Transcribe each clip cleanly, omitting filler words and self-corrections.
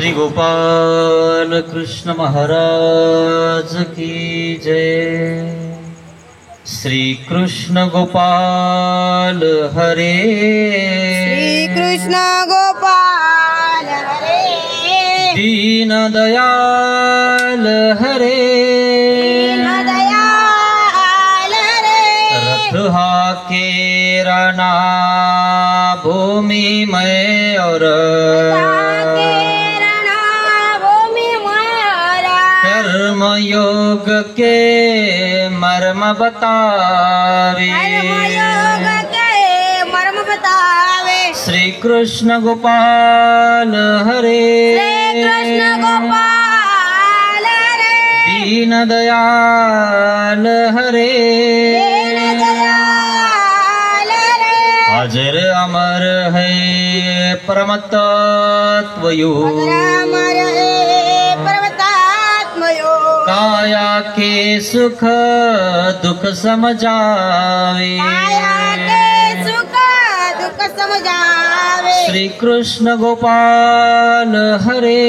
श्री गोपाल कृष्ण महाराज की जय। श्री कृष्ण गोपाल हरे, श्री कृष्ण गोपाल हरे, दीन दयाल हरे, दीन दयाल हरे। रथ हाके रना भूमि में और कर्म योग के मर्म बतावे, मर्म बतावे। श्री कृष्ण गोपाल हरे, कृष्ण गोपाल हरे, दीन दयाल हरे, दीन दयाल हरे। हाजिर अमर है परम तत्वयोग, अमर है परमतात्मयोग। काया के सुख दुख समझावे, काया के सुख दुख समझावे। श्री कृष्ण गोपाल हरे,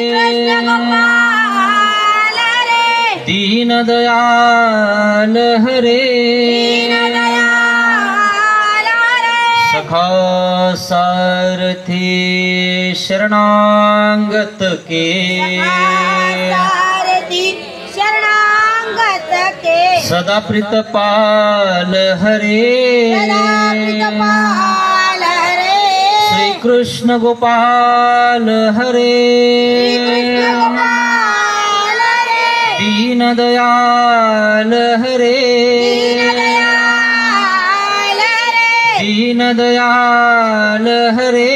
कृष्ण गोपाल हरे, दीन दयाल हरे, दीन दयाल हरे। सखा सारथी शरणागत के, सारथी शरणागत के, सदा प्रीतपाल हरे, सदा प्रीतपाल हरे। श्री कृष्ण गोपाल हरे, कृष्ण गोपाल हरे, दीन दयाल हरे, दीन दयाल हरे, दीन दयाल हरे,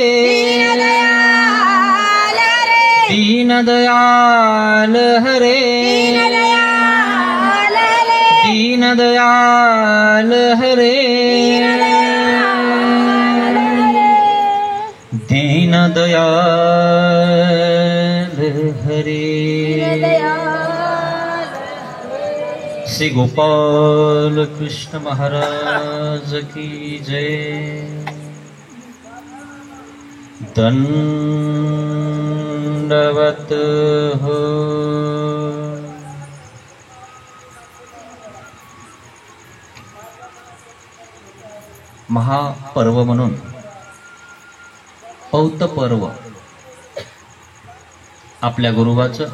दीन दयाल हरे, दीन दयाल हरे, दीन दयाल हरे, दीन दयाल हरे। श्री गोपाल कृष्ण महाराज की जय। दंडवत हो। महापर्व म्हणून पौत पर्व आपल्या गुरुवाचं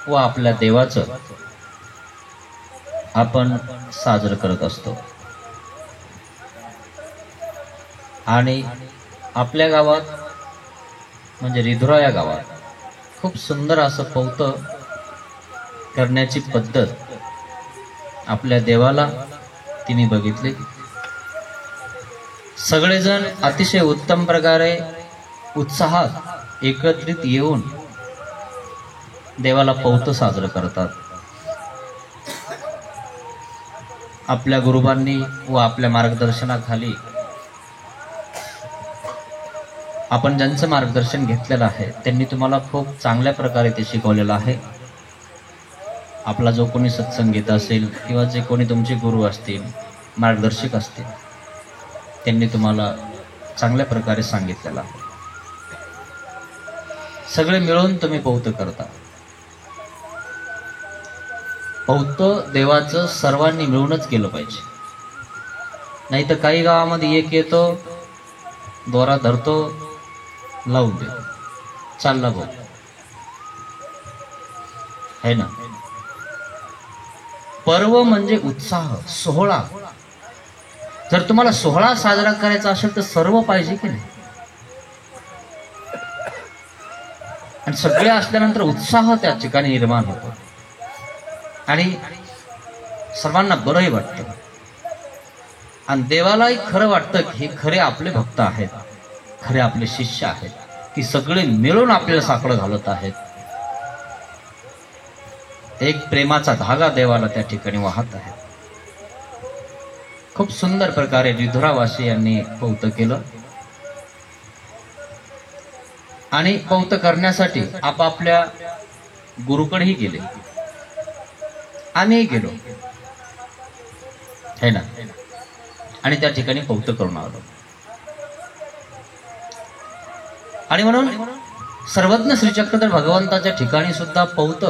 व आपल्या देवाचं आपण साजरं करत असतो। आणि आपल्या गावात म्हणजे रिधुरा या गावात खूप सुंदर असं पौत करण्याची पद्धत आपल्या देवाला तिने बघितली। सगळेजण अतिशय उत्तम प्रकारे उत्साहात एकत्रित येऊन देवाला पौत साजरं करतात। आपल्या गुरुबांनी व आपल्या मार्गदर्शनाखाली आपण ज्यांचं मार्गदर्शन घेतलेलं आहे त्यांनी तुम्हाला खूप चांगल्या प्रकारे ते शिकवलेलं आहे। आपला जो कोणी सत्संगीत असेल किंवा जे कोणी तुमचे गुरु असतील मार्गदर्शक असतील त्यांनी तुम्हाला चांगल्या प्रकारे सांगितलेलं आहे। सगळे मिळून तुम्ही पौत करता। पौत देवाचं सर्वांनी मिळूनच केलं पाहिजे, नाही तर काही गावामध्ये एक येतो दोरा धरतो लावून देतो चालला भाऊ है ना। पर्व म्हणजे उत्साह सोहळा। जर तुम्हाला सोहळा साजरा करायचा असेल तर सर्व पाहिजे की नाही, आणि सगळे असल्यानंतर उत्साह त्या ठिकाणी निर्माण होतो आणि सर्वांना बरंही वाटतं आणि देवालाही खरं वाटतं की हे खरे आपले भक्त आहेत, खरे आपले शिष्य आहेत, की सगळे मिळून आपल्याला साकडं घालत आहेत। एक प्रेमाचा धागा देवाला त्या ठिकाणी वाहत आहे। खूप सुंदर प्रकारे रिधुरावासी यांनी पौत केलं आणि पौत करण्यासाठी आपापल्या गुरुकडेही गेले, आम्ही गेलो है ना, आणि त्या ठिकाणी पौत करून आलो। आणि म्हणून सर्वज्ञ श्री चक्रधर भगवंताच्या ठिकाणी सुद्धा पौत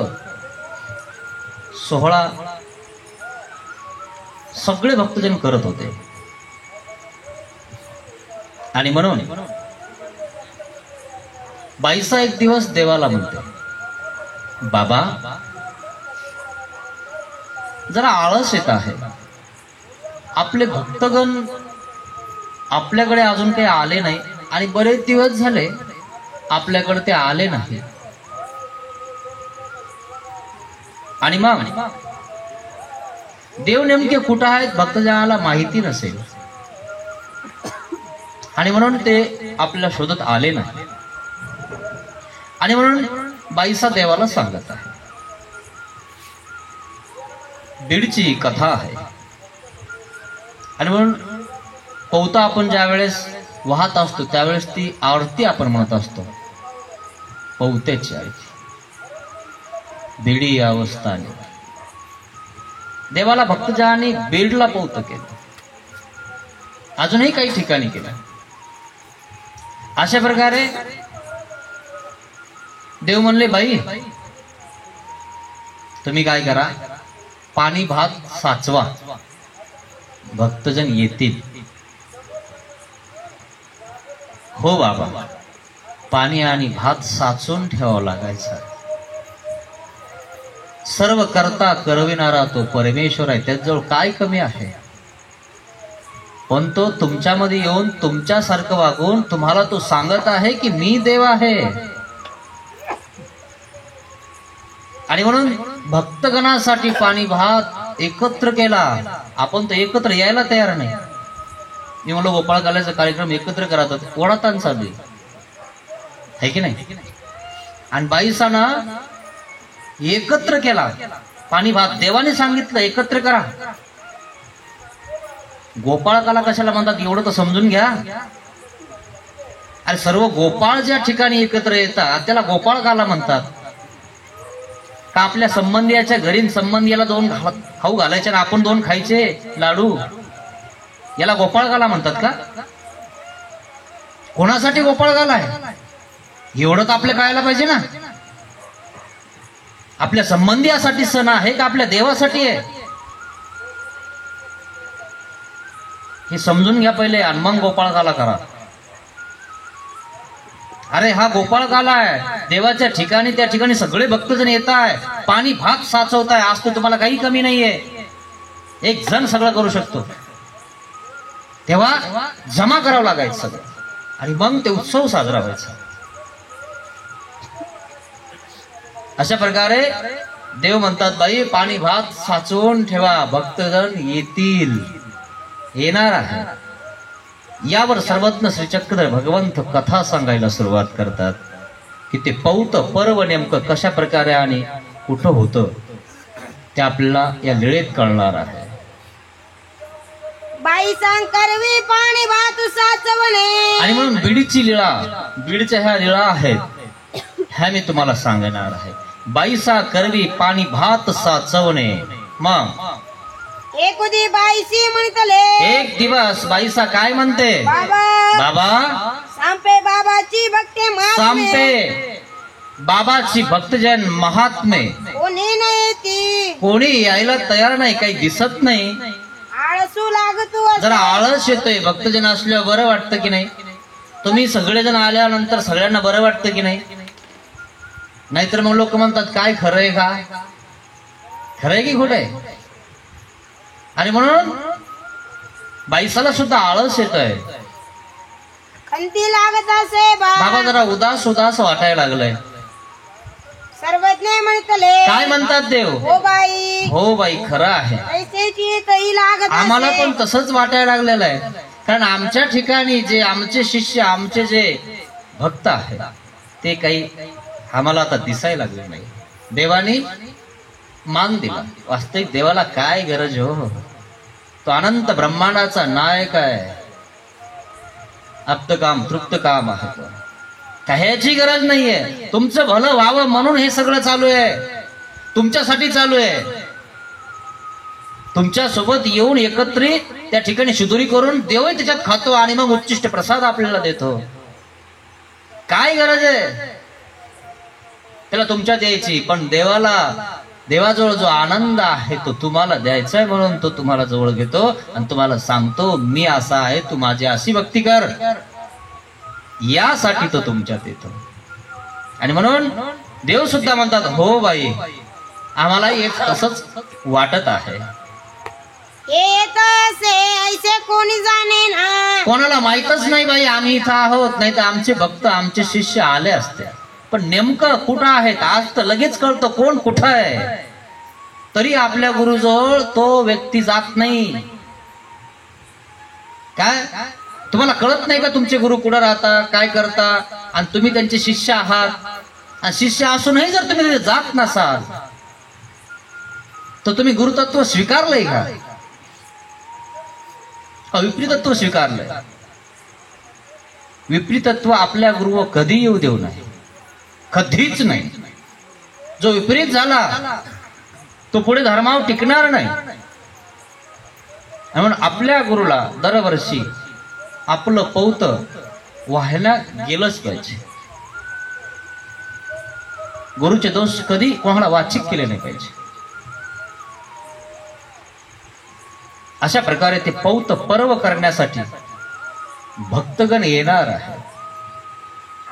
सोहळा सगळे भक्तजन करत होते. आणि म्हणून बाईसा एक दिवस देवाला म्हणते, बाबा जरा आळस येत आहे, आपले भक्तगण आपल्याकडे अजून काही आले नाही आणि बरेच दिवस झाले आपल्याकडे ते आले नाही. आणि मग देव नेमके कुठं आहेत भक्तजनाला माहिती नसेल आणि म्हणून ते आपल्याला शोधत आले नाही. आणि म्हणून बाईसा देवाला सांगत आहे. बीडची कथा आहे. आणि म्हणून पौता आपण ज्या वेळेस वाहत असतो त्यावेळेस ती आरती आपण म्हणत असतो, पौतेची आरती. बीडी अवस्थाने देवाला भक्तजनांनी बीडला पौत केलं, अजूनही काही ठिकाणी केलं. अशा प्रकारे देव म्हणले, बाई तुम्ही काय करा, पाणी भात साचवा, भक्तजन येतील. हो बाबा, पाणी आणि भात साचून ठेवावं लागायचं. सर्व करता करविणारा तो परमेश्वर आहे, त्याजवळ काय कमी आहे. पण तो तुमच्यामध्ये येऊन तुमच्यासारखं वागून तुम्हाला तो सांगत आहे की मी देव आहे. आणि म्हणून भक्तगणासाठी पाणी भात एकत्र केला. आपण तर एकत्र यायला तयार नाही. मी म्हणलो गोपाळ काल्याचा कार्यक्रम एकत्र करत ओढातान चालू आहे की नाही. आणि बाईसाना एकत्र केला पाणी भात. देवाने सांगितलं एकत्र करा. गोपाळकाला कशाला म्हणतात एवढं तर समजून घ्या. अरे सर्व गोपाळ ज्या ठिकाणी एकत्र येतात त्याला गोपाळकाला म्हणतात का. आपल्या संबंधियाच्या घरी संबंधियाला 2 खाऊ घालायचे ना आपण 2 खायचे लाडू, याला गोपाळकाला म्हणतात का. कोणासाठी गोपाळकाला आहे एवढं तर आपल्या कळायला पाहिजे ना. आपल्या संबंधियासाठी सण आहे का आपल्या देवासाठी आहे हे समजून घ्या पहिले आणि मग गोपाळकाला करा. अरे हा गोपाळकाला आहे, देवाच्या ठिकाणी त्या ठिकाणी सगळे भक्तजण येत आहे, पाणी भात साचवत आहे. आज तर तुम्हाला काही कमी नाहीये, एक जण सगळं करू शकतो. तेव्हा जमा करावं लागायचं सगळं आणि मग ते उत्सव साजरा व्हायचा. अशा प्रकारे देव म्हणतात, बाई पाणी भात साचवून ठेवा, भक्तजण येतील, येणार आहे. यावर सर्वज्ञ श्री चक्रधर भगवंत कथा सांगायला सुरुवात करतात की ते पौत पर्व नेमकं कशा प्रकारे आणि कुठं होतं ते आपल्याला या लीळेत कळणार आहे. बाई सांग करवी पाणी भात साचवणे. आणि म्हणून बीडची लीळा, बीडच्या ह्या लीळा आहेत ह्या मी तुम्हाला सांगणार आहे. बाईसा करवी पाणी भात साचवणे. मग एकुदी बाईसी म्हणतले, एक दिवस बाईसा काय म्हणते, बाबा बाबा सांपे बाबाची भक्ती महात्मे, सांपे बाबाची भक्तजन महात्मे कोणी नाही ती, कोणी यायला तयार नाही, काही दिसत नाही. आळसू लागतो जरा आळस येतोय. भक्तजन असल्यावर बरं वाटतं की नाही. तुम्ही सगळेजण आल्यानंतर सगळ्यांना बरं वाटतं की नाही. नाहीतर मग लोक म्हणतात काय खरंय का, खरंय की खोटं आहे. आणि म्हणून बाईसाला सुद्धा आळस येतोय. खंती लागत असे बाबा जरा उदास उदास वाटायला लागलंय. सर्वज्ञ म्हणतले, काय म्हणतात देव, हो बाई, हो बाई खरं आहे. पैशाची तई लागत आम्हाला असे. पण तसंच वाटायला लागलेलं आहे. कारण आमच्या ठिकाणी जे आमचे शिष्य आमचे जे भक्त आहेत ते काही आम्हाला आता दिसायला लागले नाही. देवानी मान दिला. वास्तविक देवाला काय गरज हो, तो अनंत ब्रह्मांडाचा नायक आहे. अप्तकाम तृप्तकाम आहे तो. कशाची गरज नाहीये. तुमचं भलं व्हावं म्हणून हे सगळं चालू आहे, तुमच्यासाठी चालू आहे. तुमच्या सोबत येऊन एकत्रित त्या ठिकाणी शिदुरी करून देवही त्याच्यात खातो आणि मग उच्चिष्ट प्रसाद आपल्याला देतो. काय गरज आहे. त्याला तुमच्यात यायची, पण देवाजवळ जो आनंद आहे तो तुम्हाला द्यायचा आहे, म्हणून तो तुम्हाला जवळ घेतो आणि तुम्हाला सांगतो मी असा आहे, तू माझी अशी भक्ती कर, यासाठी तो तुमच्यात येतो. आणि म्हणून देव सुद्धा म्हणतात, हो बाई आम्हाला एक तसंच वाटत आहे. एक असे ऐसे कोणी जाणे ना. कोणाला माहितच नाही बाई आम्ही इथं आहोत, नाही तर आमचे भक्त आमचे शिष्य आले असते. पण नेमकं कुठं आहेत आज तर लगेच कळतं कोण कुठं आहे. तरी आपल्या गुरुजवळ तो व्यक्ती जात नाही. काय तुम्हाला कळत नाही का तुमचे गुरु कुठं राहता, काय करता, आणि तुम्ही त्यांचे शिष्य आहात. आणि शिष्य असूनही जर तुम्ही तिथे जात नसाल तर तुम्ही गुरुतत्व स्वीकारलंय का, विपरीतत्व स्वीकारलंय. विपरीतत्व आपल्या गुरु कधी येऊ देऊ नये, कधीच नाही. जो विपरीत झाला तो पुढे धर्मावर टिकणार नाही. म्हणून आपल्या गुरुला दरवर्षी आपलं पौत व्हायला गेलंच पाहिजे. गुरुचे दोष कधी कोणाला वाचिक केले नाही पाहिजे. अशा प्रकारे ते पौत पर्व करण्यासाठी भक्तगण येणार आहे.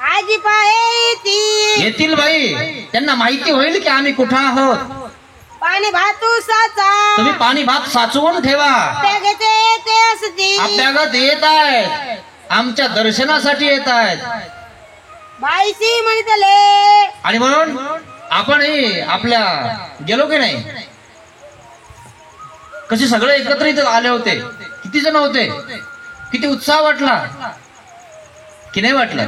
आजी पाये येतील बाई, त्यांना माहिती होईल की आम्ही कुठं आहोत. पाणी भातू साचा तुम्ही पाणी भात साचवून ठेवा. आपल्यागत येत आहेत, आमच्या दर्शनासाठी येत आहेत. बाईसी म्हणतले. आणि म्हणून आपणही आपल्या गेलो की नाही, कसे सगळे एकत्रित आले होते, किती जण होते, किती उत्साह वाटला की नाही वाटला.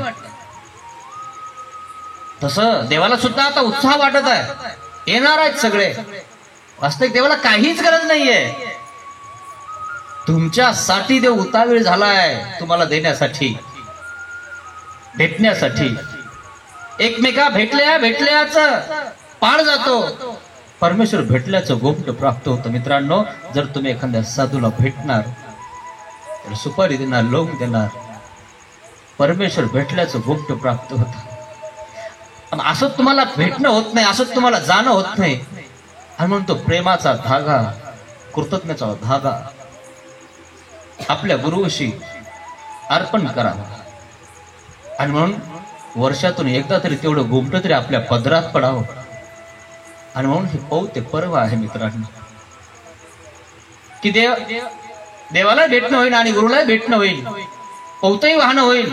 तसं देवाला सुद्धा आता उत्साह वाटत आहे, येणार आहेत सगळे. वास्तविक देवाला काहीच गरज नाहीये. तुमच्यासाठी देव उतावीळ झालाय, तुम्हाला देण्यासाठी, भेटण्यासाठी. एकमेका भेटल्याच पाळ जातो. परमेश्वर भेटल्याचं गोप्ट प्राप्त होतं. मित्रांनो, जर तुम्ही एखाद्या साधूला भेटणार तर सुपारी देणार, लोक देणार, परमेश्वर भेटल्याचं गोप्ट प्राप्त होतं. असं तुम्हाला भेटणं होत नाही, असं तुम्हाला जाणं होत नाही. आणि म्हणून तो प्रेमाचा धागा, कृतज्ञतेचा धागा आपल्या गुरुशी अर्पण करावा. आणि म्हणून वर्षातून एकदा तरी तेवढं गोमटं तरी आपल्या पदरात पडावं. आणि म्हणून हे पौते पर्व आहे मित्रांनो, की देवाला भेटणं होईल आणि गुरुला भेटणं होईल, पौतही वाहणं होईल.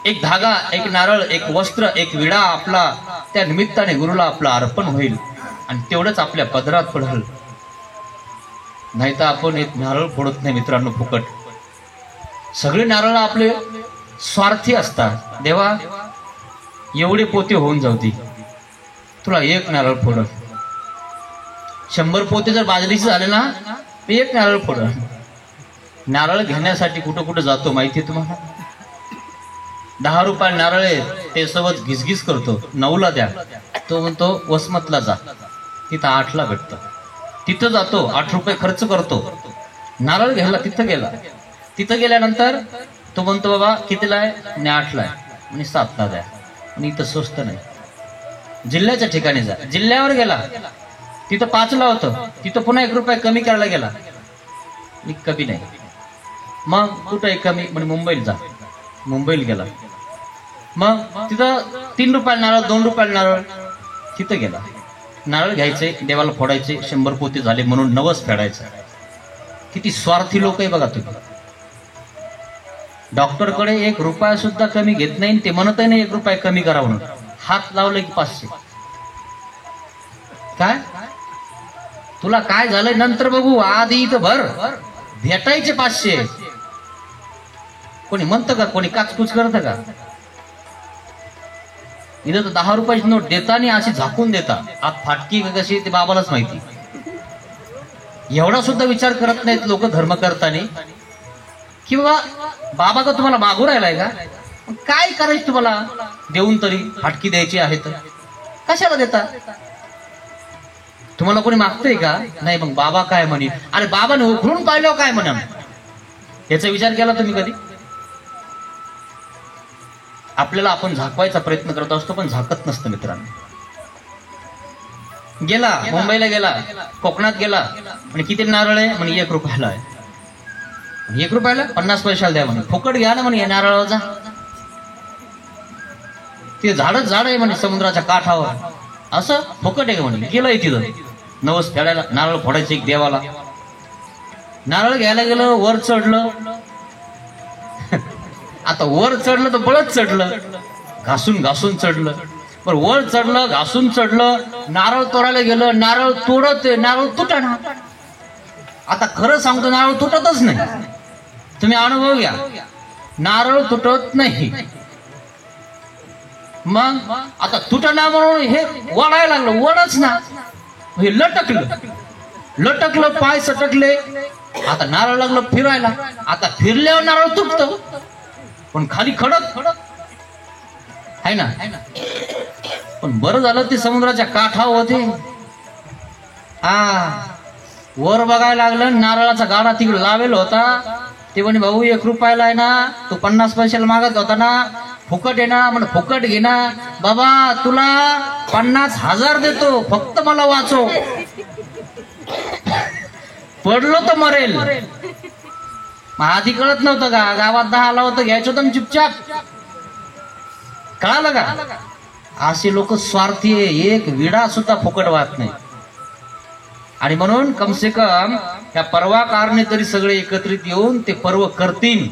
एक धागा, एक नारळ, एक वस्त्र, एक विडा आपला त्या निमित्ताने गुरुला आपलं अर्पण होईल आणि तेवढंच आपल्या पदरात पडेल. नाही तर आपण एक नारळ फोडत नाही मित्रांनो फुकट. सगळे नारळ आपले स्वार्थी असतात. देवा एवढे पोते होऊन जाऊ दे, तुला एक नारळ फोडत. 100 पोते जर बाजरीचे झाले ना, एक नारळ फोडत. नारळ घेण्यासाठी कुठं कुठं जातो माहिती तुम्हाला. 10 रुपये नारळ आहे, ते सोबत घिसघिस करतो. 9ला द्या, तो म्हणतो वसमतला जा, तिथं 8ला भेटतं. तिथं जातो, 8 रुपये खर्च करतो, नारळ घ्यायला तिथं गेला. तिथं गेल्यानंतर तो म्हणतो बाबा कितीला आहे, आणि 8ला आहे, आणि 7ला द्या, आणि इथं स्वस्त नाही. जिल्ह्याच्या ठिकाणी जा, जिल्ह्यावर गेला, तिथं 5ला होतं, तिथं पुन्हा 1 रुपये कमी करायला गेला, कमी नाही. मग कुठं एक कमी, म्हणजे मुंबईला जा, मुंबईला गेला. मग तिथं 3 रुपयाला नारळ, 2 रुपयाला नारळ, तिथं गेला. नारळ घ्यायचे, देवाला फोडायचे, 100 पोते झाले म्हणून 9च फेडायचं. किती स्वार्थी लोक आहे बघा तुम्ही. डॉक्टरकडे 1 रुपया सुद्धा कमी घेत नाही, ते म्हणतही नाही 1 रुपया कमी करा म्हणून. हात लावले की 500. काय तुला काय झालंय नंतर बघू, आधी इथं भर, भेटायचे 500. कोणी म्हणतं का, कोणी काचकूच करतं का. इथं तर 10 रुपयाची नोट देताना अशी झाकून देता, आत फाटकी का कशी ते बाबालाच माहिती. एवढा सुद्धा विचार करत नाहीत लोक धर्म करताना, की बाबा का तुम्हाला मागू राहिलाय का, काय करायचं तुम्हाला देऊन तरी, फाटकी द्यायची आहे तर कशाला देता. तुम्हाला कोणी मागतंय का, नाही. मग बाबा काय म्हणे, अरे बाबाने उघडून पाहिलं काय म्हणा, याचा विचार केला तुम्ही कधी. आपल्याला आपण झाकवायचा प्रयत्न करत असतो, पण झाकत नसतं मित्रांनो. गेला मुंबईला गेला, कोकणात गेला, म्हणे किती नारळ आहे? म्हणे 1 रुपयाला आहे. 1 रुपयाला 50 पैशाला द्या म्हणे. फुकट घ्या ना म्हणे या नारळाचा. ते झाडच झाड आहे म्हणे समुद्राच्या काठावर, असं फुकट आहे म्हणे. गेलंय तिथं नवस फेडायला, नारळ फोडायचं एक देवाला. नारळ घ्यायला गेलं, वर चढलं. आता वर चढलं तर बळच चढलं, घासून घासून चढलं. पण वर चढलं, घासून चढलं, नारळ तोडायला गेलं, नारळ तोडत नारळ तुटना. आता खरं सांगतो नारळ तुटतच नाही. तुम्ही अनुभव घ्या, नारळ तुटत नाही. मग आता तुटना म्हणून हे वळायला लागलं, वळच ना, हे लटकलं, पाय सटकले. आता नारळ लागलं फिरायला. आता फिरल्यावर नारळ तुटतं, पण खाली खडक आहे ना. पण बरं झालं ते समुद्राच्या काठावर होते. वर बघायला लागलं, नारळाचा गाडा तिकडे लावेल होता. ते म्हणे भाऊ 1 रुपयाला आहे ना, तू 50 पैशाला मागत होता ना, फुकट आहे ना. म्हणे फुकट घे ना बाबा, तुला 50,000 देतो, फक्त मला वाचव. पडलो तर मरेल. आधी कळत नव्हतं का? गावात 10 आला होतं, घ्यायचं होतं चुपचाप. कळालं का? असे लोक स्वार्थी आहे, एक विडा सुद्धा फुकट वाहत नाही. आणि म्हणून कमसे कम त्या पर्वाकारणे तरी सगळे एकत्रित येऊन ते पर्व करतील.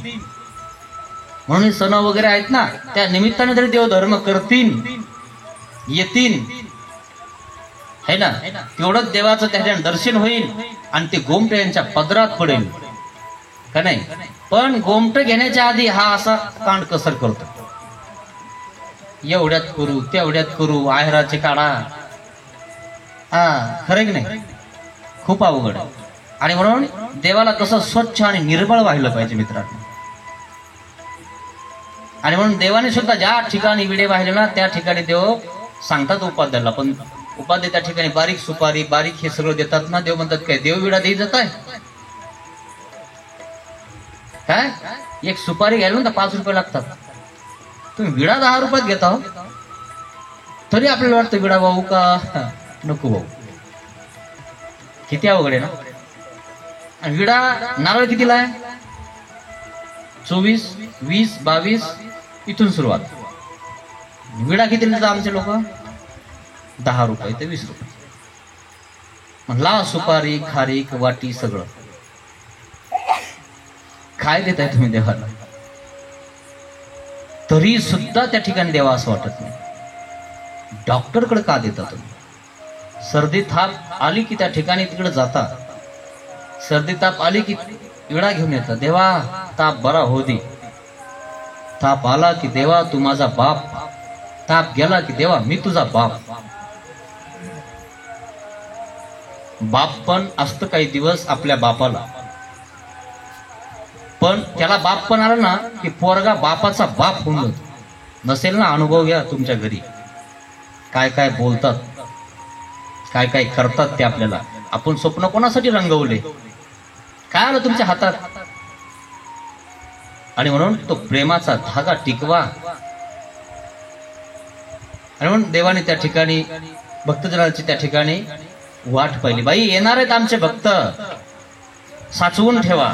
म्हणून सण वगैरे आहेत ना, त्या निमित्ताने तरी देवधर्म करतील, येतील, है ना. तेवढंच देवाचं त्याच्या दर्शन होईल आणि ते गोमटे यांच्या पदरात पडेल का नाही. पण गोमटे घेण्याच्या आधी हा असा कांड कसर करतो, एवढ्यात करू तेवढ्यात करू, आहेराचे काढा. खरं की नाही, खूप अवघड. आणि म्हणून देवाला कसं स्वच्छ आणि निर्मळ व्हायला पाहिजे मित्रांनो. आणि म्हणून देवाने सुद्धा ज्या ठिकाणी विडे वाहिले ना, त्या ठिकाणी देव सांगतात उपाध्याला. पण उपाध्याय त्या ठिकाणी बारीक सुपारी, बारीक हे सगळं देतात ना. देव म्हणतात काय देव विडा देई जात आहे काय? एक सुपारी घ्यायला ना 5 रुपये लागतात. तुम्ही विडा 10 रुपयात घेता हो, तरी आपल्याला वाटतं विडा भाऊ का नको भाऊ. किती अवघड आहे ना. आणि विडा नारळ कितीला आहे? 24, 20, 22 इथून सुरुवात. विडा किती देतात आमचे लोक? 10 रुपये ते 20 रुपये. म्हणला सुपारी, खारीक, वाटी सगळं काय देताय तुम्ही देवाला? तरी सुद्धा त्या ठिकाणी देवा असं वाटत नाही. डॉक्टरकडे का देता तुम्ही? सर्दी थाप आली की त्या ठिकाणी तिकडे जाता. सर्दी ताप आली की विडा घेऊन येतात. देवा ताप बरा हो दे. ताप आला की देवा तू माझा बाप. ताप गेला की देवा मी तुझा बाप. बाप पण असतं काही दिवस आपल्या बापाला, पण त्याला बाप पण आला ना की पोरगा बापाचा बाप होऊन जातो. नसेल ना, अनुभव घ्या तुमच्या घरी. काय काय बोलतात, काय काय करतात ते आपल्याला. आपण स्वप्न कोणासाठी रंगवले, काय आलं तुमच्या हातात? आणि म्हणून तो प्रेमाचा धागा टिकवा. आणि म्हणून देवाने त्या ठिकाणी भक्तजनाची त्या ठिकाणी वाट पाहिली. बाई येणार आहेत आमचे भक्त, साचवून ठेवा.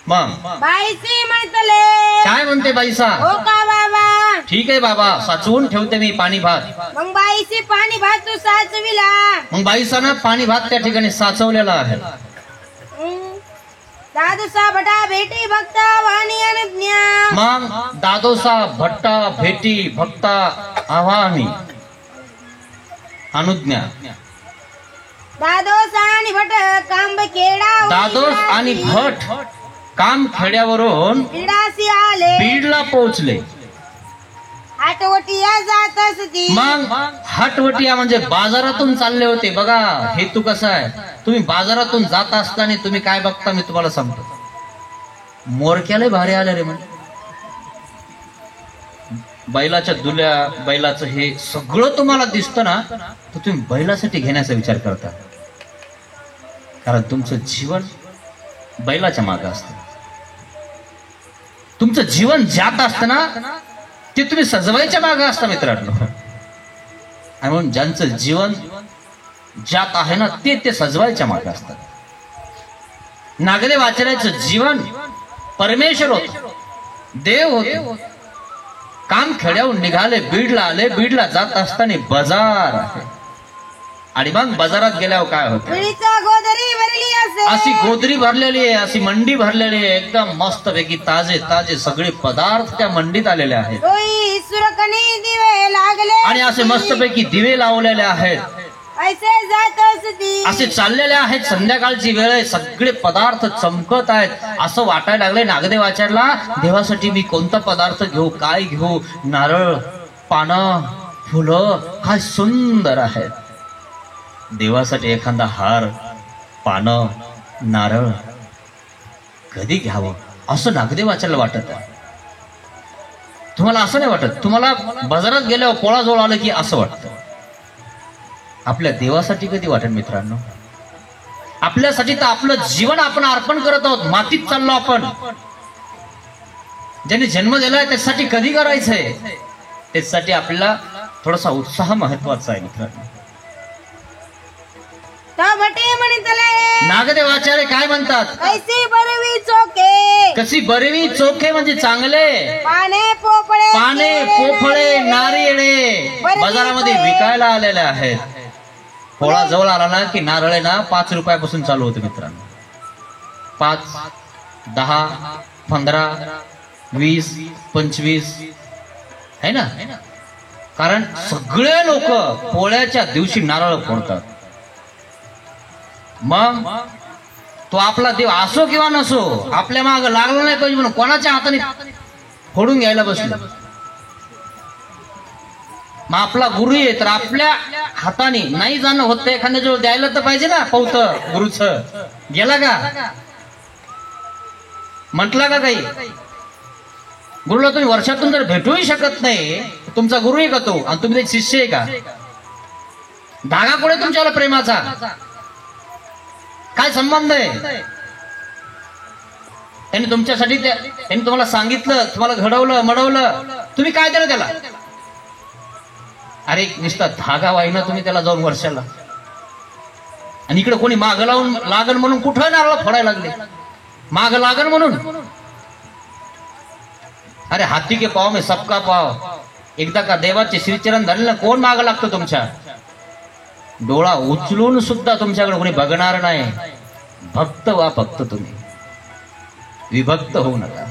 मग बाईसी म्हणतले काय म्हणते बाईसा? हो का बाबा? ठीक आहे बाबा, साचवून ठेवते मी पाणी भात. मग बाईसी पाणी भात तू साचविला. मग बाईसानं पाणी भात त्या ठिकाणी साचवलेला आहे. दादूसा भटा भेटी भक्ता वाणी अनुज्ञा. मग दादोसा भट्टा भेटी भक्ता आव्हानी अनुज्ञा. दादोस आणि भट कांब खेडा. दादोस आणि भट काम खेड्यावरून बिडासी आले. बीडला पोहोचले. आठवटिया जात असती. मग हटवटिया म्हणजे बाजारातून चालले होते. बघा हेतू कसा आहे. तुम्ही बाजारातून जात असताना तुम्ही काय बघता मी तुम्हाला सांगतो. मोरक्याला भारी आले रे म्हणजे. बैलाच्या दुल्या, बैलाचं हे सगळं तुम्हाला दिसतं ना, तर तुम्ही बैलासाठी घेण्याचा विचार करता. कारण तुमचं जीवन बैलाच्या मागे असतं. तुमचं जीवन ज्यात असतं ना, ते तुम्ही सजवायच्या मागे असता मित्रांनो. आणि म्हणून ज्यांचं जीवन ज्यात आहे ना ते सजवायच्या मागे असतात. नागदेव आचार्याचं जीवन परमेश्वर होत, देव होत. काम खेड्याहून निघाले, बीडला आले. बीडला जात असताना बाजार आहे आणि मग बाजारात गेल्यावर काय होतं, गोदरी भरली अशी गोदरी भरलेली आहे, अशी मंडी भरलेली आहे, एकदम मस्त पैकी ताजे ताजे सगळे पदार्थ त्या मंडीत आलेले आहेत. दिवे लागले आणि असे मस्तपैकी दिवे लावलेले आहेत, ऐसे जात असती. असे चाललेले आहेत. संध्याकाळची वेळ आहे, सगळे पदार्थ चमकत आहेत. असं वाटायला लागले नागदेव आचार्यला, देवासाठी मी कोणता पदार्थ घेऊ, काय घेऊ. नारळ, पानं, फुलं काय सुंदर आहेत. देवासाठी एखादा हार, पानं, नारळ कधी घ्यावं असं नागदेव आचार्यला वाटत आहे. तुम्हाला असं नाही वाटत? तुम्हाला बाजारात गेल्यावर पोळाजवळ आलं की असं वाटतं. आपल्या देवासाठी कधी वाटेल मित्रांनो? आपल्यासाठी तर आपलं जीवन आपण अर्पण करत आहोत. मातीत चाललो आपण. ज्यांनी जन्म दिलाय त्यासाठी कधी करायचंय? त्यासाठी आपल्याला थोडासा उत्साह महत्वाचा आहे मित्रांनो. नागदेव आचार्य काय म्हणतात? कशी बरवी चोखे, कशी बरवी चोखे म्हणजे चांगले पाने पोपळे, पाने पोफळे नारिळे बाजारामध्ये विकायला आलेले आहेत. पोळा जवळ आला ना की नारळे ना 5 रुपयापासून चालू होते मित्रांनो. 5, 10, 15, 20, 25 है ना. कारण सगळे लोक पोळ्याच्या दिवशी नारळ फोडतात. मग तो आपला देव असो किंवा नसो, आपल्या माग लागला नाही पाहिजे म्हणून कोणाच्या हाताने फोडून घ्यायला बसलो. मग आपला गुरु आहे तर आपल्या हाताने नाही जाणं होत, एखाद्या जवळ द्यायला तर पाहिजे ना. पौत गुरुच गेला का? म्हटला का काही? गुरुला तुम्ही वर्षातून जर भेटूही शकत नाही, तुमचा गुरु आहे का तो? आणि तुम्ही त्याचे शिष्य आहे का? धागा कुठे तुमच्याला प्रेमाचा? काय संबंध आहे? त्यांनी तुमच्यासाठी, त्यांनी तुम्हाला सांगितलं, तुम्हाला घडवलं, मडवलं, तुम्ही काय दिलं त्याला? अरे नुसता धागा वाहिना तुम्ही त्याला जाऊन वर्षाला. आणि इकडे कोणी माग लावून लागल म्हणून कुठं नारळ फोडायला लागले? माग लागल म्हणून. अरे हाथी के पाव में सबका पाव. एकदा का देवाचे श्रीचरण धरले कोण माग लागतो तुमच्या? डोळा उचलून सुद्धा तुमच्याकडे कोणी बघणार नाही. भक्त वा भक्त तुम्ही, विभक्त होऊ नका.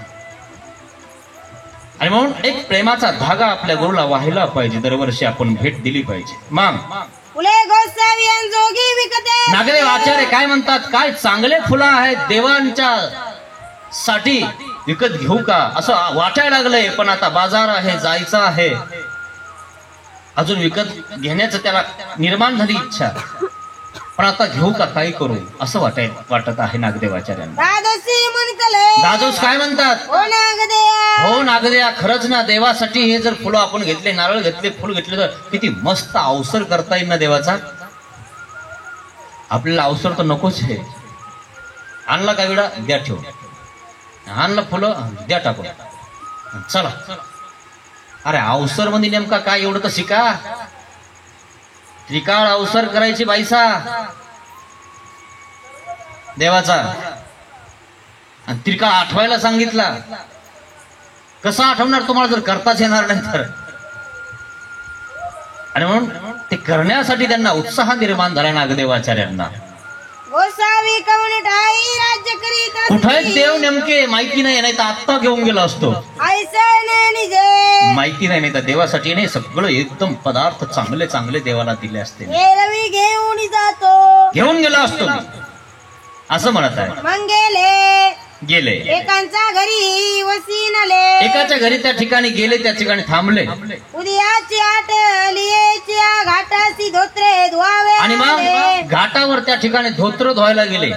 आणि म्हणून एक प्रेमाचा धागा आपल्या गुरुला वाहिला पाहिजे. दरवर्षी आपण भेट दिली पाहिजे. मग फुले गोसावी जोगी विकते. नागदेव आचार्य काय म्हणतात? काय चांगले फुलं आहेत, देवांच्या साठी विकत घेऊ का असं वाटायला लागलंय. पण आता बाजार आहे, जायचं आहे, अजून विकत घेण्याचं त्याला निर्माण झाली इच्छा. पण आता घेऊ का, काय करू असं वाटत आहे नागदेव आचार्यांना. दादोस काय म्हणतात? हो नागदेया, खरंच ना, देवासाठी हे जर फुलं आपण घेतले, नारळ घेतले, फुल घेतले तर किती मस्त अवसर करता येईल ना देवाचा. आपल्याला अवसर तर नकोच आहे. आणला का विडा द्या ठेवून, आणलं फुलं द्या टाकून, चला. अरे अवसर मध्ये नेमका काय एवढं तर शिका. त्रिकाळ अवसर करायची बाईसा देवाचा. आणि त्रिकाळ आठवायला सांगितला. कसं आठवणार तुम्हाला जर करताच येणार नाही तर? आणि म्हणून ते करण्यासाठी त्यांना उत्साह निर्माण झाला नागदेवाचार्यांना. गोसावी कवण ठाई राज्य करीत कुठे देव नेमके माहिती नाही तर आत्ता घेऊन गेलो असतो. माहिती नाही तर देवासाठी नाही सगळं एकदम पदार्थ चांगले चांगले देवाला दिले असते. रवी घेऊन जातो, घेऊन गेला असतो मी असं म्हणत आहे. मग गेले एकांच्या घरी वसीनले. एकाच्या घरी त्या ठिकाणी गेले, त्या ठिकाणी थांबले. उद्याची आटलीची घाटासी धोत्रे धुवावे. आणि मग घाटावर त्या ठिकाणी धोत्र धुवायला गेले.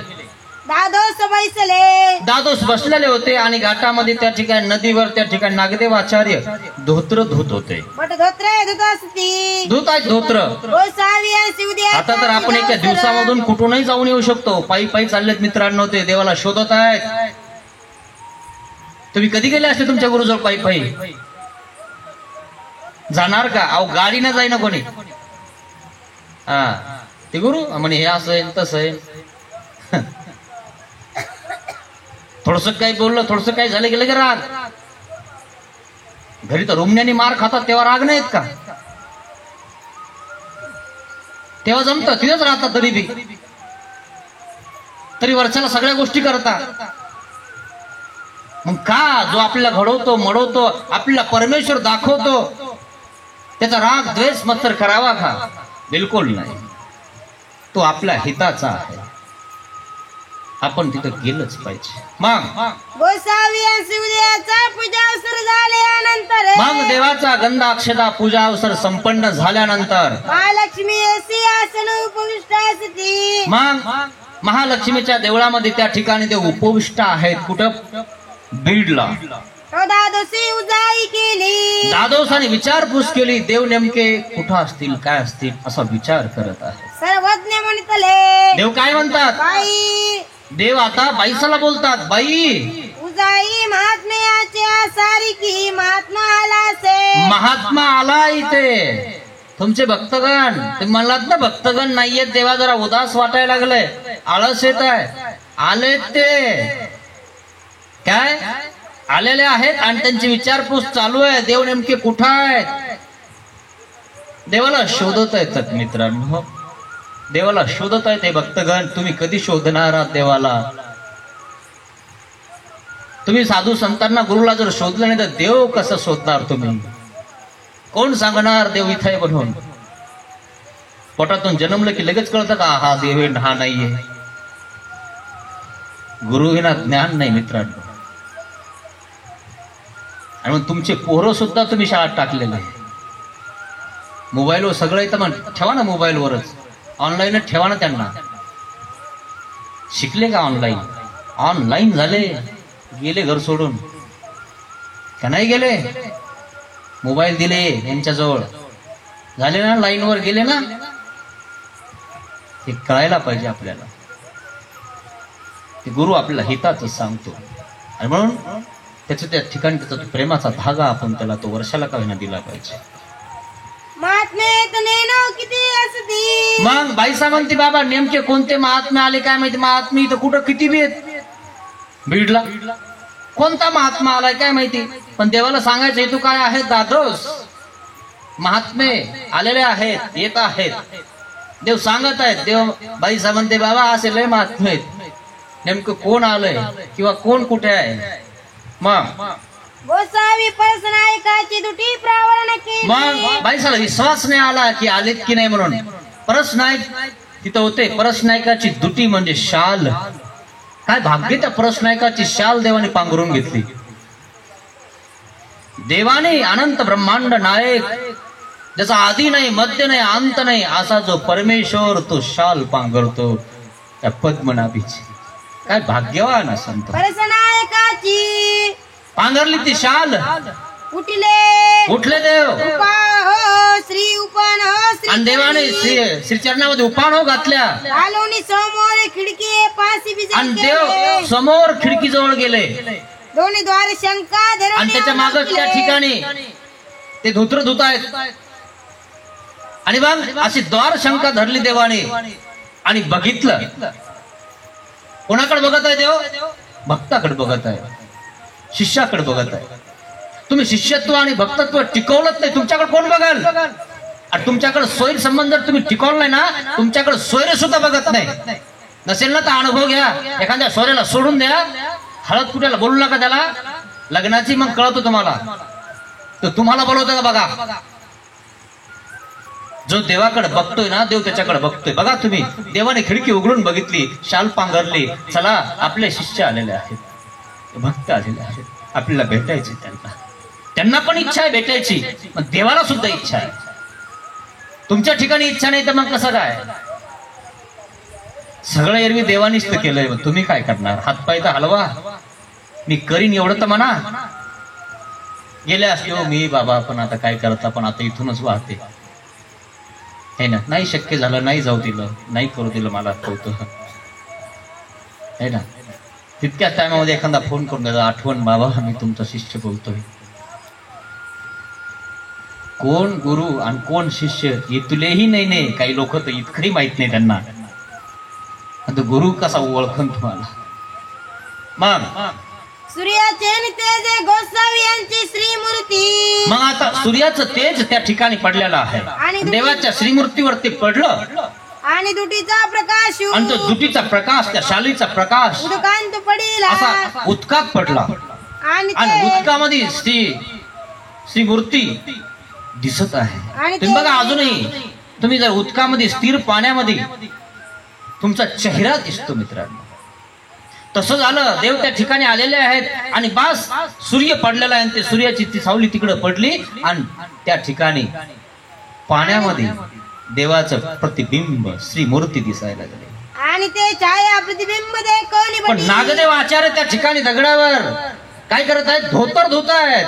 दादोस बैसले. दादोस बसलेले होते आणि घाटामध्ये त्या ठिकाणी नदीवर त्या ठिकाणी नागदेव आचार्य धोत्र धुत होते. धोत्रे धुत असती, धुत आहेत धोत्र. गोसावी उद्या. आता तर आपण एका दिवसामधून कुठूनही जाऊन येऊ शकतो. पायी पायी चाललेत मित्रांनो, ते देवाला शोधत आहेत. तुम्ही कधी गेले असते तुमच्या गुरुजवळ पायी पायी? जाणार का? अहो गाडी न जाईना कोणी. हा ते गुरु म्हणे हे असं आहे तसं आहे. थोडस काही बोललं, थोडस काही झालं गेलं की राग. घरी तर रुमण्याने मार खातात तेव्हा राग नाहीत का? तेव्हा जमतं, तिथेच राहतात तरी बी, तरी वर्षाला सगळ्या गोष्टी करतात. मग का जो आपल्याला घडवतो मडवतो आपल्याला परमेश्वर दाखवतो त्याचा राग द्वेष मत्सर करावा का? बिलकुल नाही. तो आपल्या हिताचा आहे, आपण तिथं गेलंच पाहिजे. मग गोसावी आणि उद्याचा पूजा अवसर झाल्यानंतर मग देवाचा गंध अक्षता पूजा अवसर संपन्न झाल्यानंतर महालक्ष्मी अशी आसन उपविष्ट असती. मग महालक्ष्मीच्या देवळामध्ये त्या ठिकाणी ते उपविष्ट आहेत. कुठं? बीडला. द्वादशी उजाई केली. दादोसाने विचारपूस केली, देव नेमके कुठं असतील, काय असतील असा विचार करत आहे. सर्वज्ञ म्हणतले देव काय म्हणतात? बाई. देव आता बाईसाला बोलतात, बाई उजाई महात्म्याच्या सारिकी महात्मा आला से. महात्मा आला इथे. तुमचे भक्तगण, तुम्ही म्हणलात ना भक्तगण नाहीयेत, देवा जरा उदास वाटायला लागलंय, आळस येत आहे. आलेत ते काय आलेले आहेत आणि त्यांची विचारपूस चालू आहे, देव नेमके कुठं आहेत. देवाला शोधत येतात मित्रांनो, देवाला शोधत आहेत हे भक्तगण. तुम्ही कधी शोधणार आहात देवाला? तुम्ही साधू संतांना गुरुला जर शोधलं नाही तर देव कसं शोधणार तुम्ही? कोण सांगणार देव इथं आहे म्हणून? पोटातून जन्मलं की लगेच कळतं का हा देव आहे हा नाहीये? गुरुविना ज्ञान नाही मित्रांनो. आणि मग तुमचे पोरं सुद्धा तुम्ही शाळेत टाकलेले आहे. मोबाईलवर सगळं येतं, मग ठेवा ना मोबाईलवरच, ऑनलाईनच ठेवा ना त्यांना. शिकले का ऑनलाईन? ऑनलाईन झाले, गेले घर सोडून का नाही गेले? मोबाईल दिले यांच्याजवळ, झाले ना, लाईनवर गेले ना. हे कळायला पाहिजे आपल्याला. ते गुरु आपल्याला हिताच सांगतो आणि म्हणून त्याचं त्या ठिकाणी त्याचा तो प्रेमाचा धागा आपण त्याला तो वर्षाला का होईना दिला पाहिजे. किती असती. मग बाईसा म्हणते बाबा नेमके कोणते महात्मे आले काय माहिती. महात्मे इथं कुठं किती बी आहेत. बीडला कोणता महात्मा आलाय काय माहिती, पण देवाला सांगायचं हेतू काय आहे? दादोस महात्मे आलेले आहेत, येत आहेत. देव सांगत आहेत. देव बाईसा म्हणते बाबा असे लय महात्मे आहेत, नेमकं कोण आलंय किंवा कोण कुठे आहे. मग गोसावी परसनायकाची दुटी प्रावरण केली. मग बाईसाला विश्वास नाही आला की आलेत की नाही म्हणून. परसनायक तिथं होते. परसनायकाची दुटी म्हणजे शाल. काय भाग्य त्या परसनायकाची शाल देवाने पांघरून घेतली. देवाने अनंत ब्रह्मांड नायक, ज्याचा आधी नाही मध्य नाही अंत नाही, असा जो परमेश्वर तो शाल पांघरतो त्या पद्मनाभीची. काय भाग्यवान असंत. परसनायकाची पांघरली ती शाल. उठले देव श्री उपान श्री. आणि देवाने श्रीचरणामध्ये उपान घातल्या. आलोनी समोर खिडकी पाशी आणि देव समोर खिडकी जवळ गेले. दोन्ही द्वार शंका धरून आणि त्याच्या मागच त्या ठिकाणी ते धोत्र धुत आहेत. आणि मग अशी द्वार शंका धरली देवाने आणि बघितलं. कोणाकडे बघत आहे देव? भक्ताकडे बघत आहे, शिष्याकडे बघत आहे. तुम्ही शिष्यत्व आणि भक्तत्व टिकवलंच नाही, तुमच्याकडे कोण बघाल? आणि तुमच्याकडे सोयीर संबंध जर तुम्ही टिकवलं नाही ना, तुमच्याकडे सोयरे सुद्धा बघत नाही. नसेल ना तर अनुभव घ्या. एखाद्या सोयऱ्याला सोडून द्या, हळद कुठेला बोलू नका त्याला, लग्नाची मग कळतो तुम्हाला. तो तुम्हाला बोलवतो का बघा. जो देवाकडे बघतोय ना, देव त्याच्याकडे बघतोय. बघा तुम्ही, देवाने खिडकी उघडून बघितली, शाल पांघरली. चला आपले शिष्य आलेले आहेत, भक्त आलेले आहेत, आपल्याला भेटायचे. त्यांना पण इच्छा आहे भेटायची, पण देवाला सुद्धा इच्छा आहे. तुमच्या ठिकाणी इच्छा नाही तर मग कसं काय? सगळं एरवी देवानीच तर केलंय, तुम्ही काय करणार? हातपाय तर हलवा, मी करीन एवढं तर म्हणा. गेले असते हो मी बाबा, पण आता काय करता, पण आता इथूनच वाहते है ना. नाही शक्य झालं, नाही जाऊ दिलं, नाही करू दिलं, मला कळतं है ना. तितक्याच टायमामध्ये एखादा फोन करून द्यायचा, आठवण बाबा मी तुमचा शिष्य बोलतोय. कोण गुरु आणि कोण शिष्य हे तुलेही नाही काही लोक तर इतकंही माहित नाही त्यांना. आता गुरु कसा ओळखन तुम्हाला. मग सूर्याचे तेज गोसावी यांची श्रीमूर्ती. मग आता सूर्याचं तेज त्या ठिकाणी पडलेलं आहे आणि देवाच्या श्रीमूर्तीवर ते पडलं आणि दुटीचा प्रकाश आणि तो दुटीचा प्रकाश त्या शालीचा प्रकाश उदकांत पडिला असा उत्कात पडला आणि आणि ते उत्कामध्ये श्री मूर्ती दिसत आहे. आणि तुम्ही ते- बघा अजूनही तुम्ही जर उत्कामध्ये स्थिर पाण्यामध्ये तुमचा चेहरा दिसतो मित्रांनो. तसं झालं देव त्या ठिकाणी आलेले आहेत आणि बास सूर्य पडलेला आहे आणि ते सूर्याची ती सावली तिकडे पडली आणि त्या ठिकाणी पाण्यामध्ये देवाचं प्रतिबिंब श्री मूर्ती दिसायला लागले. आणि ते छाया प्रतिबिंब देखोनी पण पडी. नागदेव आचार्य त्या ठिकाणी दगडावर काय करत आहेत? धोतर धुत आहेत.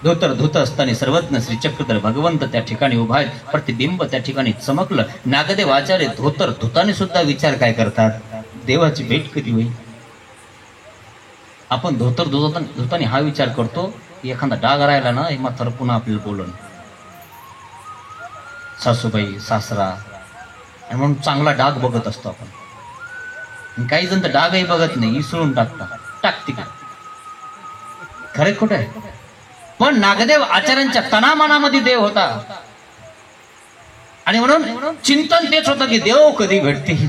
धोतर धुत असताना सर्वज्ञ श्री चक्रधर भगवंत त्या ठिकाणी उभा आहेत. प्रतिबिंब त्या ठिकाणी चमकलं. नागदेव आचार्य धोतर धुताने सुद्धा विचार काय करतात? देवाची भेट कधी होईल. आपण धोतर धुताना हा विचार करतो की एखादा डाग राहिला ना हे मात्र पुन्हा आपल्याला बोलून सासूबाई सासरा आणि म्हणून चांगला डाग बघत असतो आपण. आणि काही जण तर डागही बघत नाही, इसळून टाकतात. टाक तिकडे. खरे खोट आहे. पण नागदेव आचार्यांच्या तनामनामध्ये देव होता आणि म्हणून चिंतन तेच होतं की देव कधी भेटतील.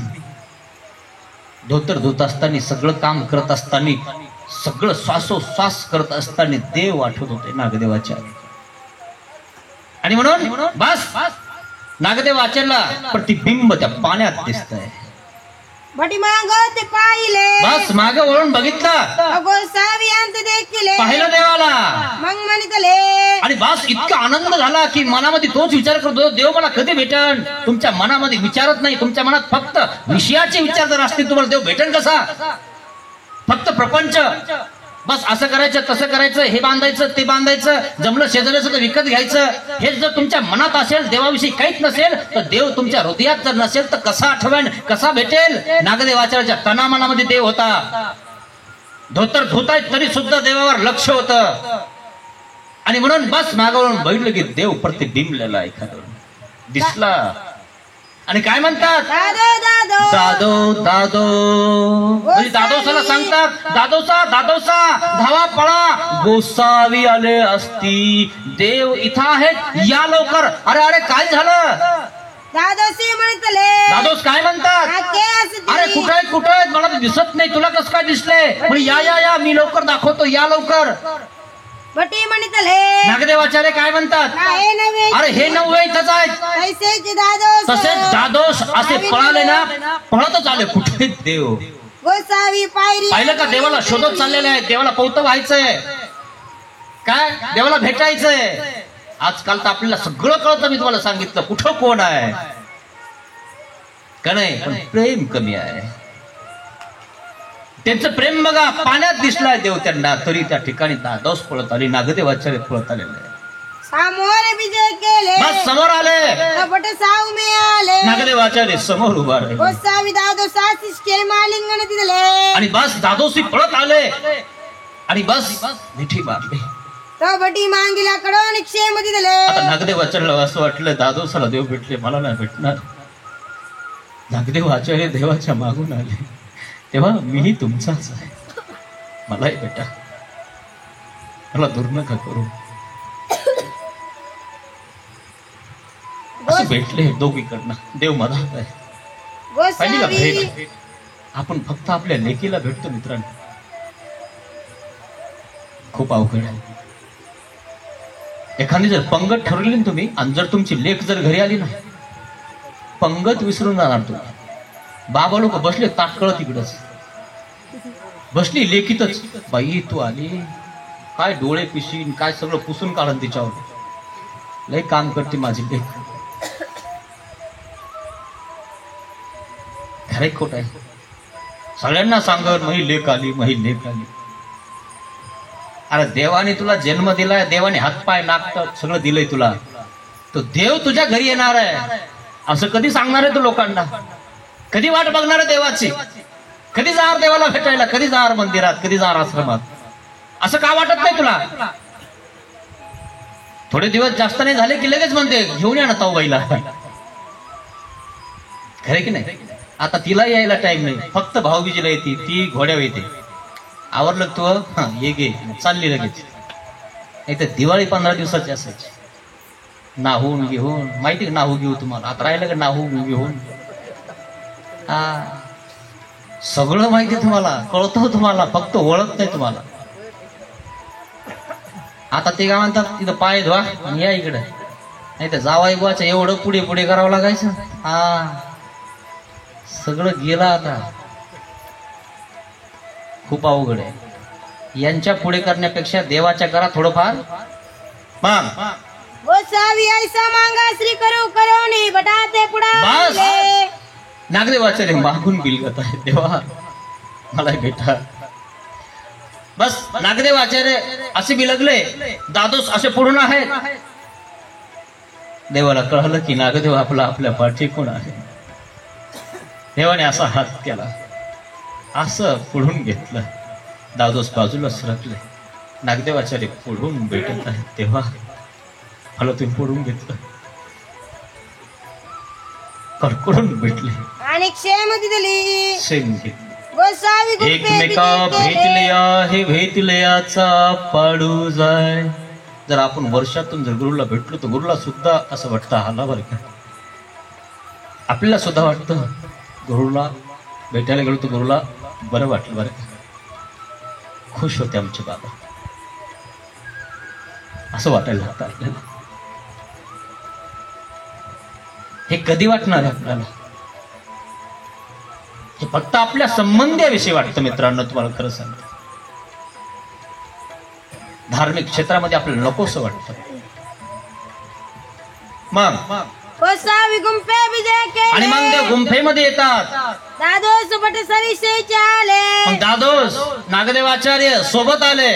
धोतर धुत असताना सगळं काम करत असताना सगळं श्वासोश्वास करत असताना देव आठवत होते नागदेवाचार्य. आणि म्हणून बस नागदेव आचार्यला प्रतिबिंब त्या पाण्यात दिसतंय. भटी माग ते पाहिले बस मागे वळून बघितलं गोसावी यांचे देखील पाहिलं देवाला मग म्हणतले आणि बस इतका आनंद झाला की मनामध्ये तोच विचार करतो देव मला कधी भेटन. तुमच्या मनामध्ये विचारत नाही. तुमच्या मनात फक्त विषयाचे विचार जर असतील तुम्हाला देव भेटन कसा? फक्त प्रपंच. बस असं करायचं तसं करायचं हे बांधायचं ते बांधायचं जमलं शेजाऱ्याचं तर विकत घ्यायचं हे जर तुमच्या मनात असेल देवाविषयी काहीच नसेल तर देव तुमच्या हृदयात जर नसेल तर कसा आठवेन कसा भेटेल? नागदेवाचार्याच्या तनामनामध्ये देव होता. धोतर धुतायत तरी सुद्धा देवावर लक्ष होतं आणि म्हणून बस मागावरून बघितलं की देव प्रतिबिंबलेला एखादं दिसला. आणि काय म्हणतात? दादो दादो दादो दादो म्हणजे दादोसाला सांगतात दादोसा धावा पळा गोसावी आले असती. देव इथं आहेत या लवकर. अरे अरे काय झालं? दादोशी म्हणतले दादोस काय म्हणतात? अरे कुठे आहेत मला तर दिसत नाही. तुला कसं काय दिसले? म्हणजे या मी लवकर दाखवतो या लवकर. भटी म्हणतले नागदेवाचार्य काय म्हणतात? अरे हे नव्हे इथंच आहेत. तसेच दादोस असे पळाले ना पळतच आले. कुठे देव? गोसावी पायरी पाहिलं का देवाला शोधत चाललेले आहेत. देवाला पौतं व्हायचंय काय? देवाला भेटायचंय. आजकाल तर आपल्याला सगळं कळतं. मी तुम्हाला सांगितलं कुठं कोण आहे का नाही. पण प्रेम कमी आहे. त्यांचं प्रेम बघा पाण्यात दिसलाय देव त्यांना. तरी त्या ठिकाणी दादोस पळत आले. नागदेवाचार्य पळत आलेले समोर विजय केले बस समोर आले. भट साऊ मे आले नागदेवाचार्य समोर उभा राहिले गोसावी दादो सासिस केले मालिंगण दिले आणि बस दादोसी पळत आले आणि बस मिठी मारली. तो भटी मांगीला कडून क्षेम दिले. आता नागदेवाचार्यला असं वाटलं दादोसाला देव भेटले मला नाही भेटणार. नागदेवाचार्य देवाच्या मागून आले तेव्हा मीही तुमचाच आहे. मलाही भेटा. मला दूर नका करू. असं भेटले दोघीकडनं. देव मधात आहे. पाहिली का गोसावी भेट? आपण फक्त आपल्या लेकीला भेटतो मित्रांनो. खूप अवघड आहे. एखादी जर पंगत ठरवली ना तुम्ही आणि जर तुमची लेक जर घरी आली ना पंगत विसरून जाणार तुम्ही. बाबा लोक बसले ताटकळत तिकडच बसली लेकीतच. बाई तू आली काय डोळे पिशीन काय सगळं पुसून काढन तिच्यावर. लय काम करते माझी लेक. खरे खोट आहे. सगळ्यांना सांगत मही लेक आली मही लेक आली. अरे देवाने तुला जन्म दिलाय. देवाने हातपाय नाकट सगळं दिलंय तुला. तो देव तुझ्या घरी येणार आहे असं कधी सांगणार आहे तू लोकांना? कधी वाट बघणार आहे देवाची? कधी जाणार देवाला भेटायला? कधी जाणार मंदिरात? कधी जाणार आश्रमात? असं का वाटत नाही तुला? थोडे दिवस जास्त नाही झाले की लगेच म्हणते घेऊन या ना ताऊबाईला. खरे की नाही? आता तिला यायला टाइम नाही, फक्त भाऊबीजीला येते, ती घोड्यावर येते. आवरलं तू ये गे चालली लगेच. नाही तर दिवाळी 15 दिवसाची असायची. नाहून घेऊन, माहिती का नाहू घेऊ तुम्हाला? आता राहिलं का नाहू घेऊन? हा, सगळं माहिती तुम्हाला, कळतं तुम्हाला, फक्त ओळख नाही तुम्हाला. आता ते काय म्हणतात, तिथं पाय धुवा आणि या इकडे. नाही तर जावाई बुवाचं एवढं पुढे पुढे करावं लागायचं. हा, सगळं गेलं आता. खूप अवघड आहे. यांच्या पुढे करण्यापेक्षा देवाच्या करा थोडंफार. मग गोसावी ऐसा मांगा श्री करू करोनी बटाते पुढा बस. नागदेवाचे रे मागून बिलगत आहे, देवा मला भेटा. बस नागदेव आचार्य असे बिलगले, दादोस असे पुढून आहेत. देवाला कळलं की नागदेव आपल्या पाठीकून आहे. देवाने असा हात केला, असं पुढून घेतलं. दादोस बाजूला सरकले. नागदेवाचार्य पुढून भेटत आहेत. तेव्हा मला तुम्ही पुढून घेतलं, कडकडून भेटले आणि क्षेम दिली. सेम घेतलं. गोसावी गुप्ते एकमेका भेटल्या हे भेटल्याचा पाडू जाय. जर आपण वर्षातून जर गुरुला भेटलो तर गुरुला सुद्धा असं वाटतं आला बरं का. आपल्याला सुद्धा वाटतं गुरुला भेटायला गेलो तर गुरुला बरं वाटलं बरं का. खुश होते आमचे बाबा, असं वाटायला लागतं आपल्याला. हे कधी वाटणार आहे आपल्याला? हे फक्त आपल्या संबंधाविषयी वाटतं मित्रांनो. तुम्हाला खरं सांगतो, धार्मिक क्षेत्रामध्ये आपल्याला नकोसं वाटतं. मग गोसावी गुंफे विजय केले. आणि मग ते गुंफेमध्ये येतात. दादोस पट सविषयीचे आले. मग दादोस नागदेवाचार्य सोबत आले.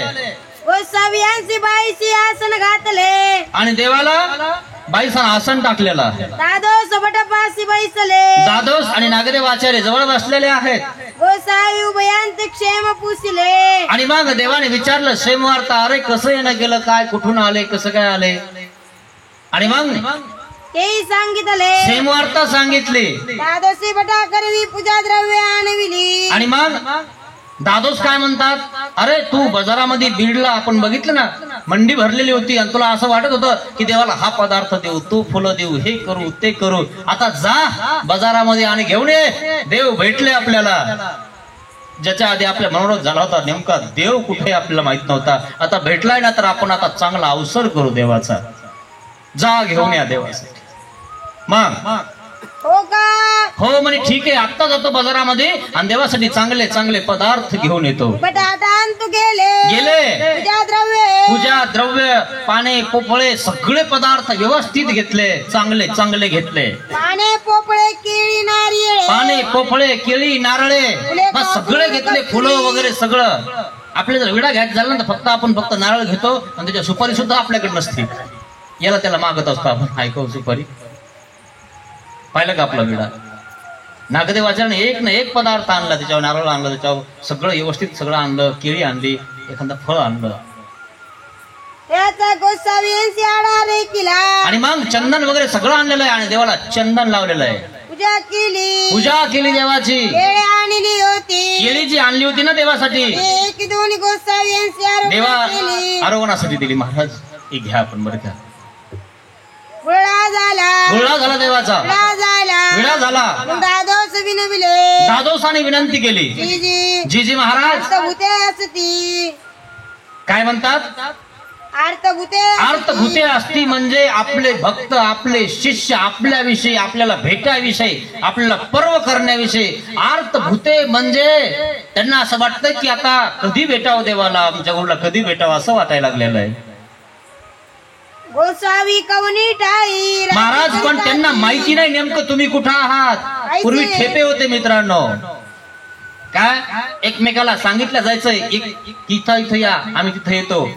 गोसावी यांची बाईशी आसन घातले. आणि देवाला बाईचा आसन टाकलेला. दादोस पट पाशी बैसले. दादोस आणि नागदेवाचार्य जवळ बसलेले आहेत. गोसावी उभयांत क्षेम पुसिले. आणि मग देवाने विचारलं क्षेमवार्ता, अरे कसं येणं गेलं, काय कुठून आले, कसं काय आले. आणि मग तेही सांगितले. क्षेमवार्ता सांगितली. दादोशी बटा करवी पूजा द्रव्य आणविली. आणि मग दादोस काय म्हणतात, अरे तू बाजारामध्ये बीडला आपण बघितलं ना, मंडी भरलेली होती आणि तुला असं वाटत होतं की देवाला हा पदार्थ देऊ, तो फुलं देऊ, हे करू ते करू. आता जा बाजारामध्ये आणि घेऊन ये. देव भेटले आपल्याला. ज्याच्या आधी आपल्या मनोरथ झाला होता, नेमका देव कुठे आपल्याला माहित नव्हता. आता भेटलाय ना, तर आपण आता चांगला अवसर करू देवाचा. जा घेऊन या देवासाठी. मग हो का? हो म्हणे, ठीक आहे, आत्ता जातो बाजारामध्ये आणि देवासाठी चांगले चांगले पदार्थ घेऊन येतो. बटाटा आणतो गेले. पूजा द्रव्य, पूजा द्रव्य, पाने पोपळे सगळे पदार्थ व्यवस्थित घेतले, चांगले चांगले घेतले. पाने पोपळे केळी नारिये. पाने पोपळे केळी नारळे बस सगळे घेतले, फुलं वगैरे सगळं. आपल्याला जर विडा घ्यायचा झाला ना, तर फक्त नारळ घेतो आणि त्याच्या सुपारी सुद्धा आपल्याकडे नसते. याला त्याला मागत असतो आपण, ऐकव सुपारी. पाहिलं का आपला विडा? नागदेवाचार्याने एक ना एक पदार्थ आणला, त्याच्यावर नारळ आणलं, त्याच्यावर सगळं व्यवस्थित सगळं आणलं, केळी आणली, एखादं फळ आणलं. त्याचा गोसावी यांची आडारे केला. आणि मग चंदन वगैरे सगळं आणलेलं आहे आणि देवाला चंदन लावलेलं आहे. पूजा केली. पूजा केली देवाची. केळी आणली होती. केळी जी आणली होती ना देवासाठी, एक दोन गोसावी यांची देवा आरोग्य केली. आरोग्यासाठी दिली. महाराज ही घ्या आपण बरं का. गुळा झाला. गुळा झाला देवाचा, विडा झाला. विडा झाला. दादोस विनविले. दादोसाने विनंती केली. जीजी महाराज अर्थभूते असती. काय म्हणतात? अर्थभूते अर्थभूते असती म्हणजे आपले भक्त, आपले शिष्य आपल्याविषयी, आपल्याला भेटाविषयी, आपल्याला पर्व करण्याविषयी. अर्थभूते म्हणजे त्यांना असं वाटतं की आता कधी भेटावं देवाला, आमच्या गुरुला कधी भेटावं असं वाटायला लागलेलं आहे. गोसावी कवनी टाई. महाराज पण त्यांना माहिती नाही नेमकं तुम्ही कुठं आहात. पूर्वी ठेपे होते मित्रांनो, काय एकमेकाला सांगितलं जायचंय, इथं या, आम्ही तिथं येतो,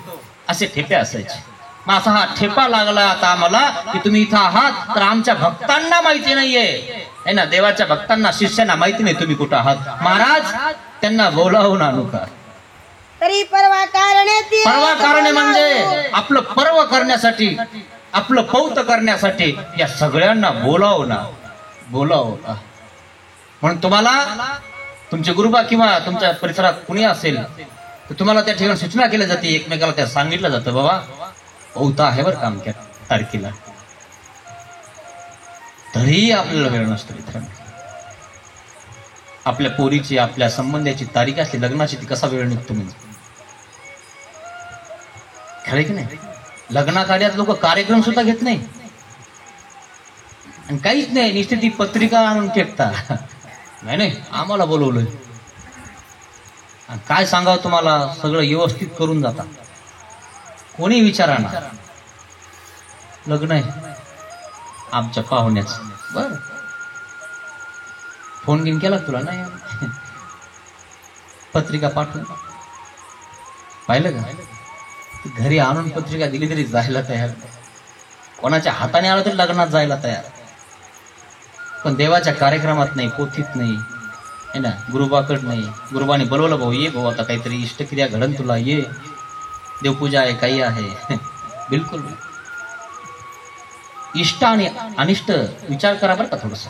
असे ठेपे असायचे. मग असा हा ठेपा लागला आता आम्हाला की तुम्ही इथं आहात, तर आमच्या भक्तांना माहिती नाहीये ना, देवाच्या भक्तांना शिष्यांना माहिती नाही तुम्ही कुठं आहात. महाराज त्यांना बोलावून आणू का? तरी परवा कारणे ती परवा कारणे म्हणजे आपलं पर्व करण्यासाठी, आपलं पौत करण्यासाठी या सगळ्यांना बोलावं ना. म्हणून तुम्हाला तुमचे गुरुबा किंवा तुमच्या परिसरात कुणी असेल तर तुम्हाला त्या ठिकाणी सूचना केली जाते, एकमेकाला त्या सांगितलं जातं, बाबा पौता आहे बरं काम त्या तारखेला. तरीही आपल्याला वेळ नसतो मित्रांनो. आपल्या पोरीची, आपल्या संबंधाची तारीख असली लग्नाची, ती कसा वेळ निघतो म्हणजे खरं की नाही. लग्नाकार्यात लोक कार्यक्रम सुद्धा घेत नाही आणि काहीच नाही, नुसती ती पत्रिका आणून टेकता. नाही आम्हाला बोलवलंय आणि काय सांगावं तुम्हाला, सगळं व्यवस्थित करून जाता. कोणी विचारा ना, लग्न आहे आमच्या पाहुण्याच, बर फोन घेऊन केला तुला, नाही पत्रिका पाठवून पाहिलं का. घरी आणून पत्रिका दिली तरी जायला तयार, कोणाच्या हाताने आलं तरी लग्नात जायला तयार. पण देवाच्या कार्यक्रमात नाही, पोथीत नाही, है ना, गुरुबाकड नाही. गुरुबाने बोलवलं, भाऊ ये भाऊ, आता काहीतरी इष्टक्रिया घडन तुला, ये देवपूजा आहे, काही आहे. बिलकुल इष्ट आणि अनिष्ट विचार करा बरं का थोडस.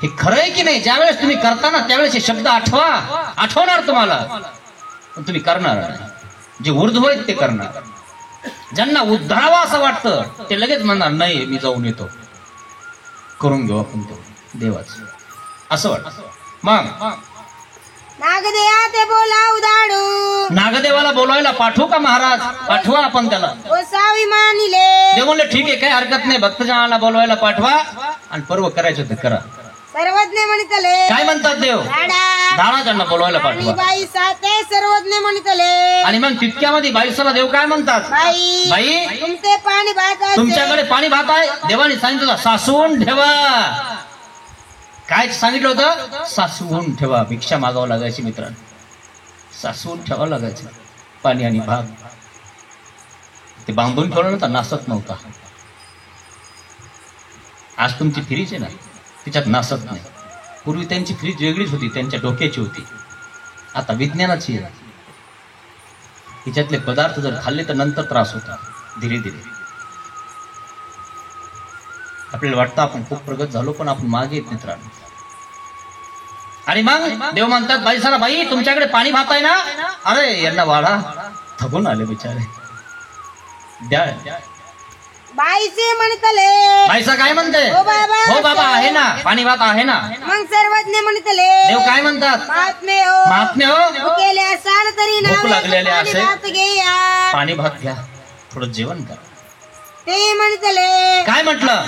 हे खरं आहे की नाही. ज्यावेळेस तुम्ही करताना त्यावेळेस हे शब्द आठवणार तुम्हाला, पण तुम्ही करणार नाही. जे ऊर्ध्व आहेत ते करणार. ज्यांना उद्धारावा असं वाटतं ते लगेच म्हणणार, नाही मी जाऊन येतो, करून घेऊ आपण तो देवाचं, असं वाटतं. मग नागदेवा ते बोलाव दाडू, नागदेवाला बोलवायला पाठवू का महाराज? पाठवा आपण त्याला. गोसावी मानिले. देव म्हणले ठीक आहे, काही हरकत नाही, भक्तजनाला बोलवायला पाठवा आणि पर्व करायचं ते करा. सर्वज्ञ म्हणतले. काय म्हणतात देव? दाडा ज्यांना बोलवायला पाठवा. बाई साते सर्वज्ञ म्हणतले. आणि मग तितक्यामध्ये बाईसाला देव काय म्हणतात? बाई तुमचे पाणी भात, तुमच्याकडे पाणी भात आहे. देवाने सांगितलं सासवून ठेवा. काय सांगितलं होतं? सासवून ठेवा. भिक्षा मागावं लागायची मित्रांनो, सासवून ठेवावं लागायचं पाणी आणि भात. ते बांधून ठेवलं नव्हतं, नासत नव्हता. आज तुमची फ्रीज आहे ना, तिच्यात नासत नाही. पूर्वी त्यांची फ्रीज वेगळीच होती, त्यांच्या डोक्याची होती. आता विज्ञानाची आहे. तिच्यातले पदार्थ जर खाल्ले तर नंतर त्रास होता धीरे धीरे. आपल्याला वाटतं आपण खूप प्रगत झालो, पण आपण मागे येत मित्रांनो. आणि मग देव म्हणतात बाईसाला, बाई तुमच्याकडे पाणी भात आहे ना? अरे यांना वाढा, थकून आले बिचारे, द्या. बाईचे म्हणतले. बाईसा काय म्हणते? हो बाबा आहे ना, पाणी भात आहे ना. मग सर्वज्ञ म्हणतले. देव काय म्हणतात? महात्मे हो, महात्मे हो, केले असाल तरी भूक लागलेले असेल, भात घ्या, पाणी भात घ्या, थोडं जेवण करा. ते म्हणतले. काय म्हटलं?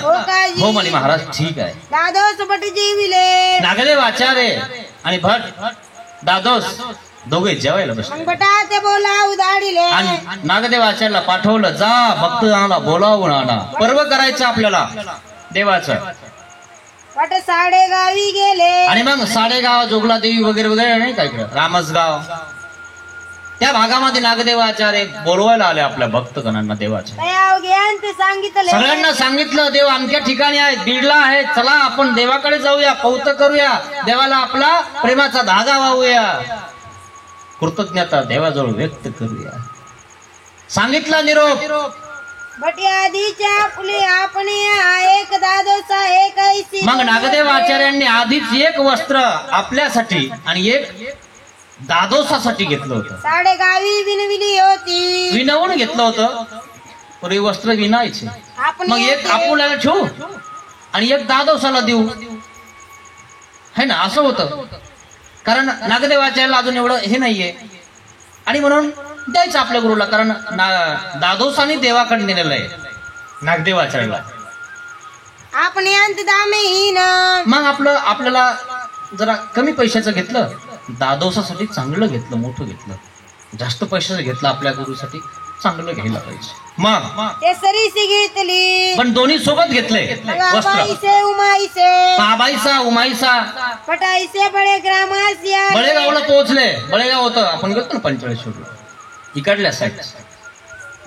हो म्हणे महाराज, ठीक आहे. दादोस भट जेविले. नागदेव आचार्य आणि भट दादोस दोघे जेवायला बसले. भटा ते बोलाव दाडिले. आणि नागदेव आचार्याला पाठवलं, जा भक्तांना बोलावून आणा, पर्व करायचं आपल्याला देवाचं. भट साडेगावी गेले. आणि मग साडेगाव, जोगला देवी वगैरे वगैरे नाही का इकडं, रामसगाव, त्या भागामध्ये नागदेव आचार्य बोलवायला आले आपल्या भक्तगणांना देवाच्या. सांगितलं, सगळ्यांना सांगितलं, देव अमक्या ठिकाणी आहे, बीडला आहे, चला आपण देवाकडे जाऊया, पौत करूया, देवाला आपला प्रेमाचा धागा वाहूया, कृतज्ञता देवाजवळ व्यक्त करूया. सांगितलं निरोप. बट आधीच्या फुले आपण एक दादोसा एक ऐसी. मग नागदेव आचार्यांनी आधीच एक वस्त्र आपल्यासाठी आणि एक दादोसासाठी घेतलं होतं. साडेगावी विनविली होती, विनवून घेतलं होतं. पूर्वी वस्त्र विनायचे, मग एक आपल्याला ठेवू आणि एक दादोसाला देऊ, है ना, असं होतं. कारण नागदेवाचार्याला अजून एवढं हे नाहीये आणि म्हणून द्यायचं आपल्या गुरुला. कारण दादोसाने देवाकडे नेलेलं आहे नागदेवाचार्याला. आपण अंत दामेहीन. मग आपल्याला जरा कमी पैशाचं घेतलं, दादोसासाठी चांगलं घेतलं, मोठं घेतलं. जास्त पैशाचं घेतलं आपल्या गुरुसाठी, चांगलं घ्यायला पाहिजे. मग ते सरीसी घेतली, पण दोन्ही सोबत घेतले वस्त्र. बाईसे उमाईसे, बाईसा उमाईसा. पटाईसे बळे ग्रामासिया. बळेगावला पोहोचले. बळेगाव होतं, आपण गेलो ना पंचेश्वरला, इकडल्या साईड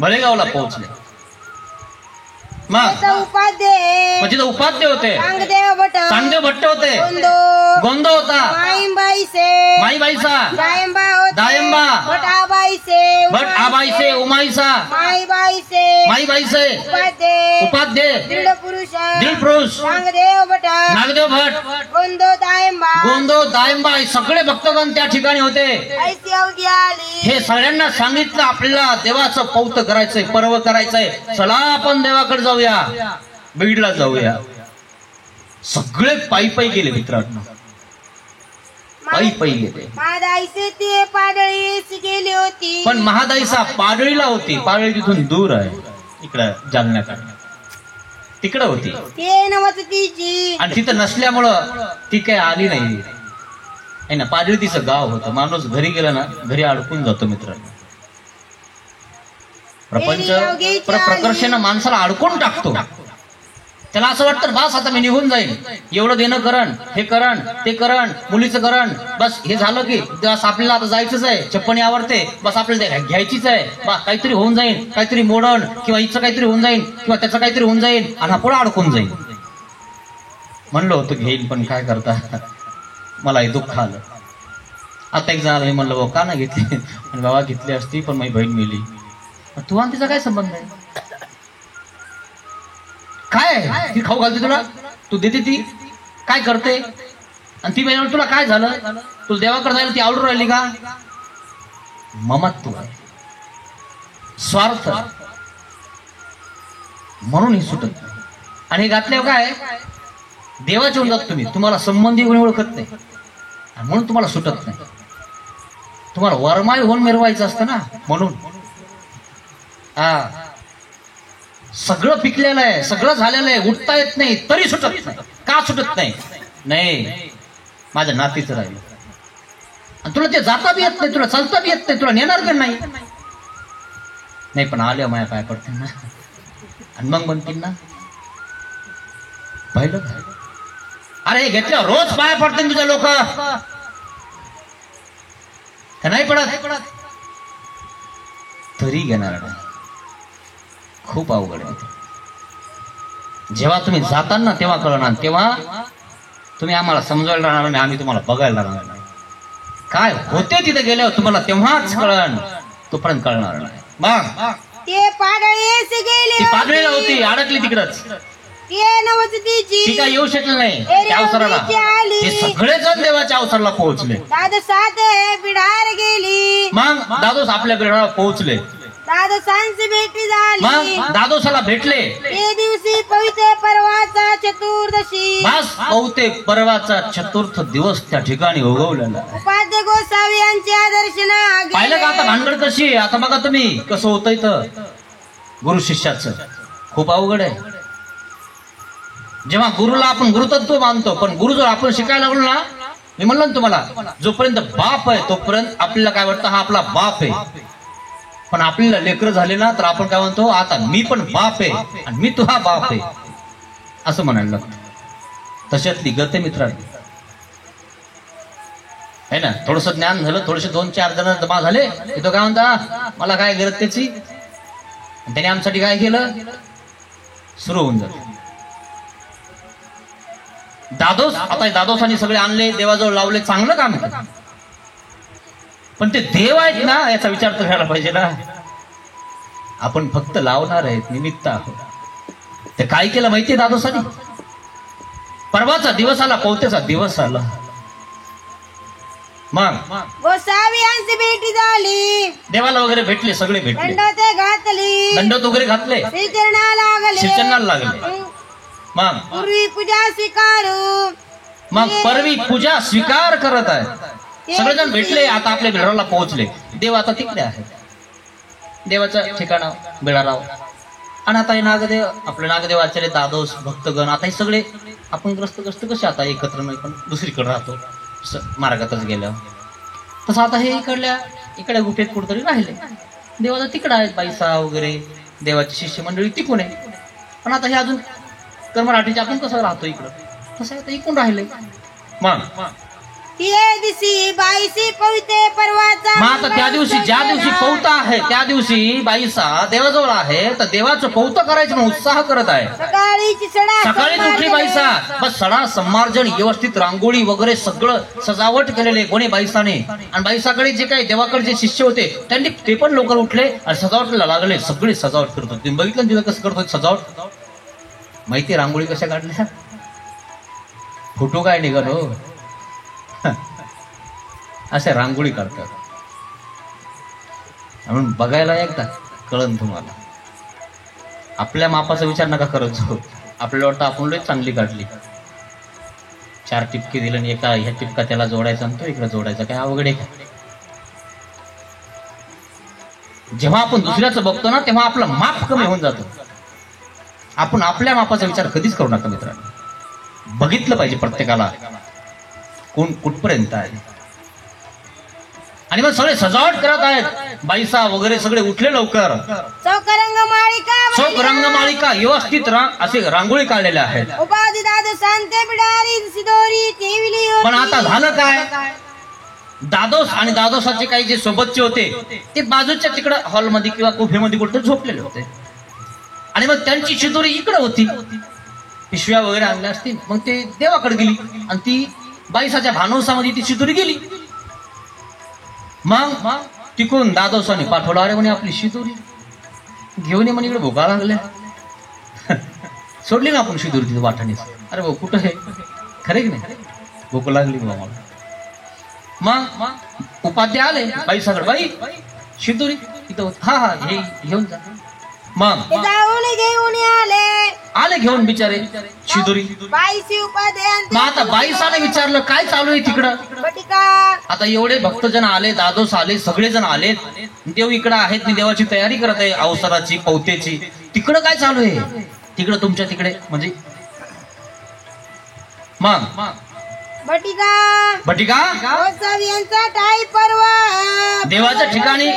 बळेगावला पोहोचले. मग उपाध्ये म्हणजे तो उपाध्ये होते, चांगदेव भट चांगदेव भट्ट होते, गोंदो होता, माईबाईचा, दायंबा, भट आबाईचे, उमाईचा, माईबाईचे, उपाध्ये, दीड पुरुष, नागदेव भट, गोंदो, दायंबा हे सगळे भक्तगण त्या ठिकाणी होते. हे सगळ्यांना सांगितलं आपल्याला देवाचं पौत करायचंय, पर्व करायचंय, चला आपण देवाकडे जाऊया, बीडला जाऊया. सगळे पायी पायी गेले मित्रांनो, पायी पायी गेले. ते पाडळीस गेली होती, पण महादाईसा पाडळीला होती. पाडळी तिथून दूर आहे, इकडं जालन्याकडे, तिकडं होती. ते नव्हतं तिची, आणि तिथं नसल्यामुळं ती काही आली नाही आहे ना. पाडळी तिचं गाव होतं. माणूस घरी गेला ना, घरी अडकून जातो मित्रांनो. प्रपंच प्रकर्षानं माणसाला अडकून टाकतो. त्याला असं वाटतं बस आता मी निघून जाईल, एवढं देणं करण, हे करण, ते करण, मुलीचं करण, बस हे झालं की बस आपल्याला आता जायचंच आहे, चप्पणी आवडते, बस आपल्याला घ्यायचीच आहे, बस काहीतरी होऊन जाईल, काहीतरी मोडण किंवा हिचं काहीतरी होऊन जाईल किंवा त्याचं काहीतरी होऊन जाईल आणि हा पुढे अडकून जाईल. म्हणलं होतं घेईल, पण काय करता, मला हे दुःख आलं. आता एक जण म्हणलं बाबा का नाही घेतली, आणि बाबा घेतली असती पण माझी बहीण मिली. तू आणि तिचा काय संबंध आहे? काय ती खाऊ घालते तुला, तू देते ती काय करते, आणि ती महिन्यावर तुला काय झालं, तुला देवाकडे जायला ती आवडून राहिली का? ममत्व, स्वार्थ, म्हणून ही सुटत नाही. आणि हे घातल्यावर काय देवाचे होऊन जात तुम्ही, तुम्हाला संबंधी कोणी ओळखत नाही आणि म्हणून तुम्हाला सुटत नाही. तुम्हाला वरमाई होऊन मिरवायचं असतं ना, म्हणून सगळं पिकलेलं आहे, सगळं झालेलं आहे, उठता येत नाही तरी सुटत नाही. का सुटत नाही? नाही माझ्या नातीचं राहिलं, आणि तुला ते जाता बी येत नाही, तुला चालता बी येत नाही, तुला नेणार का नाही? नाही पण आल्या माया पाय पडतील ना, आणि मग म्हणतील ना पाहिलं का, अरे हे घेतलं रोज पाया पडतील तुझ्या लोक, नाही पडत तरी घेणार नाही. खूप अवघड आहे. जेव्हा तुम्ही जाताना तेव्हा कळणार, तेव्हा तुम्ही आम्हाला समजायला राहणार नाही, आम्ही तुम्हाला बघायला राहणार नाही. काय होते तिथे गेल्यावर तुम्हाला तेव्हाच कळण, तोपर्यंत कळणार नाही. मग ते पाडळीस गेली, ती पाडळीला होती, अडकली तिकडच, ते नव्हतं तिची, ती काय येऊ शकली नाही त्या अवसराला. हे सगळेजण देवाच्या अवसराला पोहोचले. दादोसात बिडार गेली, मग दादोस आपल्या बिडाला पोहोचले. दादोसांची भेटी झाली, मग दादोसाला भेटले. ते दिवशी पवित्र पर्वाचा चतुर्दशी, बस पौते पर्वाचा चतुर्थ दिवस त्या ठिकाणी उगवलेला. उपाध्ये गोसावी यांच्या दर्शना पाहिलं का आता भानगड कशी आहे? आता बघा तुम्ही कसं होतंय तर गुरु शिष्याचं खूप अवघड आहे. जेव्हा गुरुला आपण गुरुतत्व मानतो, पण गुरु जर आपण शिकायला लागलो ना, मी म्हणलं ना तुम्हाला, जोपर्यंत बाप आहे तोपर्यंत आपल्याला काय वाटतं, हा आपला बाप आहे. पण आपल्याला लेकरं झाले ना तर आपण काय म्हणतो, आता मी पण बाप आहे आणि मी तुझा बाप आहे असं म्हणायला लागतं. तशातली गत मित्रांनो है ना. थोडस ज्ञान झालं, थोडेसे 2-4 जण जमा झाले, तो काय म्हणता मला काय गरज त्याची, त्याने आमच्यासाठी काय केलं, सुरू होऊन जात. दादोस, आता दादोसांनी सगळे आणले देवाजवळ लावले, चांगलं काम आहे, पण ते देव आहेत ना याचा विचार तर करायला पाहिजे ना. आपण फक्त लावणार आहेत, निमित्त आहोत. ते काय केलं माहितीये दादोसांनी, परवाचा दिवस आला, पौतेचा दिवस आला, मग गोसावी यांची भेटी झाली, देवाला वगैरे भेटले, सगळे भेटले, दंडोत घातली, दंडोत वगैरे घातले, श्रीचरणाला लागले. मग पूर्वी पूजा स्वीकारू, मग परवी पूजा स्वीकार करत आहे. सगळेजण भेटले, आता आपल्या बिळाराला पोहोचले. देव आता तिकडे आहे, देवाचं ठिकाण बिळाराव. आणि आता हे नागदेव, आपले नागदेव आचार्य, दादोस, भक्तगण, आता हे सगळे आपण ग्रस्त कसे आता एकत्र नाही, पण दुसरीकडे राहतो मार्गातच गेल्यावर. तसं आता हे इकडल्या गुफेत कुठेतरी राहिले. देवाचा तिकडं आहेत, बाईसा वगैरे देवाची शिष्य मंडळी तिकून आहे. पण आता हे अजून कर्मराठीचे आपण कसं राहतो इकडं, तसं आता इकून राहिले. मग तिये दिसी बाईसी पविते परवाचा मग आता त्या दिवशी ज्या दिवशी पौता आहे त्या दिवशी बाईसा देवाजवळ आहे तर देवाचं पौत करायचं म्हणून उत्साह करत आहे. सकाळीची सडा सकाळीच उठली बाईसा, बस सडा संमार्जन व्यवस्थित रांगोळी वगैरे सगळं सजावट केलेले कोणी बाईसाने. आणि बाईसाकडे जे काही देवाकडे जे शिष्य होते त्यांनी ते पण लवकर उठले आणि सजावटला लागले. सगळे सजावट करत होते. बघितलं तिथं कसं करत होते सजावट. माहिती रांगोळी कशा काढल्या, फोटो काय निघाल हो असे रांगोळी काढतात. म्हणून बघायला एकदा कळन तुम्हाला. आपल्या मापाचा विचार नका करत जाऊ. आपल्याला वाटतं आपण लय चांगली काढली, 4 टिपके दिले आणि एका ह्या टिपका त्याला जोडायचा आणि तो इकडे जोडायचा, काय अवघड आहे का? जेव्हा आपण दुसऱ्याचं बघतो ना तेव्हा आपलं माप कमी होऊन जातो. आपण आपल्या मापाचा विचार कधीच करू नका मित्रांनो. बघितलं पाहिजे प्रत्येकाला कोण कुठपर्यंत आहे. आणि मग सगळे सजावट करत आहेत. बाईसा वगैरे सगळे उठले लवकर. चौकरंग माळिका चौक रंगमाळिका व्यवस्थित असे रांगोळी काढलेल्या आहेत. उपाधी दादो सांते बिडारी सिदोरी ठेवली होती. पण आता झालं काय, दादोस आणि दादोसाचे काही जे सोबतचे होते ते बाजूच्या तिकडं हॉलमध्ये किंवा कोफेमध्ये कुठे झोपलेले होते. आणि मग त्यांची शिदोरी इकडे होती. पिशव्या वगैरे आणल्या असतील. मग ते देवाकडे गेली आणि ती बाईसाच्या भानोसामध्ये ती शिदोरी गेली. मग तिकून दादोसाने पाठवला, अरे म्हणे आपली शिदोरी घेऊन ये म्हणे, इकडे भोका लागल्या. सोडली ना आपण शिदोरी तिथे वाटाने. अरे भाऊ कुठं आहे, खरे की नाही, भूक लागली बाबा मला. मग उपाध्याय आले बाईसाकडे, बाई शिदोरी इथं होती. हा हा हे घेऊन जा. मग जाऊन घेऊन आले घेऊन बिचारे शिदोरी. बाईसी उपाध्याय मग आता बाईसाने विचारलं काय चालू आहे तिकडं. बटिका आता एवढे भक्तजन आले, दादोस आले, सगळेजण आलेत, देव इकडं आहेत, मी देवाची तयारी करत आहे अवसराची पौतेची. तिकडं काय चालू आहे, तिकडं तुमच्या तिकडे म्हणजे. मग बटिका यांचा टाई परवा देवाच्या ठिकाणी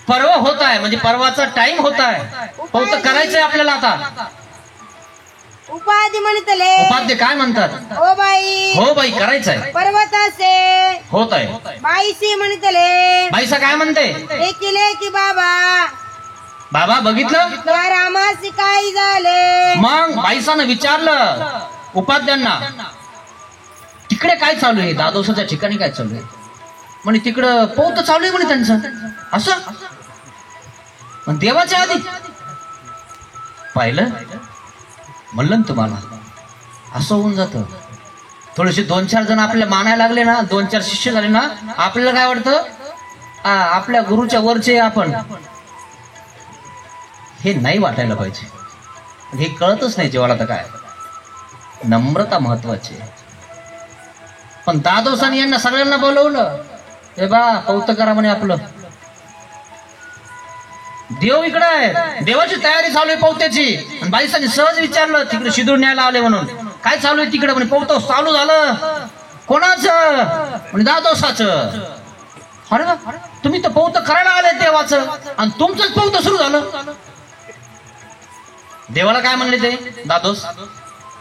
पर्व होत आहे, म्हणजे पर्वाचा टाइम होत आहे. पौत करायचंय आपल्याला आता. उपाधी म्हणतले उपाध्ये काय म्हणतात, ओ बाई हो बाई करायचंय, पर्वतासे होत आहे. बाईसी म्हणतले बाईसा काय म्हणते, एकिले की बाबा बाबा बघितलं या रामासी काय झाले. मग बाईसानं विचारलं उपाध्यांना तिकडे काय चालू आहे, दादोसाच्या ठिकाणी काय चालू आहे. म्हणे तिकडं पौत चालू आहे म्हणे त्यांचं. असं पण देवाच्या आधी पाहिलं म्हणलं ना तुम्हाला, असं होऊन जातं. थोडेसे 2-4 जण आपल्याला मानायला लागले ना, 2-4 शिष्य झाले ना, आपल्याला काय वाटतं आपल्या गुरुच्या वरचे आपण. हे नाही वाटायला पाहिजे. हे कळतच नाही जेव्हा. आता काय नम्रता महत्वाची. पण दादोसाने यांना सगळ्यांना बोलवलं, हे बा पौत करा म्हणे आपलं. देव इकडे आहे, देवाची तयारी चालू आहे पौत्याची. आणि बाईसाने सहज विचारलं तिकडे शिदूर न्यायला आले म्हणून, काय चालू आहे तिकडे. म्हणे पौत चालू झालं. कोणाचं, म्हणे दादोसाचं. अरे बा तुम्ही तर पौत करायला आले देवाचं आणि तुमचंच पौत सुरू झालं. देवाला काय म्हणले ते दादोस,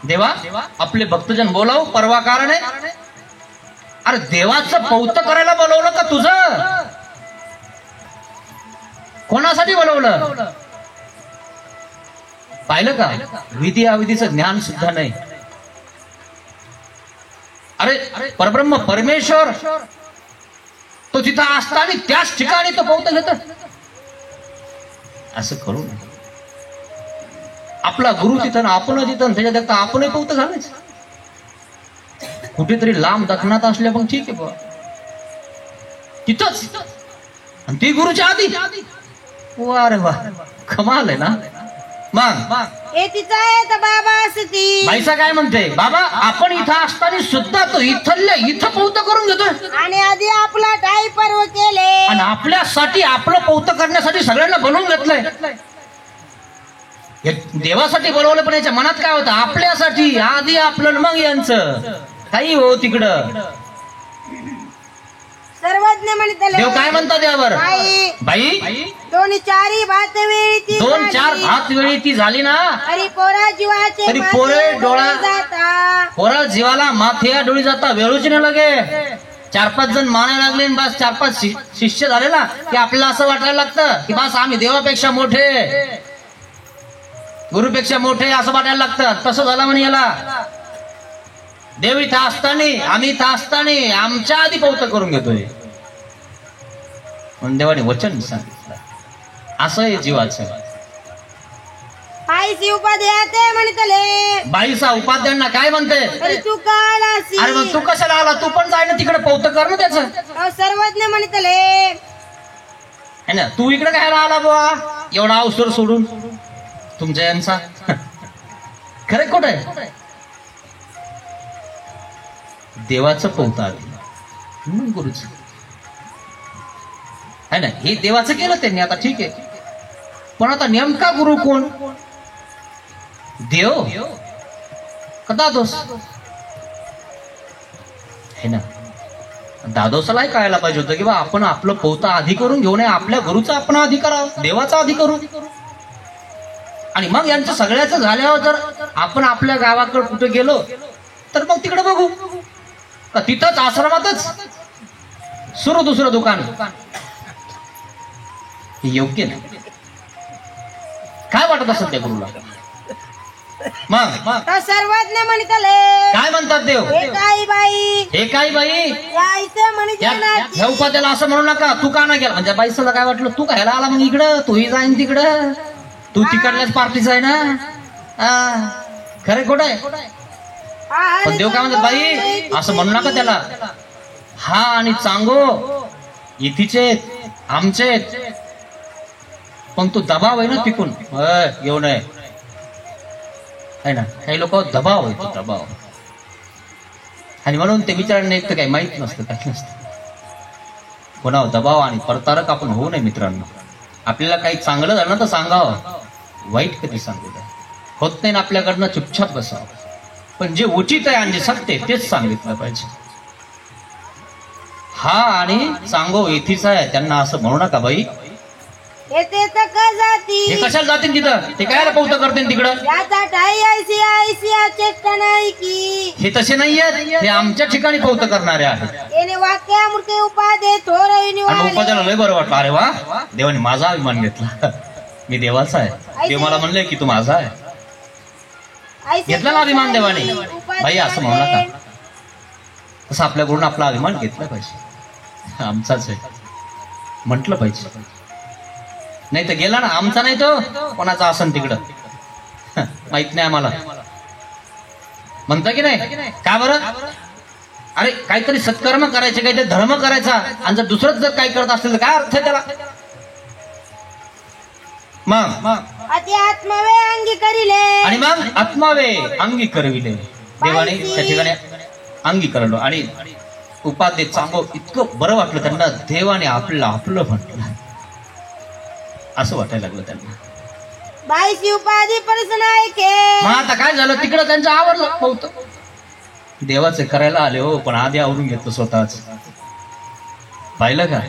देवा आपले भक्तजन बोलाव, परवा कारण आहे. अरे देवाचं पौत करायला बोलवलं का तुझं, कोणासाठी बोलवलं. पाहिलं का, विधी अविधीचं ज्ञान सुद्धा नाही. अरे परब्रह्म परमेश्वर तो तिथं असताना त्याच ठिकाणी तो पौत घेत. असं करू नये. आपला गुरु तिथं आपण तिथं त्याच्या देखता आपणही पौत घालायचं. कुठेतरी लांब दखनात असल्या पण ठीक आहे बा, तिथंच. आणि ती गुरुच्या आधी. अरे वा कमाल आहे ना. मग तिचा आहे बाबा असती. बाईसा काय म्हणते, बाबा आपण इथं असताना सुद्धा तो इथल्या इथं पौत करून घेतोय. आणि आधी आपला टाई पर्व केले आणि आपल्यासाठी आपलं पौत करण्यासाठी सगळ्यांना बनवून घेतलंय. देवासाठी बोलवलं पण याच्या मनात काय होतं, आपल्यासाठी आधी आपलं मग यांचं काही हो तिकडं. सर्वज्ञ म्हणतले देव काय म्हणतात यावर, बाई 2-4 भात वेळी ती 2-4 भात वेळी ती झाली ना, अरे पोरा जीवाचे तरी पोरे डोळा जाता. पोरा जीवाला माथेया डोळी जाता वेळूच नाही लगे. 4-5 जण मानायला लागले आणि बस 4-5 शिष्य झाले ना की आपल्याला असं वाटायला लागतं की बस आम्ही देवापेक्षा मोठे, गुरुपेक्षा मोठे असं वाटायला लागतं. तसं झालं म्हणे याला. देव इथं असताना, आम्ही इथं असताना आमच्या आधी पौत करून घेतोय म्हणून देवाने वचन सांगितलं. असं आहे जीवाचं. बाईची उपाध्याय ते म्हणतले. बाईचा उपाध्यांना काय म्हणते? अरे तू काल असी. अरे मग तू कशाला आला? तू पण जाय ना तिकडे पौत कर ना त्याचं. सर्वज्ञ म्हणतले. है ना, तू इकडे खायला आला बुवा एवढा अवसर सोडून तुमच्या यांचा. खरं खोट आहे? देवाचं पौत आधी गुरुच है ना. हे देवाचं केलं त्यांनी, आता ठीक आहे. पण आता नेमका गुरु कोण? देव का दादोस? है ना. दादोसालाही कळायला पाहिजे होतं की बा आपण आपलं पौता आधी करून घेऊ नये, आपल्या गुरुचा आपण आधी करावं, देवाचा आधी करू. आणि मग यांचं सगळ्याचं झाल्यावर जर आपण आपल्या गावाकडे कुठे गेलो तर मग तिकडे बघू का तिथंच आश्रमातच सुरू दुसरं दुकान. योग्य नाही. काय वाटत असत त्या गुरुला? मग सर्वज्ञ म्हणतले. काय म्हणतात देव? हे काय बाई, हे काय बाई, यायचं म्हणजे ह्या उपाध्याला असं म्हणू नका. तू का नाही गेला? म्हणजे बाईसाला काय वाटलं तू काय आला मग इकडं? तूही जाईन तिकडं, तू तिकडल्याच पार्टीचा आहे ना. खरे खोट आहे? पण देव काय म्हणतात? बाई असं म्हणू नका त्याला. हा आणि चांगो इथीचे आमचे, पण तो दबाव आहे ना तिकून येऊ नये है ना. काही लोक दबाव आहे, तो दबाव. आणि म्हणून ते विचारांना एक तर काही माहित नसतं, काही नसतं. कोणावर दबाव आणि परतारक आपण होऊ नये मित्रांनो. आपल्याला काही चांगलं झालं ना तर सांगावं, वाईट कधी सांगू द्या. होत नाही ना आपल्याकडनं चुपचाप बसावं. पण जे उचित आहे आणि जे सत्य आहे तेच सांगितलं पाहिजे. हा आणि चांगो इथीच आहे, त्यांना असं म्हणू नका बाई. येते तर का जाती, हे कशाला जातील तिथं? ते काय पौत करतील तिकडं? याचा ठाई ऐसी ऐसी चेष्टा नाही की. हे तसे नाहीये, हे आमच्या ठिकाणी पौत करणारे आहेत. येणे वाक्यामृते उपादे थोर आणि उपाध्याला लय बरं वाटलं. अरे वा, देवाने माझा अभिमान घेतला. मी देवाचा आहे. देव मला म्हणले की तू माझा आहे. घेतला ना अभिमान देवाने. बाई असं म्हणू नका. तसं आपल्या गुरुनं आपला अभिमान घेतला पाहिजे. आमचाच आहे म्हटलं पाहिजे. नाही तर गेला ना आमचा नाही तो कोणाचा असन तिकडं माहित नाही आम्हाला. म्हणता की नाही? का बरं? अरे काहीतरी सत्कर्म करायचे, काहीतरी धर्म करायचा, आणि जर दुसरंच जर काही करत असेल तर काय अर्थ आहे त्याला? मग अति आत्मावे अंगी करिले. आणि मग आत्मावे अंगी करविले. देवाने त्या ठिकाणी अंगी करलो. आणि उपाध्ये चांगो इतकं बरं वाटलं त्यांना. देवाने आपलं आपलं म्हटलं असं वाटायला लागलं त्यांना. बाईची उपाधी परसन ऐके. मग आता काय झालं? तिकडं त्यांचं आवडलं होतं. देवाचे करायला आले हो, पण आधी आवरून घेतलं स्वतःच. पाहिलं का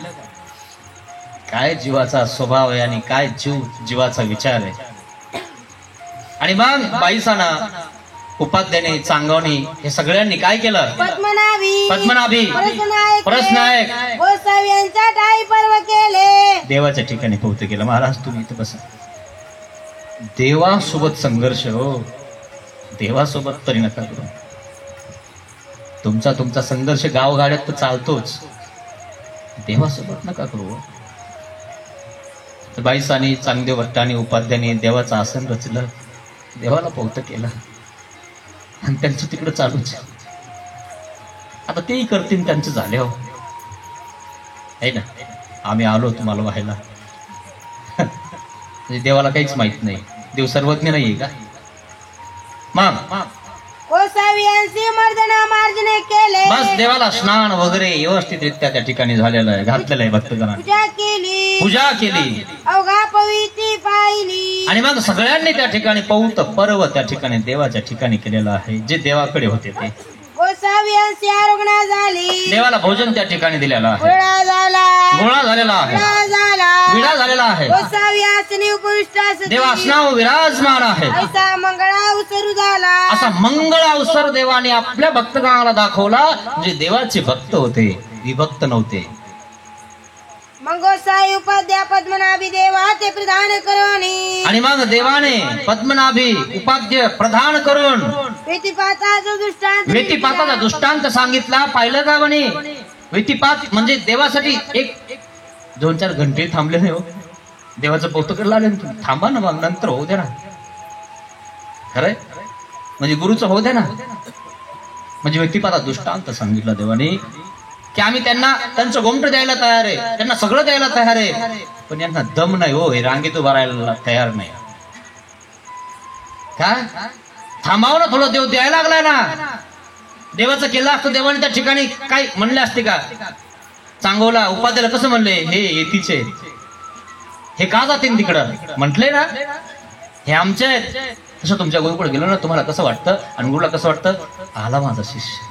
काय जीवाचा स्वभाव आहे आणि काय जीवाचा विचार आहे. आणि मग बाईसाना उपाध्याने चांगवणी हे सगळ्यांनी काय केलं? पद्मनाभी परसनायक गोसावी यांचा ठाई पर्व केले. देवाच्या ठिकाणी पौत केलं. महाराज तुम्ही इथं बसा. देवासोबत संघर्ष हो, देवासोबत तरी नका करू. तुमचा संघर्ष गावगाड्यात तर चालतोच, देवासोबत नका करू. बाईसानी चांगदेव भट्टाने उपाध्याने देवाचं आसन रचलं, देवाला पौत केलं, आणि त्यांचं तिकडं चालूच. आता तेही करतील, त्यांचं झाले हो आहे ना. आम्ही आलो तुम्हाला व्हायला. म्हणजे देवाला काहीच माहित नाही. देव सर्वज्ञ नाहीये का? मग गोसावी यांची मर्दना मार्जने केले. बस देवाला स्नान वगैरे व्यवस्थितरित्या त्या ठिकाणी झालेलं आहे, घातलेलं आहे भक्तजनांनी. पूजा केली, अवघा पवित्री पाहिली. आणि मग सगळ्यांनी त्या ठिकाणी पौत पर्व त्या ठिकाणी देवाच्या ठिकाणी केलेलं आहे, जे देवाकडे होते ते. गोसाव्यांची आरोग्य झाली. देवाला भोजन त्या ठिकाणी दिलेलं आहे. गोळा झाला. गोळा झालेला आहे. गोळा झाला. विडा झालेला आहे. गोसाव्यासनी उपविष्ट असती. देव आसनावर विराजमान आहे. ऐसा मंगळा उसरू झाला. असा मंगळ अवसर देवाने आपल्या भक्तगणाला दाखवला. जे देवाचे भक्त होते, विभक्त नव्हते. मग गोसाई उपाध्या पद्मनाभी देवा ते प्रदान करोनी. आणि मग देवाने पद्मनाभी उपाध्य प्रदान करून वेटीपाताचा दृष्टांत वेटीपाताचा दृष्टांत सांगितला. पाहिलं का म्हणे? वेटीपात म्हणजे देवासाठी एक 2-4 घंटे थांबले नाही हो. देवाचं कौतुक लागले. थांबा ना, मग नंतर होऊ द्या ना. खरंय, म्हणजे गुरुचं होऊ द्या ना. म्हणजे वेटीपाता दृष्टांत सांगितला देवाने की आम्ही त्यांचं गोमट द्यायला तयार आहे, त्यांना सगळं द्यायला तयार आहे, पण यांना दम नाही हो. हे रांगेत उभा राहायला तयार नाही. काय थांबावं ना थोडं. देव द्यायला लागलाय ना. देवाचं केलं असतं देवाने त्या ठिकाणी काय म्हणले असते का? चांगवला उपाध्याला कसं म्हणले? हे येतीचे, हे का जातील तिकडं म्हटले ना. हे आमचे आहेत. तसं तुमच्या गुरुकडे गेलो ना, तुम्हाला कसं वाटतं? आणि गुरुला कसं वाटतं? आला माझा शिष्य,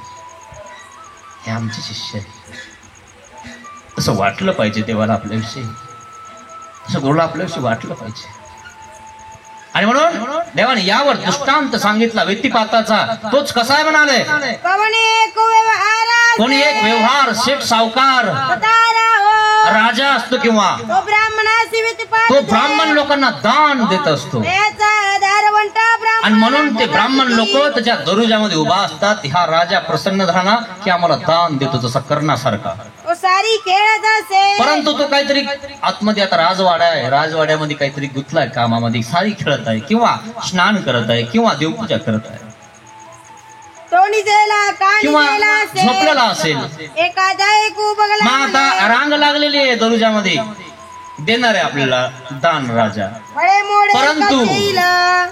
हे आमचे शिष्य आहे. तसं वाटलं पाहिजे देवाला आपल्याविषयी. तसं गुरुला आपल्याविषयी वाटलं पाहिजे. आणि म्हणून देवाने यावर दृष्टांत सांगितला व्यक्तिपाताचा. तोच कसा आहे म्हणाले? कोणी एक व्यवहार, शेठ, सावकार, राजा असतो किंवा तो ब्राह्मण लोकांना दान देत असतो. आणि म्हणून ते ब्राह्मण लोक त्याच्या दरुजामध्ये उभा असतात. हा राजा प्रसन्न झाला की आम्हाला दान देतो, जसा कर्णासारखा. परंतु तो काहीतरी आतमध्ये आता राजवाडा आहे, राजवाड्यामध्ये काहीतरी गुंतलाय कामामध्ये, सारी खेळत आहे किंवा स्नान करत आहे किंवा देवपूजा करत आहे किंवा झोपलेला असेल. मग आता रांग लागलेली आहे दरुजामध्ये, देणार आहे आपल्याला दान राजा. परंतु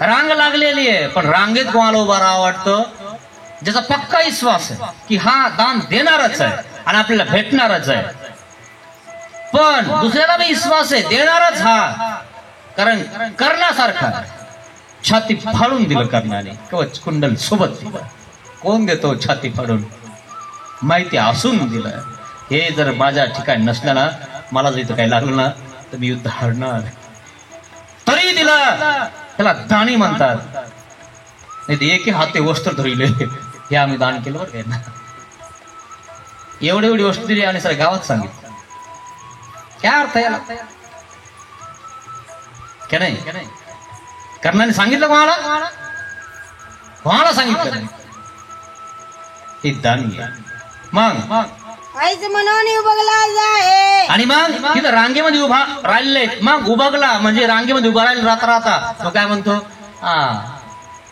रांग लागलेली आहे, पण रांगेत कोणाला उभा राहावं वाटतं? ज्याचा पक्का विश्वास आहे की हा दान देणारच आहे आणि आपल्याला भेटणारच आहे. पण दुसऱ्याला बी विश्वास आहे देणारच हा, कारण कर्णासारखा छाती फाडून दिलं कर्णाने, कवच कुंडल सोबत दिलं. कोण देतो छाती फाडून? माहिती असून दिलं. हे जर माझ्या ठिकाणी नसलं ना, मला जर इथं काही लागलं ना, तर मी युद्ध हरणार. तरी दिलं. त्याला दानी म्हणतात. नाही एक हाते वस्त्र धरले, हे आम्ही दान केलं बरं ना. एवढी वस्तू दिली आणि सर गावात सांगितलं. काय अर्थ याला? काय नाही? कर्णाने सांगितलं कोणाला? कोणाला सांगितलं नाही? हे दानी आहे. मग आणि मग तिथं रांगेमध्ये उभा राहिलेले. मग उभागला म्हणजे रांगेमध्ये उभा राहिला राहता तो काय म्हणतो?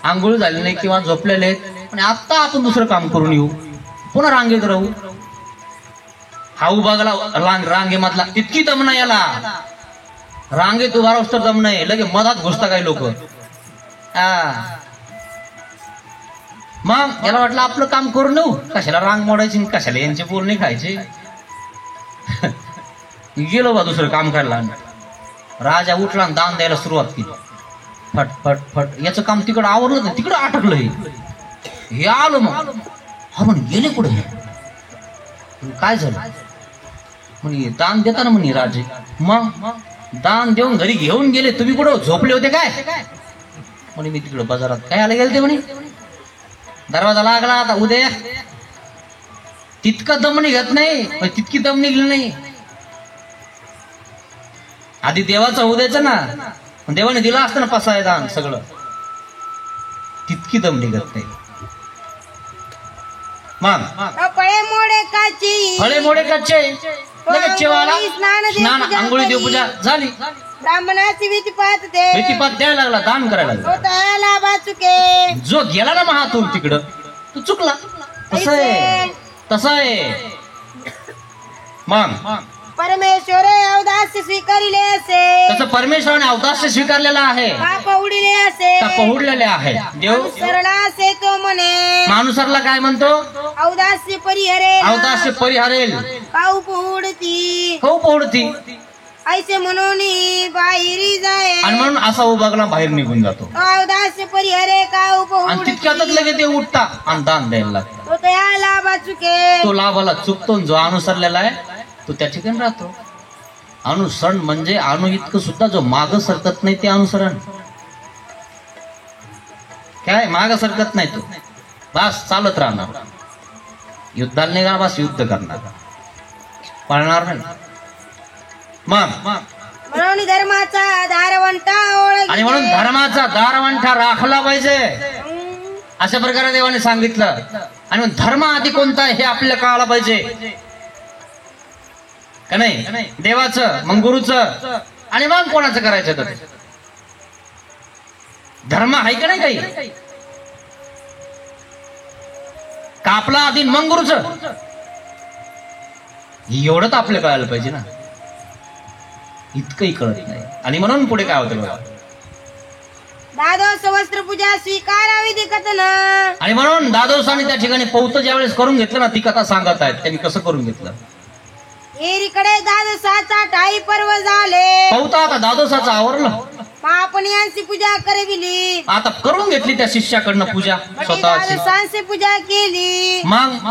आंघोळ झाले नाही किंवा झोपलेले आहेत आणि आता आपण दुसरं काम करून येऊ, पुन्हा रांगेत राहू. हा उभागला रांगेमधला. इतकी दम नाही याला. रांगेत उभा राहूस तर दम नाही, लगे मधात घुसता काही लोक. मग याला वाटलं आपलं काम करून नेऊ, कशाला रांग मोडायची, कशाला यांचे बोलणे खायचे. गेलो बा दुसरं काम करायला. राजा उठला आणि दान द्यायला सुरुवात केली. फट फट फट. याचं काम तिकडं आवरलं नाही, तिकडं अटकलं. हे आलं. मग हा म्हणे गेले कुठे? काय झालं म्हणे? दान देताना म्हणे राजे. मग दान देऊन घरी घेऊन गेले, तुम्ही कुठं झोपले होते काय? म्हणे मी तिकडं बाजारात. काय आले गेले ते म्हणे? दरवाजा लागला. आता उद्या तितका दम निघत नाही, तितकी दम निघली नाही. आधी देवाचा उद्याचं ना, देवाने दिला असतं ना पसाय दान सगळं, तितकी दम निघत नाही. मग फळे मोडे कच्चे लगेच जेवायला स्नान, आंघोळी, देवपूजा झाली. ब्राह्मणाची विधिपात द्यायला लागला, दान करायला लागला. जो गेला ना महातून तिकडं, तो चुकला. तसं आहे. मग परमेश्वर अवदास्य स्वीकारले असे, तसं परमेश्वराने अवदास्य स्वीकारलेला आहे का पहुडले असे, का पहुडलेले आहे. देव सरला असे तो म्हणे. माणूसरला काय म्हणतो? अवदास्य परिहरेल. अवदास्य परिहरेल. काऊ पहुडती. हो पहुडती. ऐसे म्हणून बाहेरी जाय. आणि म्हणून असा उभागला बाहेर निघून जातो. अवदास्य परिहरे काऊ पहुडती. आणि तितक्यातच लगेच ते उठता आणि दान द्यायला लागतात. तो त्याला लाभा चुके. तो लाभाला चुकतो, जो अनुसरलेला आहे तो त्या ठिकाणी राहतो. अनुसरण म्हणजे अनु इतकं सुद्धा जो माग सरकत नाही ते अनुसरण. काय माग सरकत नाही तो, बस चालत राहणार. युद्धाला निघा, बस युद्ध करणार, पळणार नाही. मग म्हणून धर्माचा दारवंटा ओळख. आणि म्हणून धर्माचा दारवंठा राखला पाहिजे, अशा प्रकारे देवाने सांगितलं. आणि म्हणून धर्म आधी कोणता आहे हे आपल्याला कळायला पाहिजे का नाही. देवाचं, मग गुरुचं, आणि मग कोणाचं करायचं. तर धर्म आहे का नाही काही, का आपला आधी मग गुरुचं, एवढं तर आपल्याला कळायला पाहिजे ना. इतकंही कळत नाही. आणि म्हणून पुढे काय होतं बघा, दादोस वस्त्र पूजा स्वीकारावी ती कथन. आणि म्हणून दादोसाने त्या ठिकाणी पौत ज्यावेळेस करून घेतलं ना, ती कथा सांगत आहेत त्यांनी कसं करून घेतलं. एरीकडे दादोसाचा ठाई पर्व झाले. पौत आता दादोसाचं आवरलं, आपण यांची पूजा करविली. आता करून घेतली त्या शिष्याकडनं पूजा स्वतःची. दादोसांची पूजा केली. मग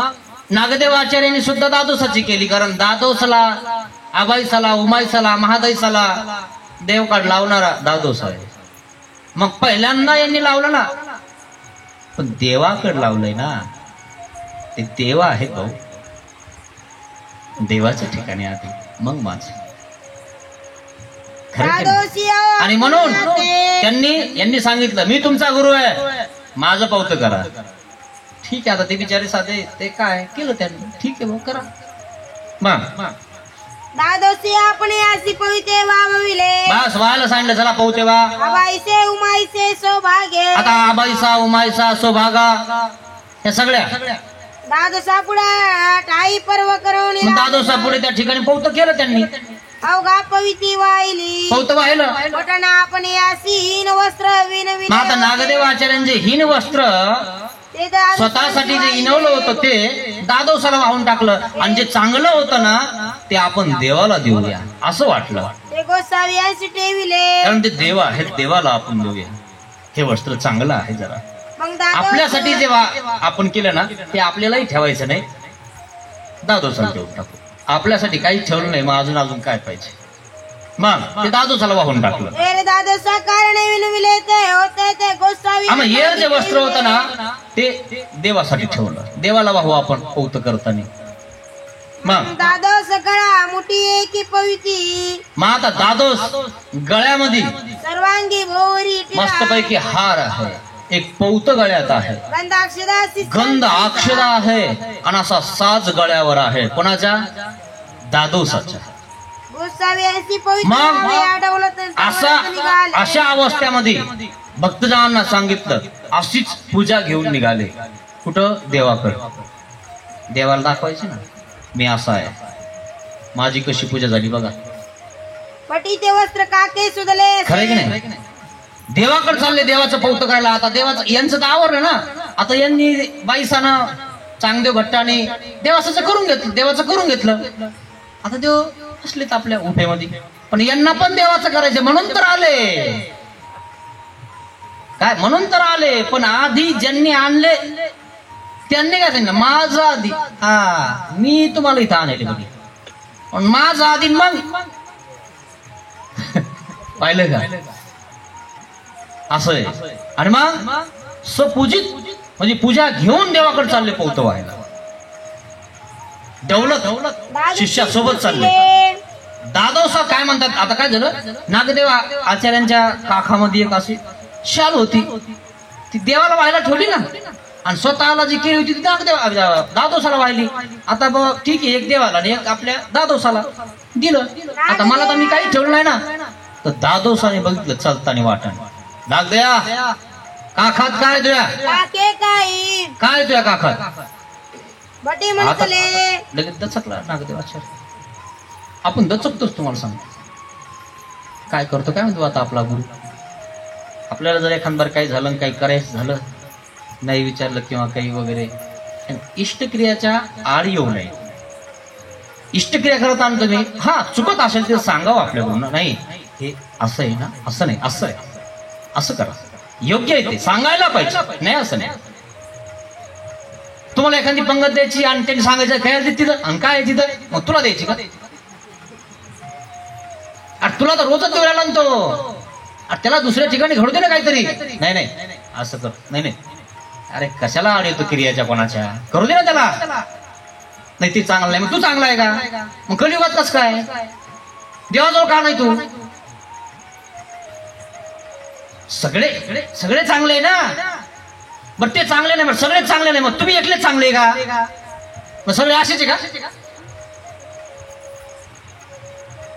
नागदेव आचार्यांनी सुद्धा दादोसाची केली, कारण दादोसाला, आबाईसाला, उमाईसाला, महादाईसाला देवकाड लावणारा दादोस आहे. मग पहिल्यांदा यांनी लावलं ना, पण देवाकड लावलंय ना, ते देवा आहे भाऊ. देवाच्या ठिकाणी आधी मग माझं. आणि म्हणून यांनी सांगितलं, मी तुमचा गुरु आहे, माझं पौत करा. ठीक आहे, आता ते बिचारे साधे, ते काय केलं त्यांनी, ठीक आहे भाऊ करा. मग दादोसी आपण यासी पविते वाविले. बस व्हायला सांगितलं, चला पौते वा. आबाईसे उमाईसे सौभाग्य. आता आबाईसा, उमाईसा, सौभागा, हे सगळ्या दादोसा पुढे ठाई पर्व करून. दादोसा पुढे त्या ठिकाणी पौत केलं त्यांनी. अवघा पविती वाहिली. पौत वाहिलं. पटना आपण यासी हीन वस्त्र विनविले. मग आता नागदेव आचार्यांचे हीन वस्त्र स्वतःसाठी जे इनवलं होतं ते दादोसाला वाहून टाकलं, आणि जे चांगलं होतं ना ते आपण देवाला देऊया असं वाटलं. ते गोसावी यांची ठेविले. कारण ते देव आहे, देवाला आपण देऊया. हे वस्त्र चांगलं आहे, जरा मग आपल्यासाठी जेव्हा आपण केलं ना ते आपल्यालाही ठेवायचं नाही, दादोसाला देऊन टाकू. आपल्यासाठी काही ठेवलं नाही, मग अजून काय पाहिजे. मग ते दादोसाला वाहून टाकलं. दादोसा कारण विनविले ते होते ते गोसावी. मग हे जे वस्त्र होतं ना ते देवासाठी ठेवलं, देवाला वाहू आपण पौत करताना. मग दादोस गळा मुठी एकी पविती. मग आता दादोस गळ्यामध्ये सर्वांगी भोवरी मस्तपैकी हार आहे, एक पौत गळ्यात आहे, गंध अक्षदा आहे, आणि असा साज गळ्यावर आहे. कोणाच्या? दादोसाच्या. मग अशा अवस्थेमध्ये भक्तजनांना सांगितलं, अशीच पूजा घेऊन निघाले. कुठं? देवाकडे. देवाला दाखवायची ना मी असा आहे, माझी कशी पूजा झाली बघा. पटीचे वस्त्र काके सुधले. खरं की नाही? देवाकडे चालले देवाचं पौत करायला. आता देवाचं यांचं तर आवडलं ना. आता यांनी बाईसानं चांगदेव भट्टाने देवाचं करून घेतलं, देवाचं करून घेतलं. आता देव असलेत आपल्या उठेमध्ये, पण यांना पण देवाचं करायचं म्हणून तर आले. काय म्हणून तर आले, पण आधी ज्यांनी आणले त्यांनी काय सांगितलं, माझं आधी. मी तुम्हाला इथं आणले बघी, पण माझं आधी. मग पाहिलं का असं आहे. आणि मग सपूजित म्हणजे पूजा घेऊन देवाकडे चालले पौत व्हायला. दौलत शिष्यासोबत चालले. दादोसा काय म्हणतात, आता काय झालं, नागदेव आचार्यांच्या काखामध्ये एक अशी शाल होती, ती देवाला व्हायला ठेवली ना, आणि स्वतःला जी केली होती ती दादोसाला वाहिली. आता बघ ठीक आहे, एक देवाला आणि एक आपल्या दादोसाला दिलं. आता मला तर मी काही ठेवलं नाही ना. तर दादोसाने बघितलं चालताना वाटण, नागदेवा काखात काय तुया, काय तुया काखात. लगेच दचकला नागदेव आचार्य. आपण दचकतोच, तुम्हाला सांगतो. काय करतो काय म्हणतो आता आपला गुरु. आपल्याला जर एखादं काही झालं, काही करायचं झालं, नाही विचारलं किंवा काही वगैरे, इष्टक्रियाच्या आड येऊ नये. इष्टक्रिया करत आणतो तुम्ही, चुकत असेल ते सांगावं आपल्या गुरुंना. नाही हे असं आहे ना, असं नाही, असं आहे, असं करा, योग्य आहे ते सांगायला पाहिजे. नाही असं नाही. तुम्हाला एखादी पंगत द्यायची आणि त्यांनी सांगायचं काय आहे तिथं आणि काय आहे तिथं, मग तुला द्यायची का? अरे तुला तर रोजच देऊ राहिला ना तो, अरे त्याला दुसऱ्या ठिकाणी घडू दे ना काहीतरी. नाही नाही असं कर, नाही नाही, अरे कशाला आड येतो क्रियाच्या कोणाच्या, करू दे ना त्याला. नाही ते चांगलं नाही, मग तू चांगला आहे का? मग कलियुगात कसं काय देवाजवळ का नाही तू? सगळे सगळे चांगले आहे ना. बरं ते चांगले नाही, बरं सगळे चांगले नाही, मग तुम्ही एकलेच चांगले का? मग सगळे असेच आहे का?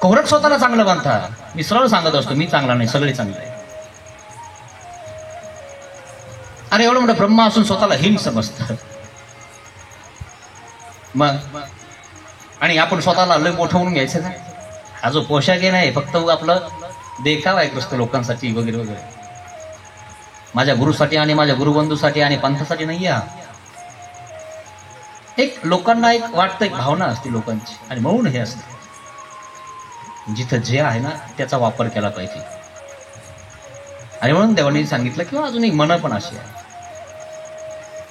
कौरक स्वतःला चांगलं बांधता. मी सरळ सांगत असतो, मी चांगला नाही, सगळे चांगले आहे. अरे एवढं मोठं ब्रह्मा असून स्वतःला हिम समजतं. मग आणि आपण स्वतःला लय मोठं म्हणून घ्यायचं का? हा जो पोशाख आहे नाही फक्त आपलं देखावा आहे ग्रस्त लोकांसाठी वगैरे वगैरे. माझ्या गुरुसाठी आणि माझ्या गुरुबंधूसाठी आणि पंथासाठी नाही आहे. एक लोकांना एक वाटतं, एक भावना असते लोकांची, आणि म्हणून हे असतं जिथं जे आहे ना त्याचा वापर केला पाहिजे. आणि म्हणून देवानी सांगितलं, किंवा अजून एक मन पण अशी आहे,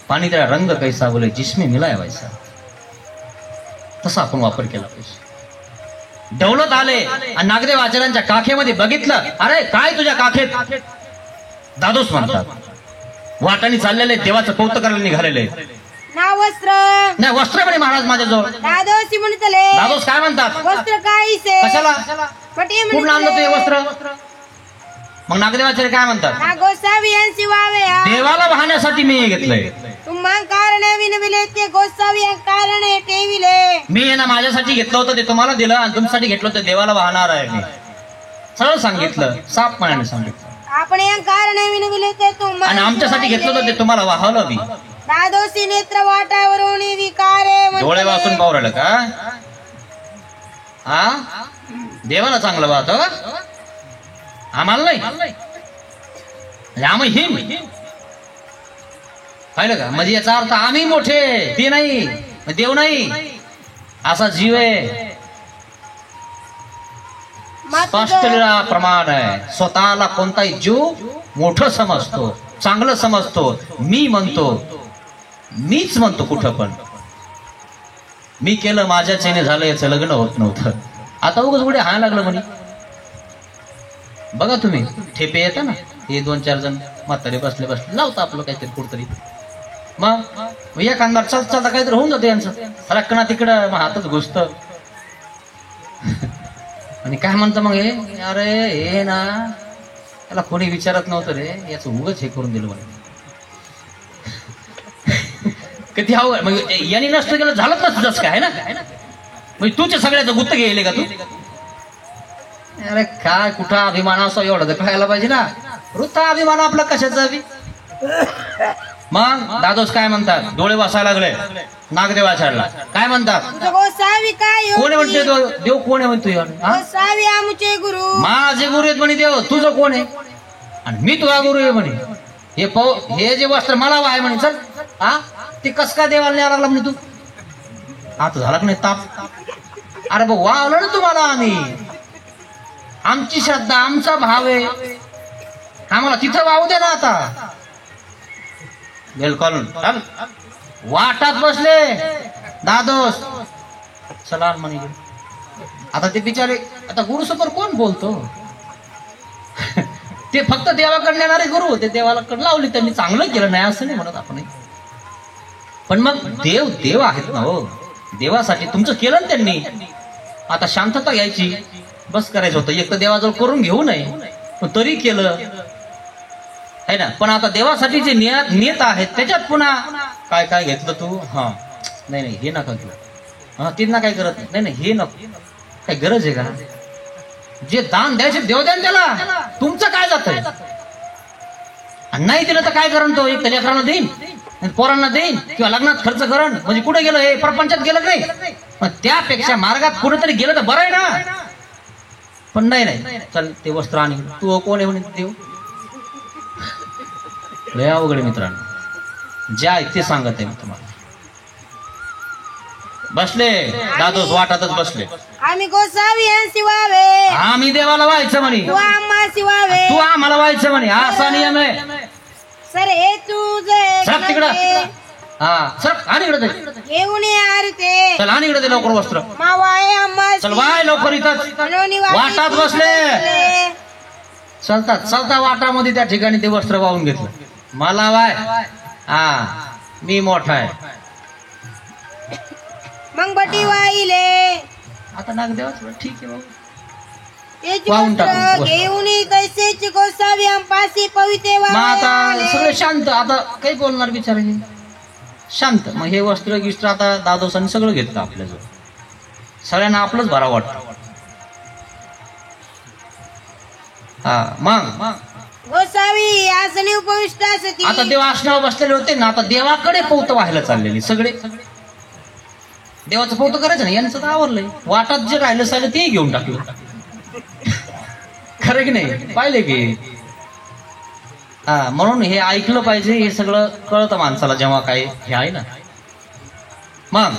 पाणी त्याला रंग कैसा बोले जिसमें मिलाय वैसा, तसा आपण वापर केला पाहिजे. दौलत आले आणि नागदेव आचार्यांच्या काखेमध्ये बघितलं, अरे काय तुझ्या काखेत? दादोस म्हणतात. वाटाने चाललेले देवाचं कौतुक करायला निघालेले ना वस्त्र नाही, वस्त्र म्हणे महाराज माझ्याजवळ. दादोसी म्हणतले. दादोस काय म्हणतात? वस्त्र काहीसे. कशाला? पटी कुठून आणलं तू हे वस्त्र? मग नागदेवाचार्य काय म्हणतात? ना गोसावी यांची वावे देवाला वाहण्यासाठी मी हे घेतलंय. तुम्हा कारण विनविले ते गोसावी कारण ठेविले. मी हे ना माझ्यासाठी घेतलं होतं, ते तुम्हाला दिलं, आणि तुमच्यासाठी घेतलं होतं, देवाला वाहणार आहे मी. सरळ सांगितलं, साफ मनाने सांगितलं. आपण या कारण विनविले ते तुम्हा आणि आमच्यासाठी घेतलं होतं, ते तुम्हाला वाहवलं मी. दादोसी नेत्र वाटावरून विकारे डोळे वाचून पाहू राहिलं का? हा देवाला चांगलं वाहत, आम्हाला नाही. आम्ही हिम पाहिलं का? म्हणजे याचा अर्थ आम्ही मोठे, ते नाही, देव नाही, असा जीव आहे. स्पष्ट प्रमाण आहे. स्वतःला कोणताही जीव मोठं समजतो, चांगलं समजतो. मी म्हणतो, मीच म्हणतो कुठं पण, मी केलं, माझ्या चेने झालं, याचं लग्न होत नव्हतं, आता उगाच उड्या हाय लागलं म्हणे. बघा तुम्ही ठेपे येतं ना, हे 2-4 जण म्हातारे बसले लावता आपलं काहीतरी कुठतरी. मग या कांदा चालता काहीतरी होऊन जातं यांचं, रक्कना तिकडं, मग हातच घुसत. आणि काय म्हणतं मग हे, अरे हे ना त्याला कोणी विचारत नव्हतं रे, याचं उगाच हे करून दिलं म्हणे. किती अवघड. मग यांनी नसतं गेलं, झालंच नसतं जसं काय ना. मग तुझ्या सगळ्याचं गुत्त गेले का तू? अरे काय कुठं अभिमान असो, एवढं तर कळायला पाहिजे ना. वृत्ता अभिमान आपला कशाचा बी. मग दादोस काय म्हणतात? डोळे वाचायला लागले नागदेवाचार्यला. काय म्हणतात? गोसावी काय कोण म्हणते देव? कोण आहे म्हणतो? गोसावी आमचे गुरु. माझे गुरु आहेत म्हणे देव. तुझं कोण आहे? आणि मी तुझा गुरु आहे म्हणे. हे जे वस्त्र मला आहे म्हणे. चल हा ते कस काय देवाला न्यायला लागला म्हणे तू? आता झाला का नाही ताप? अरे बघ वावलं ना तुम्हाला आम्ही. आमची श्रद्धा, आमचा भाव आहे, आम्हाला तिथं वाहू दे ना. आता बिलकुल वाटात बसले दादोस, चला म्हणे. आता ते बिचारे, आता गुरुसमोर कोण बोलतो? ते फक्त देवाकडे येणारे गुरु होते, देवाला कड लावली त्यांनी, चांगलं केलं नाही असं नाही म्हणत आपण. पण मग देव देव आहेत ना हो. देवासाठी तुमचं केलं ना त्यांनी. आता शांतता घ्यायची, बस करायचं होतं. एक तर देवाजवळ करून घेऊ नये, पण तरी केलं आहे ना. पण आता देवासाठी जे नियत आहेत त्याच्यात पुन्हा काय काय घेतलं तू? हा नाही नाही हे नका घेऊ, हा त्यांना काय करत नाही, नाही हे नको. काय गरज आहे का? जे दान द्यायचे देव द्या त्याला, तुमचं काय जातंय? नाही दिलं तर काय करण? तो एक लेकरांना देईन, पोरांना देईन, किंवा लग्नात खर्च करण. म्हणजे कुठे गेलं हे? प्रपंचात गेलं नाही. पण त्यापेक्षा मार्गात कुठेतरी गेलं तर बरं आहे ना. पण नाही नाही, चल ते वस्त्र आणि तू कोण आहे म्हणे देव? लय अवघड मित्रांनो. ज्या आहे ते सांगत आहे मी तुम्हाला. बसले दादोस वाटातच बसले. आम्ही गोसावी यांची वावे. आम्ही देवाला व्हायचं म्हणे, तू आम्हाची वावे. तू आम्हाला व्हायचं म्हणे. असा नियम आहे. सर हे तुझे साप तिकडं. हा चल आणि इकडे घेऊन यार ते चल आणि इकडे लवकर वस्त्र मावाय आम्हा चल वाय लवकर इथंच वाटात बसले चलतात चलता वाटामध्ये त्या ठिकाणी ते वस्त्र वाहून घेतलं मला वाय हा मी मोठा आहे मग बटी वाहिले आता नागदेवाच ठीक आहे बाबा त्याची वाहून वस्त्र टाकू, वस्त्र. घेऊन तैसेची गोसावी आमपासी पविते मग आता वाहिले. सगळे शांत आता काही बोलणार बिचारे शांत मग हे वस्त्र गिस्त्र आता दादोसांनी सगळं घेतलं आपल्याजवळ सगळ्यांना आपलंच बरा वाटतं हा मग गोसावी आसनी उपविष्ट असती आता देव आसनावर बसलेले होते ना आता देवाकडे पौत व्हायला चाललेली सगळे देवाचं पौत करायचं ना यांचं तर आवरलंय वाटात जे राहिलं सायलं ते घेऊन टाकलं खरं की नाही पाहिले की हा म्हणून हे ऐकलं पाहिजे हे सगळं कळतं माणसाला जेव्हा काय हे आहे ना मग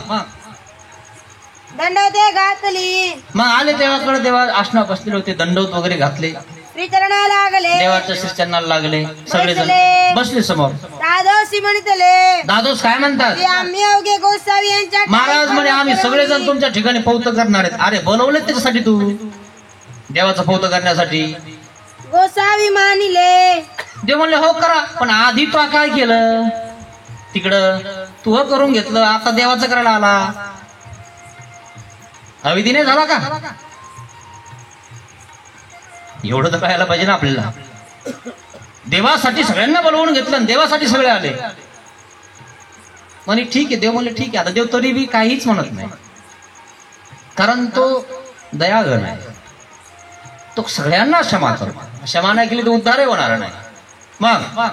दंडवते घातली मग आले देवाकडे देवा आसनावर बसलेले होते दंडवत वगैरे घातले श्रीचरणा लागले देवाच्या श्रीचरणाला लागले सगळेजण बसले समोर दादोशी म्हणतले दादोस काय म्हणतात की आम्ही अवघे गोसावी यांच्या महाराज म्हणे आम्ही सगळेजण तुमच्या ठिकाणी पौत करणार आहेत अरे बोलवले त्याच्यासाठी तू देवाचं पौत करण्यासाठी गोसावी मानिले देव म्हणले हो करा पण आधी तो काय केलं तिकडं तू हो करून घेतलं आता देवाचं करायला आला अविधीने झाला का एवढं तर कळायला पाहिजे ना आपल्याला देवासाठी सगळ्यांना बोलवून घेतलं आणि देवासाठी सगळे आले म्हणे ठीक आहे देव म्हणले ठीक आहे आता देव तरी बी काहीच म्हणत नाही कारण तो दयाघन आहे तो सगळ्यांना क्षमा करतो क्षमा नाही केली तर उद्धारही होणार नाही मग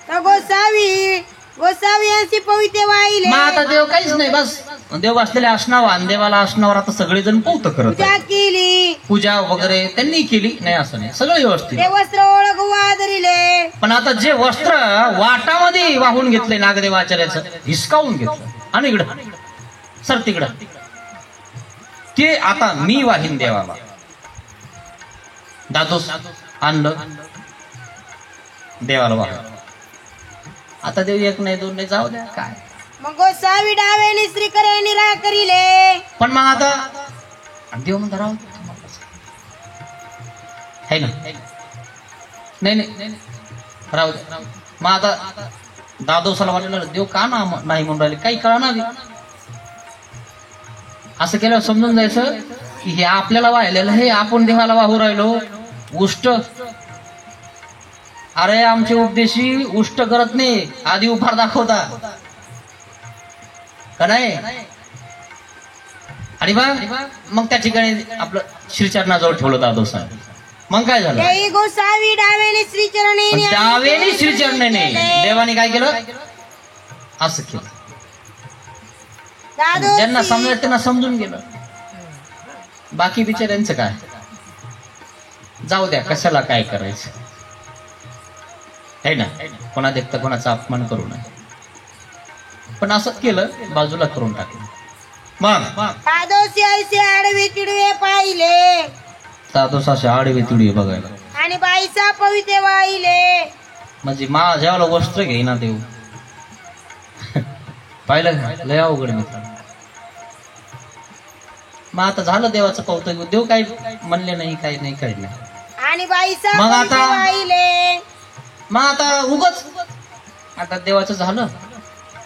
तर गोसावी यांची पविते वाहिले मग आता देव काहीच नाही बस देव बसलेले असणावर आणि देवाला असणावर आता सगळेजण पौत करत पूजा आहेत. केली पूजा वगैरे त्यांनी केली नाही असं नाही सगळं व्यवस्थित ते वस्त्र ओळख वादरिले पण आता जे वस्त्र वाटामध्ये वाहून घेतले नागदेवाचार्याचं हिसकावून घेतलं आणि इकडं सर तिकडं ते आता मी वाहीन देवाला दादोस आणलं देवाला वाहन आता देव एक नाही दोन नाही जाऊ द्या काय मग गोसावी डावेने श्रीकरे निरा करिले पण मग आता देव म्हणता राहू है ना नाही नाही राहू द्या मग आता दादोसाला वाटलं देव का ना नाही म्हणून राहिले काही कळा ना असं केल्यावर समजून जायचं की हे आपल्याला वाहिलेलं हे आपण देवाला वाहू राहिलो उष्ट अरे आमचे उपदेशी उष्ट करत नाही आधी उभार दाखवता का नाही आणि मग त्या ठिकाणी आपलं श्रीचरणाजवळ ठेवलं दादोसा मग काय झालं तेही गोसावी डावेने श्रीचरणे पण त्यावेळी श्रीचरणाने देवाने काय केलं असं केलं ज्यांना समजायचं त्यांना समजून गेलं बाकी बिचाऱ्यांचं काय जाऊ द्या कशाला काय करायचं है ना कोणा देखता कोणाचा अपमान करू नये पण असं केलं बाजूला करून टाकलं मग दादोशी ऐसे आडवे तिडवे पाहिले दादोसाचे आडवे तुडवे बघायला आणि बाईचा पविते वाहिले म्हणजे माझ्याला वस्त्र घेईना देव पाहिलं का लय अवघड मित्र मग आता झालं देवाचं कौतुक देव काही म्हणले नाही काही नाही काही नाही आणि बाईचा मग पविते आता- वाहिले मग आता उगच आता देवाचं झालं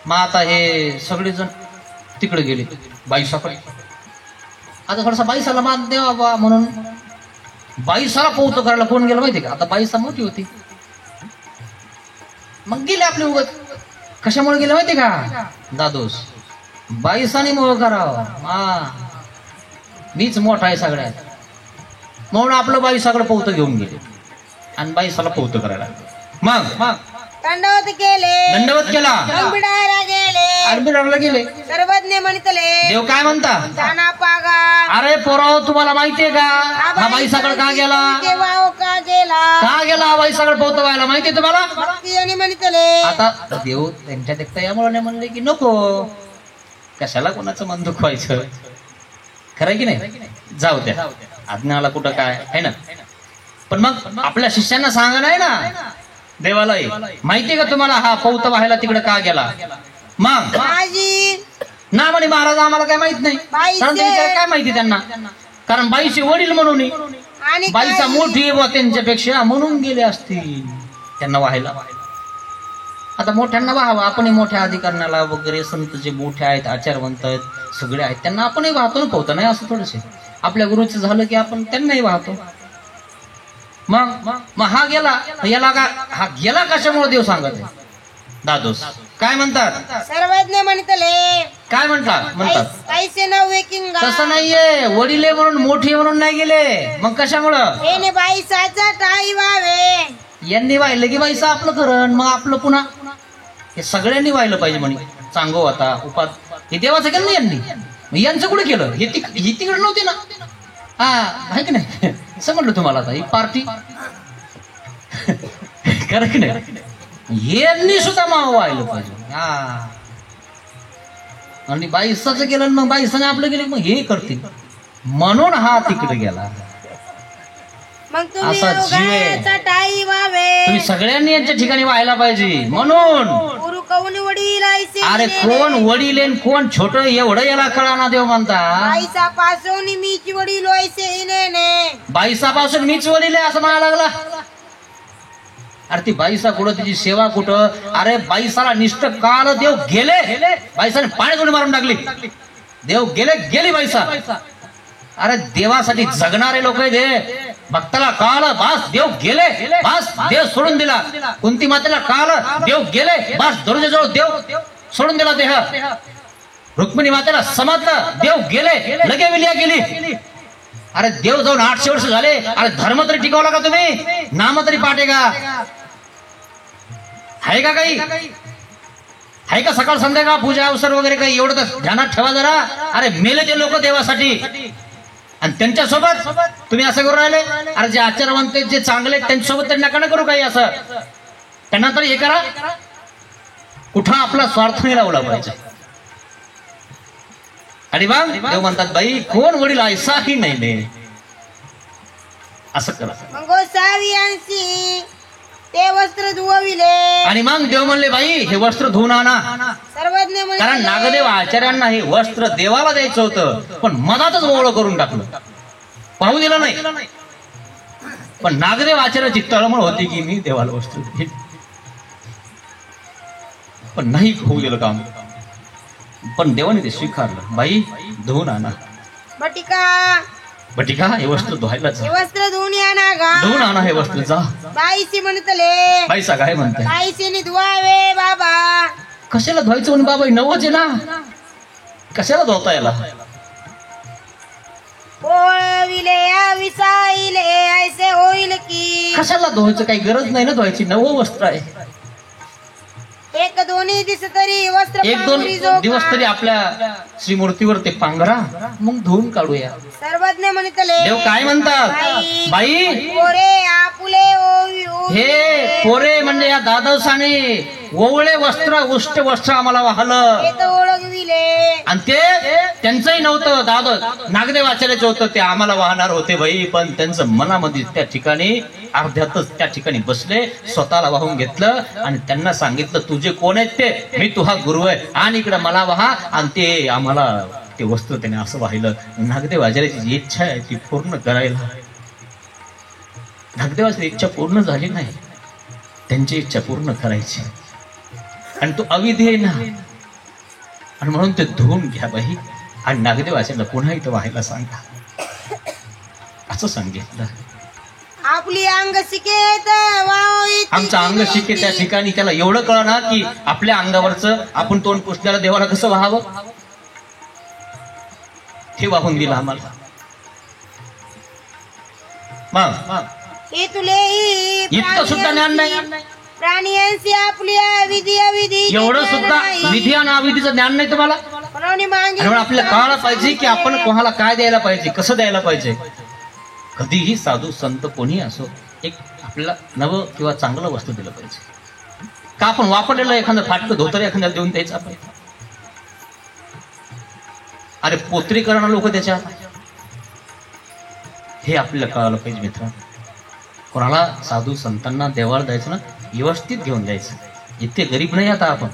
मग आता हे सगळेजण तिकडे गेले बाईसाकडे आता थोडासा बाईसाला मान द्यावा बा म्हणून बाईसाला पौत करायला कोण गेलं माहिती का आता बाईसा मोठी होती मग गेले आपले उगत कशामुळे गेले माहिती का दादोस बाईसाने मोह करावं मीच मोठा आहे सगळ्यात म्हणून आपलं बाईसाकडे पौत घेऊन गेले आणि बाईसाला पौत करायला मग दंडवत केले दंडवत केला बिडायला गेले आर्मीला गेले सर्वज्ञ म्हणतले देव काय म्हणता जाना पागा अरे पोराव तुम्हाला माहितीये का हा बाईसाकडे का गेला केव्हा का गेला का गेला हा बाईसाकडे पोहतो व्हायला माहितीये तुम्हाला भक्ती म्हणतले आता देव त्यांच्या देखता यामुळे नाही म्हणले की नको कशाला कोणाचं मन दुखवायचं खरं की नाही जाऊ द्या आज्ञाला कुठं काय आहे ना पण मग आपल्या शिष्यांना सांगा नाही ना देवालाही माहितीये का तुम्हाला हा पौत व्हायला तिकडे का गेला मग माझी ना म्हणे महाराज आम्हाला काय माहित नाही. बाईचे- कारण ते विचार काय माहिती त्यांना, कारण बाईचे वडील म्हणून आणि बाईचा काही- मोठी आहे बुवा त्यांच्यापेक्षा म्हणून गेले असतील त्यांना व्हायला. आता मोठ्यांना व्हावं, आपणही मोठ्या अधिकाऱ्याला वगैरे संत जे मोठे आहेत, आचारवंत आहेत, सगळे आहेत, त्यांना आपणही वाहतो ना पोहतो नाही असं थोडंच. आपल्या गुरुचं झालं की आपण त्यांनाही वाहतो. मग मग हा गेला, याला का हा गेला कशामुळे देव सांगत आहे. दादोस काय म्हणतात, सर्वज्ञ म्हणतले काय म्हणतात कैसे नव्हे किंगा तसं नाहीये. वडील म्हणून मोठी म्हणून नाही गेले, मग कशामुळं हे बाईसाचा टाई व्हावे. यांनी वाहिलं की बाईचं आपलं खरं, मग आपलं पुन्हा हे सगळ्यांनी वाहिलं पाहिजे म्हणे. चांगो आता उपात हे देवाचं केलं ना यांनी, मग यांचं कुठे केलं, हे तिकडे नव्हते ना. हा आहे की नाही, समजलं तुम्हाला आता ही पार्टी खरं की नाही, यांनी सुद्धा माव व्हायला पाहिजे. हा आणि बाईसाचं केलं, मग बाईसाने आपलं केलं, मग हे करतील म्हणून हा तिकडे गेला. मग तुम्ही असा जीव आहे. उगाचा टाई व्हावे. तुम्ही सगळ्यांनी यांच्या ठिकाणी व्हायला पाहिजे म्हणून. गुरु कौन वडील ऐसे अरे कोण वडील आहे कोण छोट एवढं याला कळाना देव म्हणता. बाईसा पासून मीच वडील ऐसे ने बाईसापासून मीच वडील आहे असं म्हणायला लागला. अरे ती बाईसा कुठं, तिची सेवा कुठं. अरे बाईसाला निष्ठ काल देव गेले, बाईसाने पाण्यात उडी मारून टाकली, देव गेली बाईसा. अरे देवासाठी जगणारे लोक आहे ते. भक्ताला काल बास देव गेले, बास देव सोडून दिला. कुंती मातेला काल देव गेले, बास दरवाजाजवळ देव सोडून दिला देह. रुक्मिणी मातेला समजलं देव गेले, लगे विलिया गेली. अरे देव जाऊन 800 वर्ष झाले. अरे धर्म तरी टिकवला का तुम्ही, नाम तरी पाठे का, आहे का काही, आहे का सकाळ संध्याकाळ पूजा अवसर वगैरे काही, एवढं तर ध्यानात ठेवा जरा. अरे मेले ते लोक देवासाठी आणि त्यांच्यासोबत तुम्ही असं करू राहिले. अरे जे आचारवंत आहेत, जे चांगले आहेत, त्यांच्यासोबत त्यांना नका करू काही असं. त्यांना तरी हे करा, कुठं आपला स्वार्थ नाही लावला पाहिजे. आणि मग देव म्हणतात बाई कोण वडील ऐसाही नाही असं करा. मग गोसावी अंशी ते वस्त्र धुविले. आणि मग देव म्हणले बाई हे वस्त्र धुवून आणा. सर्वज्ञ कारण नागदेव आचार्यांना हे वस्त्र देवाला द्यायचं होतं, पण मधातच ओळख करून टाकलं, पाहू दिलं नाही. पण नागदेव आचार्याची तळमळ होती की मी देवाला वस्त्र देईन, पण नाही होऊ दिलं काम. पण देवाने ते स्वीकारलं, बाई धुवून आणा. बटिका हे वस्त्र धुवायला जा, वस्त्र धुवून आणा गा, धुवून आणा हे वस्त्र जा. बाईशी म्हणतले बाईसा काय म्हणते, बाईशीने धुवावे बाबा. कशाला धुवायचं म्हणून बाबा, नवच आहे ना, कशाला धुवता याला. पोळविले विसाईले ऐसे होईल की. कशाला धुवायचं, काही गरज नाही ना धुवायची, नवं वस्त्र आहे. एक दोन्ही दिवस तरी वस्त्र एक दोन दिवस तरी आपल्या श्रीमूर्तीवर ते पांघरा, मग धुवून काढूया. सर्वज्ञ म्हणतले देव काय म्हणतात, बाई पोरे आपुले हे पोरे म्हणजे या दादोसाने ओवळे वस्त्र उष्ट वस्त्र आम्हाला वाहलं. ओळखविले आणि ते त्यांचंही नव्हतं, नागदेव आचार्याचं होतं, ते आम्हाला वाहणार होते बाई. पण त्यांचं मनामध्ये त्या ठिकाणी अर्ध्यातच त्या ठिकाणी बसले, स्वतःला वाहून घेतलं आणि त्यांना सांगितलं तुझे कोण आहेत ते, मी तुझा गुरु आहे आणि इकडे मला वाहा. आणि ते आम्हाला ते वस्त्र त्याने असं वाहिलं. नागदेव आचार्याची जी इच्छा आहे ती पूर्ण करायला, नागदेवाची इच्छा पूर्ण झाली नाही, त्यांची इच्छा पूर्ण करायची. आणि तो अविधी आहे ना, आणि म्हणून ते धुवून घ्या बाई आणि नागदेव आचार्याला पुन्हा इथं व्हायला सांगा असं सांगितलं. आपली अंग शिकेत आमचं अंग शिके त्या ठिकाणी त्याला एवढं कळलं ना की आपल्या अंगावरचं आपण तोंड पुसण्याला देवाला कसं व्हावं हे वाहून दिलं आम्हाला. मग तुले इतकं सुद्धा ज्ञान नाही, प्राणियांशी आपली विधी अविधी एवढं सुद्धा विधी आणि अविधीचं ज्ञान नाही तुम्हाला. आणि आपल्याला कळायला पाहिजे की आपण कोणाला काय द्यायला पाहिजे, कसं द्यायला पाहिजे. कधीही साधू संत कोणी असो, एक आपल्याला नवं किंवा चांगलं वस्तू दिलं पाहिजे. का आपण वापरलेलं एखादं फाटकं धोतर एखाद्याला देऊन द्यायचं आपण. अरे पोत्री करणारे लोक त्याच्या, हे आपल्याला कळायला पाहिजे मित्र. कोणाला साधू संतांना देवाला द्यायचं ना व्यवस्थित घेऊन द्यायचं. इतके गरीब नाही आता आपण.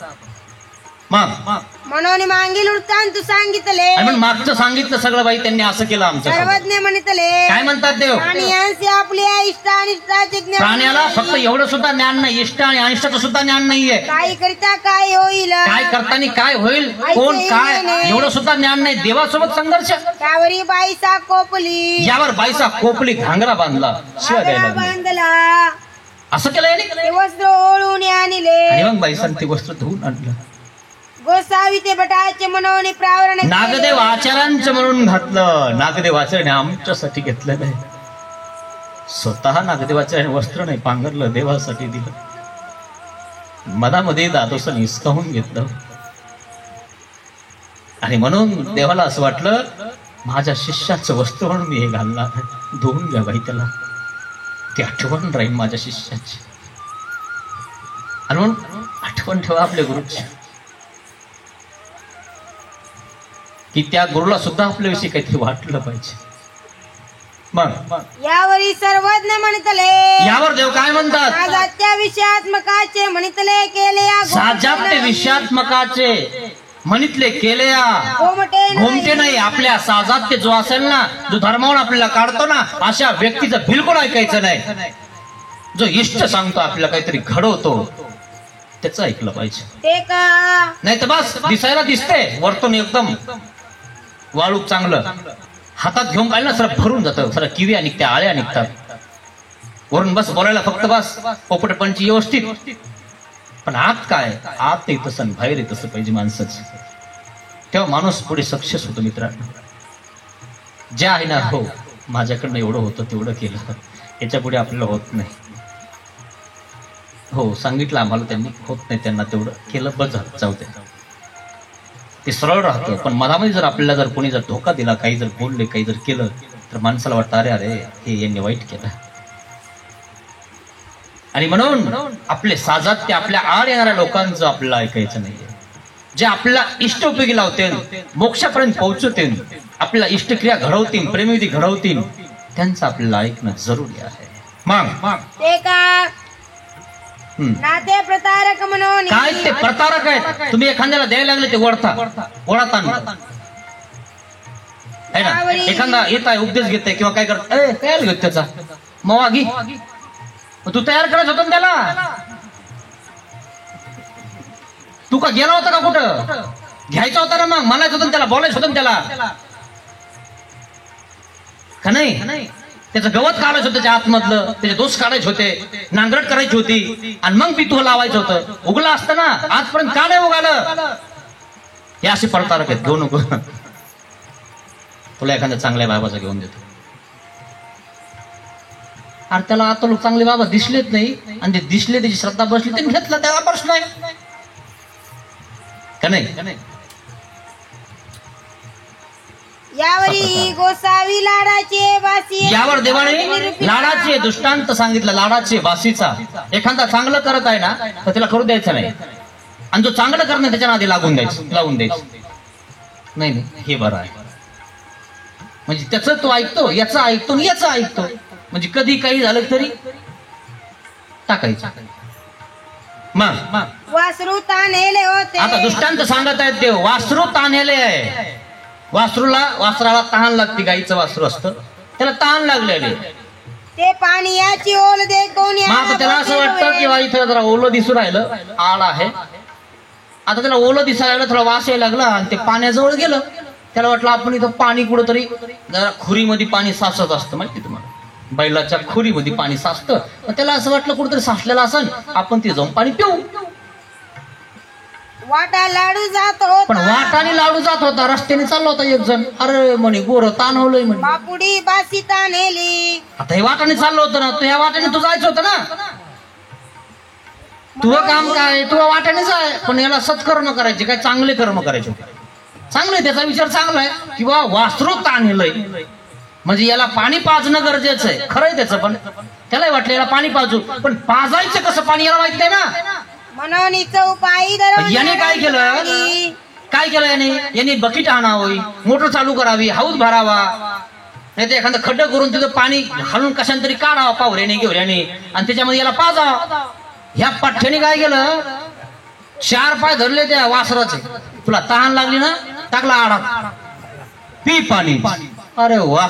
मग म्हणून मागील वृत्तांत सांगितले आणि मग मागचं सांगितलं सगळं बाई त्यांनी असं केलं आमचं सर्वज्ञ म्हणितले काय म्हणतात देव प्राणियांचे आपल्या इष्ट अनिष्टाचे ज्ञान प्राण्याला फक्त एवढं सुद्धा ज्ञान नाही इष्ट आणि अनिष्टाचं सुद्धा ज्ञान नाहीये काय करिता काय होईल काय करताना काय होईल कोण काय एवढं सुद्धा ज्ञान नाही देवासोबत संघर्ष त्यावरी बाईसा कोपली यावर बाईचा कोपली घांगरा बांधला शिवाय द्यायला लागली. बांधला असं केलं याने ते वस्त्र ओळून आणले आणि मग बाईसाने ते वस्त्र धुवून आणलं गोसावी ते बटाचे मनवणे प्रावरण केले. नागदेव आचार्यांचं म्हणून घातलं नागदेव आचार्याने आमच्यासाठी घेतलं नाही स्वतः नागदेवाचार्याने वस्त्र नाही पांघरलं देवासाठी दिलं मधामध्ये दादोसन हिसकावून घेतलं आणि म्हणून देवाला असं वाटलं माझ्या शिष्याचं वस्त्र म्हणून मी हे घालणार धुवून घ्या बाई त्याला ती आठवण राहील माझ्या शिष्याची आणि म्हणून आठवण ठेवा आपल्या गुरुची की त्या गुरुला सुद्धा आपल्याविषयी काहीतरी वाटलं पाहिजे मग यावरी सर्वज्ञ म्हणतले यावर देव काय म्हणतात साजात्या विषयात्मकाचे म्हणतले केले या साजात्य विषयात्मकाचे म्हणितले केले या घोमटे नाही आपल्या साजात्य जो असेल ना जो धर्मावर आपल्याला काढतो ना अशा व्यक्तीचं बिलकुल ऐकायचं नाही जो इष्ट सांगतो आपल्याला काहीतरी घडवतो त्याचं ऐकलं पाहिजे ते का नाही तर बस दिसायला दिसते वरतून एकदम वाळूक चांगलं हातात घेऊन पाहिलं ना सर भरून जातं सर किव्या निघत्या आळ्या निघतात वरून बस बोलायला फक्त बस पोपटपणची व्यवस्थित पण आत काय आत तसं बाहेर तसं पाहिजे माणसाच तेव्हा माणूस पुढे सक्सेस होतो मित्रांनो जे आहे ना हो माझ्याकडनं एवढं होतं तेवढं केलं याच्या पुढे आपल्याला होत नाही हो सांगितलं आम्हाला त्यांनी होत नाही त्यांना तेवढं केलं बस जाऊ दे ते सरळ राहतं पण मधामध्ये जर आपल्याला जर कोणी जर धोका दिला काही जर बोलले काही जर केलं तर माणसाला वाटतं अरे अरे हे यांनी वाईट केलं आणि म्हणून आपले साजात्य आपल्या आड येणाऱ्या लोकांचं आपल्याला ऐकायचं नाहीये जे आपल्याला इष्ट उपयोगी लावतील मोक्षापर्यंत पोहोचवतील आपल्याला इष्टक्रिया घडवतील प्रेमविधी घडवतील त्यांचं आपल्याला ऐकणं जरुरी आहे मग ते का नाते प्रतारक म्हणून काय ते प्रतारक आहेत तुम्ही एखाद्याला द्यायला लागले ते ओढता है ना एखादा येत आहे उपदेश घेत आहे किंवा काय करत काय घेत त्याचा मवा घे तू तयार करत होता त्याला तू का गेला होता का कुठं घ्यायचा होता ना मग म्हणायचं होतं त्याला बोलायचं होतं त्याला का नाही त्याचं गवत काढायचं होतं त्याच्या आतमधलं त्याचे दोष काढायचे होते नांगरट करायची होती आणि मग बी तुला लावायचं होतं उगला असतं ना आजपर्यंत का नाही उगालं हे असे प्रतारक आहेत घेऊ नको तुला एखाद्या चांगल्या बाबाचा घेऊन देतो आणि त्याला आता लोक चांगले बाबा दिसलेच नाही आणि ते दिसले त्याची श्रद्धा बसली त्यांनी घेतलं त्याला प्रश्न आहे का नाही यावरी गोसावी लाडाचे बासी यावर देवाने लाडाचे दृष्टांत सांगितलं लाडाचे बासीचा एखादा चांगलं करत आहे ना तर त्याला करू द्यायचं नाही आणि जो चांगलं करत नाही त्याच्या नादी लावून द्यायचं नाही हे बरं आहे म्हणजे त्याचं तो ऐकतो याचं ऐकतो आणि याचं ऐकतो म्हणजे कधी काही झालं तरी टाकायचं मग वासरू ताणेले होते आता दृष्टांत सांगत आहेत देव वासरू ताणेले आहे वासराला तहान लागते गाईचं वासरू असतं त्याला तहान लागलेले ते पाणी याची ओल दे कोणी मग त्याला असं वाटतं की इथं जरा ओलं दिसू राहिलं आड आहे आता त्याला ओलं दिसायला लागलं थोडा वास यायला लागला आणि ते पाण्याजवळ गेलं त्याला वाटलं आपण इथं पाणी कुठंतरी जरा खुरीमध्ये पाणी साचत असतं माहिती तुम्हाला बैलाच्या खुरीमध्ये पाणी साचतं त्याला असं वाटलं कुठंतरी साचलेलं असन आपण ते जाऊन पाणी पिऊ वाटा लाडू जात होता पण वाटाने लाडू जात होता रस्त्याने चालला होता एक जण अरे म्हणे गोर ताणवलंय म्हणे बापुडी बासी ताणेली आता हे वाटाने चाललं होतं ना तू ह्या वाटाने तू जायचं होतं ना तुझं काम काय तुझ्या वाट्यानेच आहे पण याला सत्कर्म करायचे काय चांगले कर्म करायचे चांगले त्याचा विचार चांगला आहे किंवा वासरू ताणलंय म्हणजे याला पाणी पाजणं गरजेचं आहे खरंय त्याचं पण त्यालाही वाटलं याला पाणी पाजू पण पाजायचं कसं पाणी याला माहित नाही ना म्हणून उपाय याने काय केलं याने बकेट आणावी मोटर चालू करावी हाऊस भरावा नाही तर एखादं खड्डं करून तिथं पाणी घालून कशाने काढावा पावऱ्याने घेवऱ्याने आणि त्याच्यामध्ये याला पाजावा ह्या पठ्ठ्याने काय केलं 4 पाय धरले त्या वासराचे. तुला तहान लागली ना, टाकला आडा, पी पाणी. अरे वा,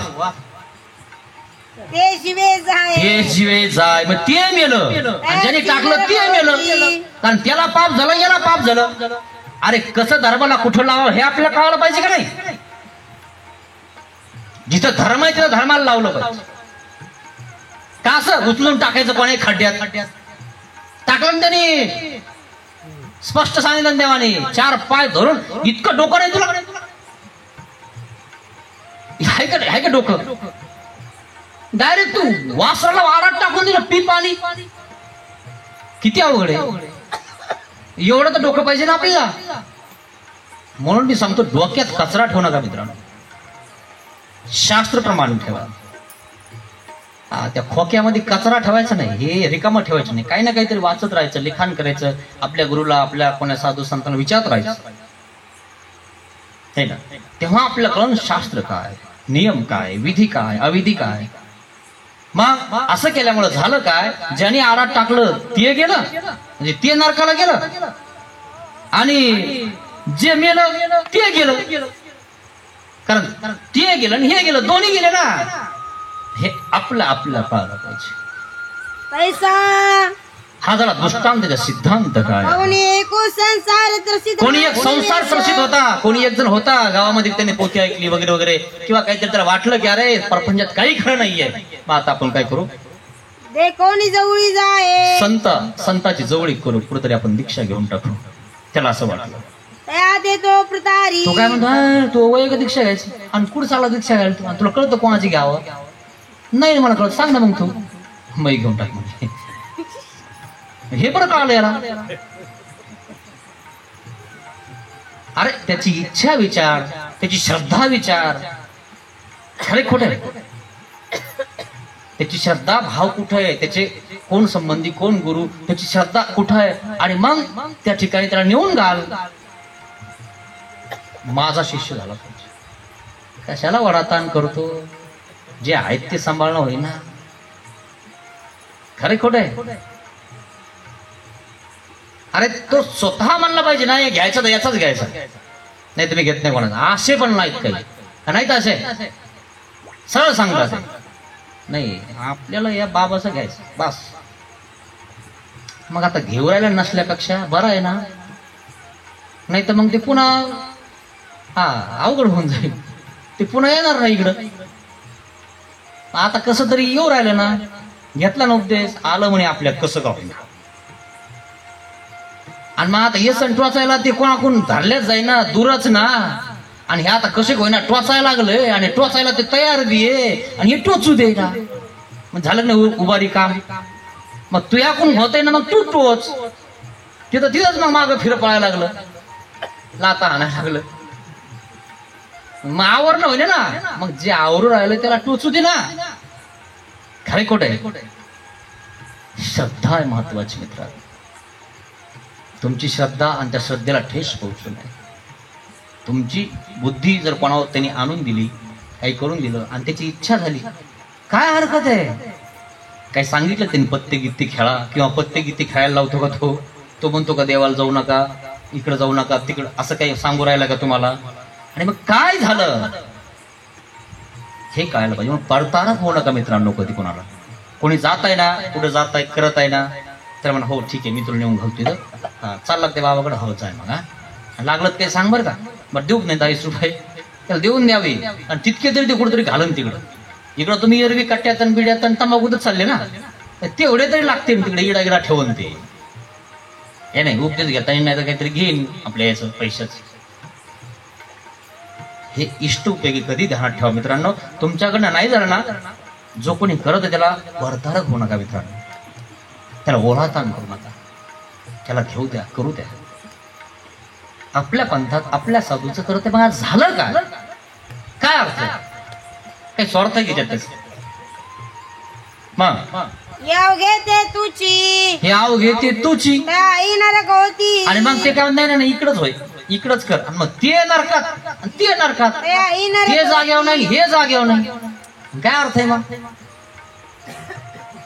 ते शिवे जाय, ते शिवे जाय. मग ते मेलं, आणि ज्याने टाकलं ते मेलं. कारण त्याला पाप झालं, याला पाप झालं. अरे कसं धर्माला कुठं लावावं हे आपल्याला कळायला पाहिजे का नाही? जिथं धर्म आहे तिथं धर्माला लावलं पाहिजे. का असं उचलून टाकायचं कोणी खड्ड्यात? टाकलं ना त्याने, स्पष्ट सांगितलं देवाने, 4 पाय धरून. इतकं डोकं नाही तुला? आहे का डोकं? डायरेक्ट तू वासराला वारात टाकून दिलं, पी पाणी. किती अवघड आहे. एवढं तर डोकं पाहिजे ना आपल्याला. म्हणून मी सांगतो, डोक्यात कचरा ठेवू नका मित्रांनो, शास्त्र प्रमाण ठेवा. त्या खोक्यामध्ये कचरा ठेवायचा नाही, हे रिकामं ठेवायचं नाही. काही ना काहीतरी वाचत राहायचं, लिखाण करायचं, आपल्या गुरुला, आपल्या कोणा साधू संतांना विचारत राहायचं, है ना. तेव्हा आपल्याला कळून शास्त्र काय, नियम काय, विधी काय, अविधी काय. मग असं केल्यामुळे झालं काय, ज्याने आडात टाकलं ते गेलं, म्हणजे ते नरकाला गेलं, आणि जे मेलं ते गेलं. कारण ते गेलं आणि हे गेलं, दोन्ही गेले ना. हे आपल्याला पाहायला पाहिजे. पैसा हा झाला दृष्टांताचा सिद्धांत. काय कोणी एक संसार त्रसित होता, कोणी एक जण होता गावामध्ये, त्याने पोथी ऐकली वगैरे वगैरे, किंवा काहीतरी त्याला वाटलं की अरे प्रपंचात काही खरं नाहीये. मग आता आपण काय करू? कोणी जवळी जाय, संताची जवळी करू, कुठेतरी आपण दीक्षा घेऊन टाकू. त्याला असं वाटलं. तो काय म्हणतो, तो वैयक्तिक दीक्षा घ्यायची, आणि कुठं चालला दीक्षा घ्यायला? तुला कळतं कोणाची घ्यावं? नाही मला कळत, सांग ना मग तू. मग घेऊन टाक म्हणजे. हे बरं कळलं याला. अरे त्याची इच्छा विचार, त्याची श्रद्धा विचार, खरे खोटे. त्याची श्रद्धा भाव कुठे आहे, त्याचे कोण संबंधी, कोण गुरु, त्याची श्रद्धा कुठे आहे, आणि मग त्या ठिकाणी त्याला नेऊन घाल. माझा शिष्य झाला पाहिजे. कशाला वडाताण करतो? जे आहेत ते सांभाळणं होईना. खरे खोटे. अरे तो स्वतः म्हणला पाहिजे ना, घ्यायचा तर याचाच घ्यायचा, नाही तुम्ही घेत नाही कोणाचा. असे पण नाहीत काही, नाहीत असे सरळ सांगतात. नाही, आपल्याला या बाबाचं घ्यायचं बस. मग आता घेऊ राहिला नसल्यापेक्षा बरं आहे ना. नाही तर मग ते पुन्हा अवघड होऊन जाईल. ते पुन्हा येणार नाही इकडं. आता कसं तरी येऊ राहिलं ना, घेतला ना उपदेश, आलं म्हणे आपल्यात कसं का होईल. आणि मग आता हे सण टोचायला ते कोणाकडून धरल्याच जाईना, दूरच ना. आणि हे आता कसे होईना टोचायला लागले, आणि टोचायला ते तयार बी आहे, आणि हे टोचू दे ना. मग झालं ना उभारी काम. मग तू याकडून होतय ना, मग तू टोच. तिथंच मग मागं फिर पळायला लागलं, लाता आणायला लागलं. मग आवरणं होईल ना. मग जे आवरून राहिलं त्याला टोचू दे ना. खरे खोट आहे. श्रद्धा आहे महत्वाची मित्र. तुमची श्रद्धा आणि त्या श्रद्धेला ठेस पोहोचू नये. तुमची बुद्धी जर कोणावर त्यांनी आणून दिली, काही करून दिलं, आणि त्याची इच्छा झाली, काय हरकत आहे? काही सांगितलं त्यांनी पत्ते गित्ते खेळा, किंवा पत्ते गित्ते खेळायला लावतो का तो म्हणतो का देवाला जाऊ नका, इकडे जाऊ नका, तिकडं, असं काही सांगू राहिला का तुम्हाला? आणि मग काय झालं हे कळायला पाहिजे. मग पडताळच होऊ नका मित्रांनो कधी कोणाला. कोणी जात आहे ना, कुठे जात आहे, करत आहे ना, तर म्हणा हो ठीक आहे, मी तुला नेऊन घालतो इथं. चालला ते बाबाकडे, हो जाय मग. लागलं काही सांग बरं का, बरं देऊ नाही 40 रुपये त्याला देऊन द्यावे, आणि तितके तरी ते कुठेतरी घालून तिकडं. इकडं तुम्ही एरवी कट्ट्यात आणि बिड्यात आणि तंबाखूतच चालले ना, तेवढे तरी लागते तिकडे इडा ठेवून. ते हे नाही उपदेश घेता येईल, नाही तर काहीतरी घेईन आपल्या याचं पैशाच. हे इष्ट उपयोगी कधी ध्यानात ठेवा मित्रांनो. तुमच्याकडनं नाही झालं ना, जो कोणी करत त्याला वरतारक होऊ नका मित्रांनो. त्याला ओढाताण करू नका, त्याला घेऊ द्या, करू द्या. आपल्या पंथात आपल्या साधूचं करत बघा, झालं काय अर्थ? काही स्वार्थ घेतात मग याव घेते तुची, याव घेते तुची, आणि मग ते काय नाही इकडच होय, इकडच कर. आणि मग ते नरकात, ते नरकात, ते जागेवर नाही, हे जागेवर नाही. काय अर्थ आहे मग?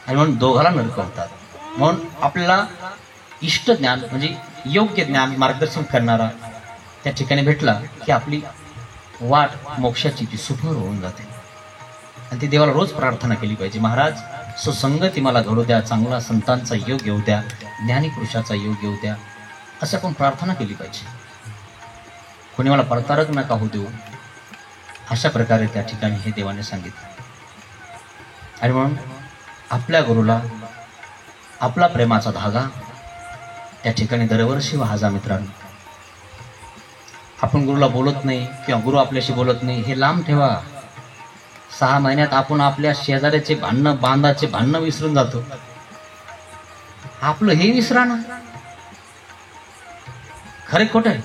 आणि म्हणून दोघाला नरक होतात. म्हणून आपल्याला इष्ट ज्ञान म्हणजे योग्य ज्ञान मार्गदर्शन करणारा त्या ठिकाणी भेटला की आपली वाट मोक्षाची ती सुफर होऊन जाते. आणि ती देवाला रोज प्रार्थना केली पाहिजे, महाराज सुसंगती मला घडू द्या, चांगला संतांचा योग येऊ द्या, ज्ञानी पुरुषाचा योग येऊ द्या, असं आपण प्रार्थना केली पाहिजे. कोणी मला परतारक नका होऊ देऊ, अशा प्रकारे त्या ठिकाणी हे देवाने सांगितलं. आणि म्हणून आपल्या गुरुला आपला प्रेमाचा धागा त्या ठिकाणी दरवर्षी वाहाजा मित्रांनो. आपण गुरुला बोलत नाही किंवा गुरु आपल्याशी बोलत नाही हे लांब ठेवा. 6 महिन्यात आपण आपल्या शेजाऱ्याचे भांडणं, बांधाचे भांडणं विसरून जातो. आपलं हे विसरा ना. खरे खोट आहे,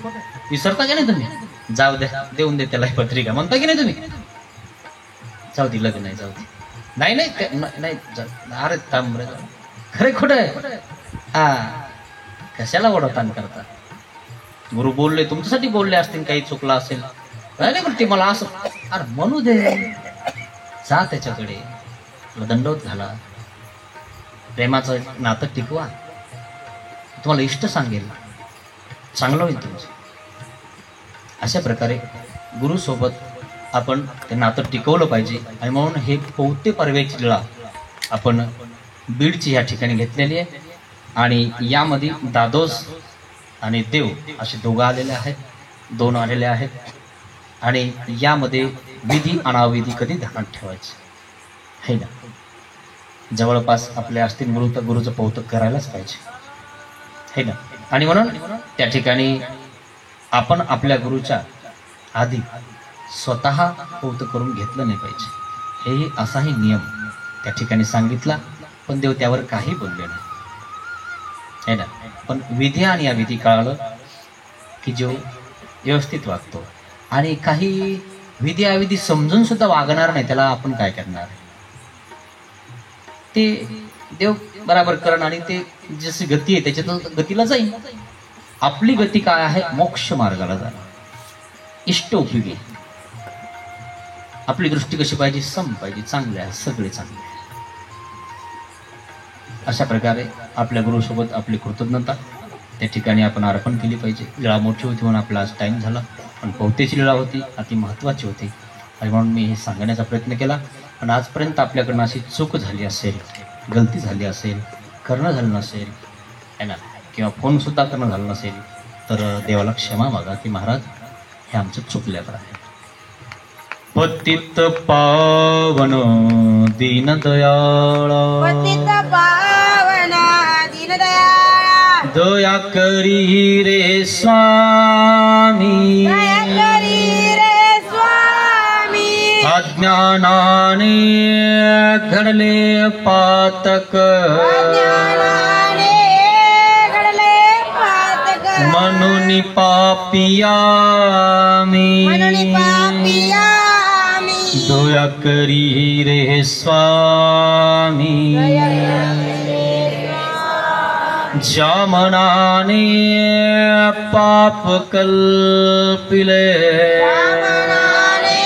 विसरता की नाही तुम्ही? जाऊ द्या, देऊन दे त्याला पत्रिका म्हणता की नाही तुम्ही? जाऊ दे, लग्न नाही, जाऊ दे, नाही नाही, अरे थांब रे, खरे खोट आहे. हा, कशाला ओढताण करता? गुरु बोलले, तुमच्यासाठी बोलले असतील, काही चुकला असेल, नाही पण ते मला असं, अरे म्हणू दे, जा त्याच्याकडे, दंडवत घाला, प्रेमाचं नातं टिकवा, तुम्हाला इष्ट सांगेल, चांगलं होईल तुमचं. अशा प्रकारे गुरु सोबत आपण ते नातं टिकवलं पाहिजे. आणि म्हणून हे पौते पर्वेची लीळा आपण बीडची या ठिकाणी घेतलेली आहे. आणि यामध्ये दादोस आणि देव असे दोघं आलेले आहेत, 2 आलेले आहेत. आणि यामध्ये विधी अनाविधी कधी ध्यानात ठेवायचे है ना. जवळपास आपले असतील गुरु तर गुरुचं कौतुक करायलाच पाहिजे है ना. आणि म्हणून त्या ठिकाणी आपण आपल्या गुरुच्या आधी स्वतः कौतुक करून घेतलं नाही पाहिजे. हेही असाही नियम त्या ठिकाणी सांगितला, पण देव त्यावर काही बोलले नाही है ना. पण विधी आणि अविधी कळालं की जो व्यवस्थित वागतो. आणि काही विधी अविधी समजून सुद्धा वागणार नाही, त्याला आपण काय करणार? ते देव बराबर करण आणि ते जशी गती आहे त्याच्यात गतीला जाईल. आपली गती काय आहे? मोक्ष मार्गाला जाणं, इष्ट उपयोगी. आपली दृष्टी कशी पाहिजे? सम पाहिजे, चांगले आहे, सगळे चांगले आहे. अशा प्रकारे आपल्या गुरुसोबत आपली कृतज्ञता त्या ठिकाणी आपण अर्पण केली पाहिजे. लीळा मोठी होती म्हणून आपला आज टाईम झाला, पण पौतेची लीळा होती, अति महत्त्वाची होती. आणि म्हणून मी हे सांगण्याचा प्रयत्न केला. पण आजपर्यंत आपल्याकडनं अशी चूक झाली असेल, गलती झाली असेल, करणं झालं नसेल है ना, किंवा फोनसुद्धा करणं झालं नसेल, तर देवाला क्षमा मागा की महाराज हे आमचं चुकल्यावर आहे. पतित पावन दीनदयाळा, पतित पावन दीनदयाळा, दया करी रे स्वामी, दया करी रे स्वामी, अज्ञानाने घडले पातक, अज्ञानाने घडले पातक, म्हणून पापिया मी, म्हणून पापिया मी, दया करी रे स्वामी, दया करी रे स्वामी, ज्या मनाने पाप कल्पिले, रामनाने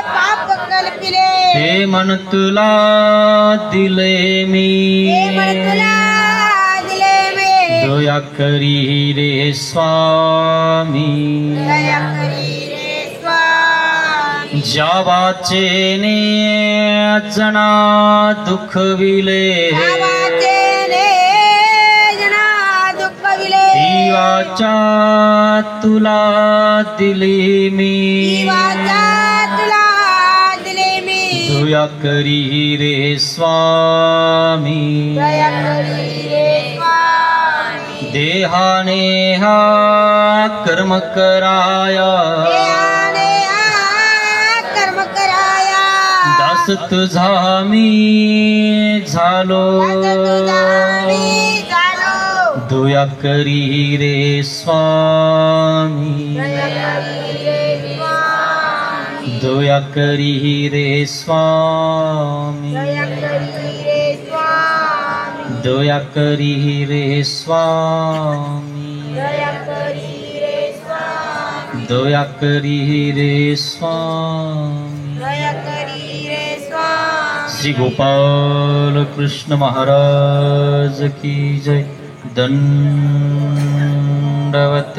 पाप कल्पिले, हे मन तुला दिले मी, हे मन तुला दिले मी, दया करी रे स्वामी, दया करी रे स्वामी, ज्या वाचेने जना दुखविले, वाचेने जना दुखविले, ही वाचा तुला दिली मी, वाचा तुला दिले मी, दया करी रे स्वामी, दया करी रे स्वामी, देहाने हा कर्म कराया, देहाने हा कर्म कराया, दास तुझा मी झालो, दास तुझा मी झालो, दया करी रे स्वामी, दया करी रे स्वामी, दया करी रे स्वामी, दया करी रे स्वामी, दया करी रे स्वामी, दया करी रे स्वामी, दया करी रे स्वामी. दया करी रे स्वामी. श्री गोपाल कृष्ण महाराज की जय. धन्य दंडवत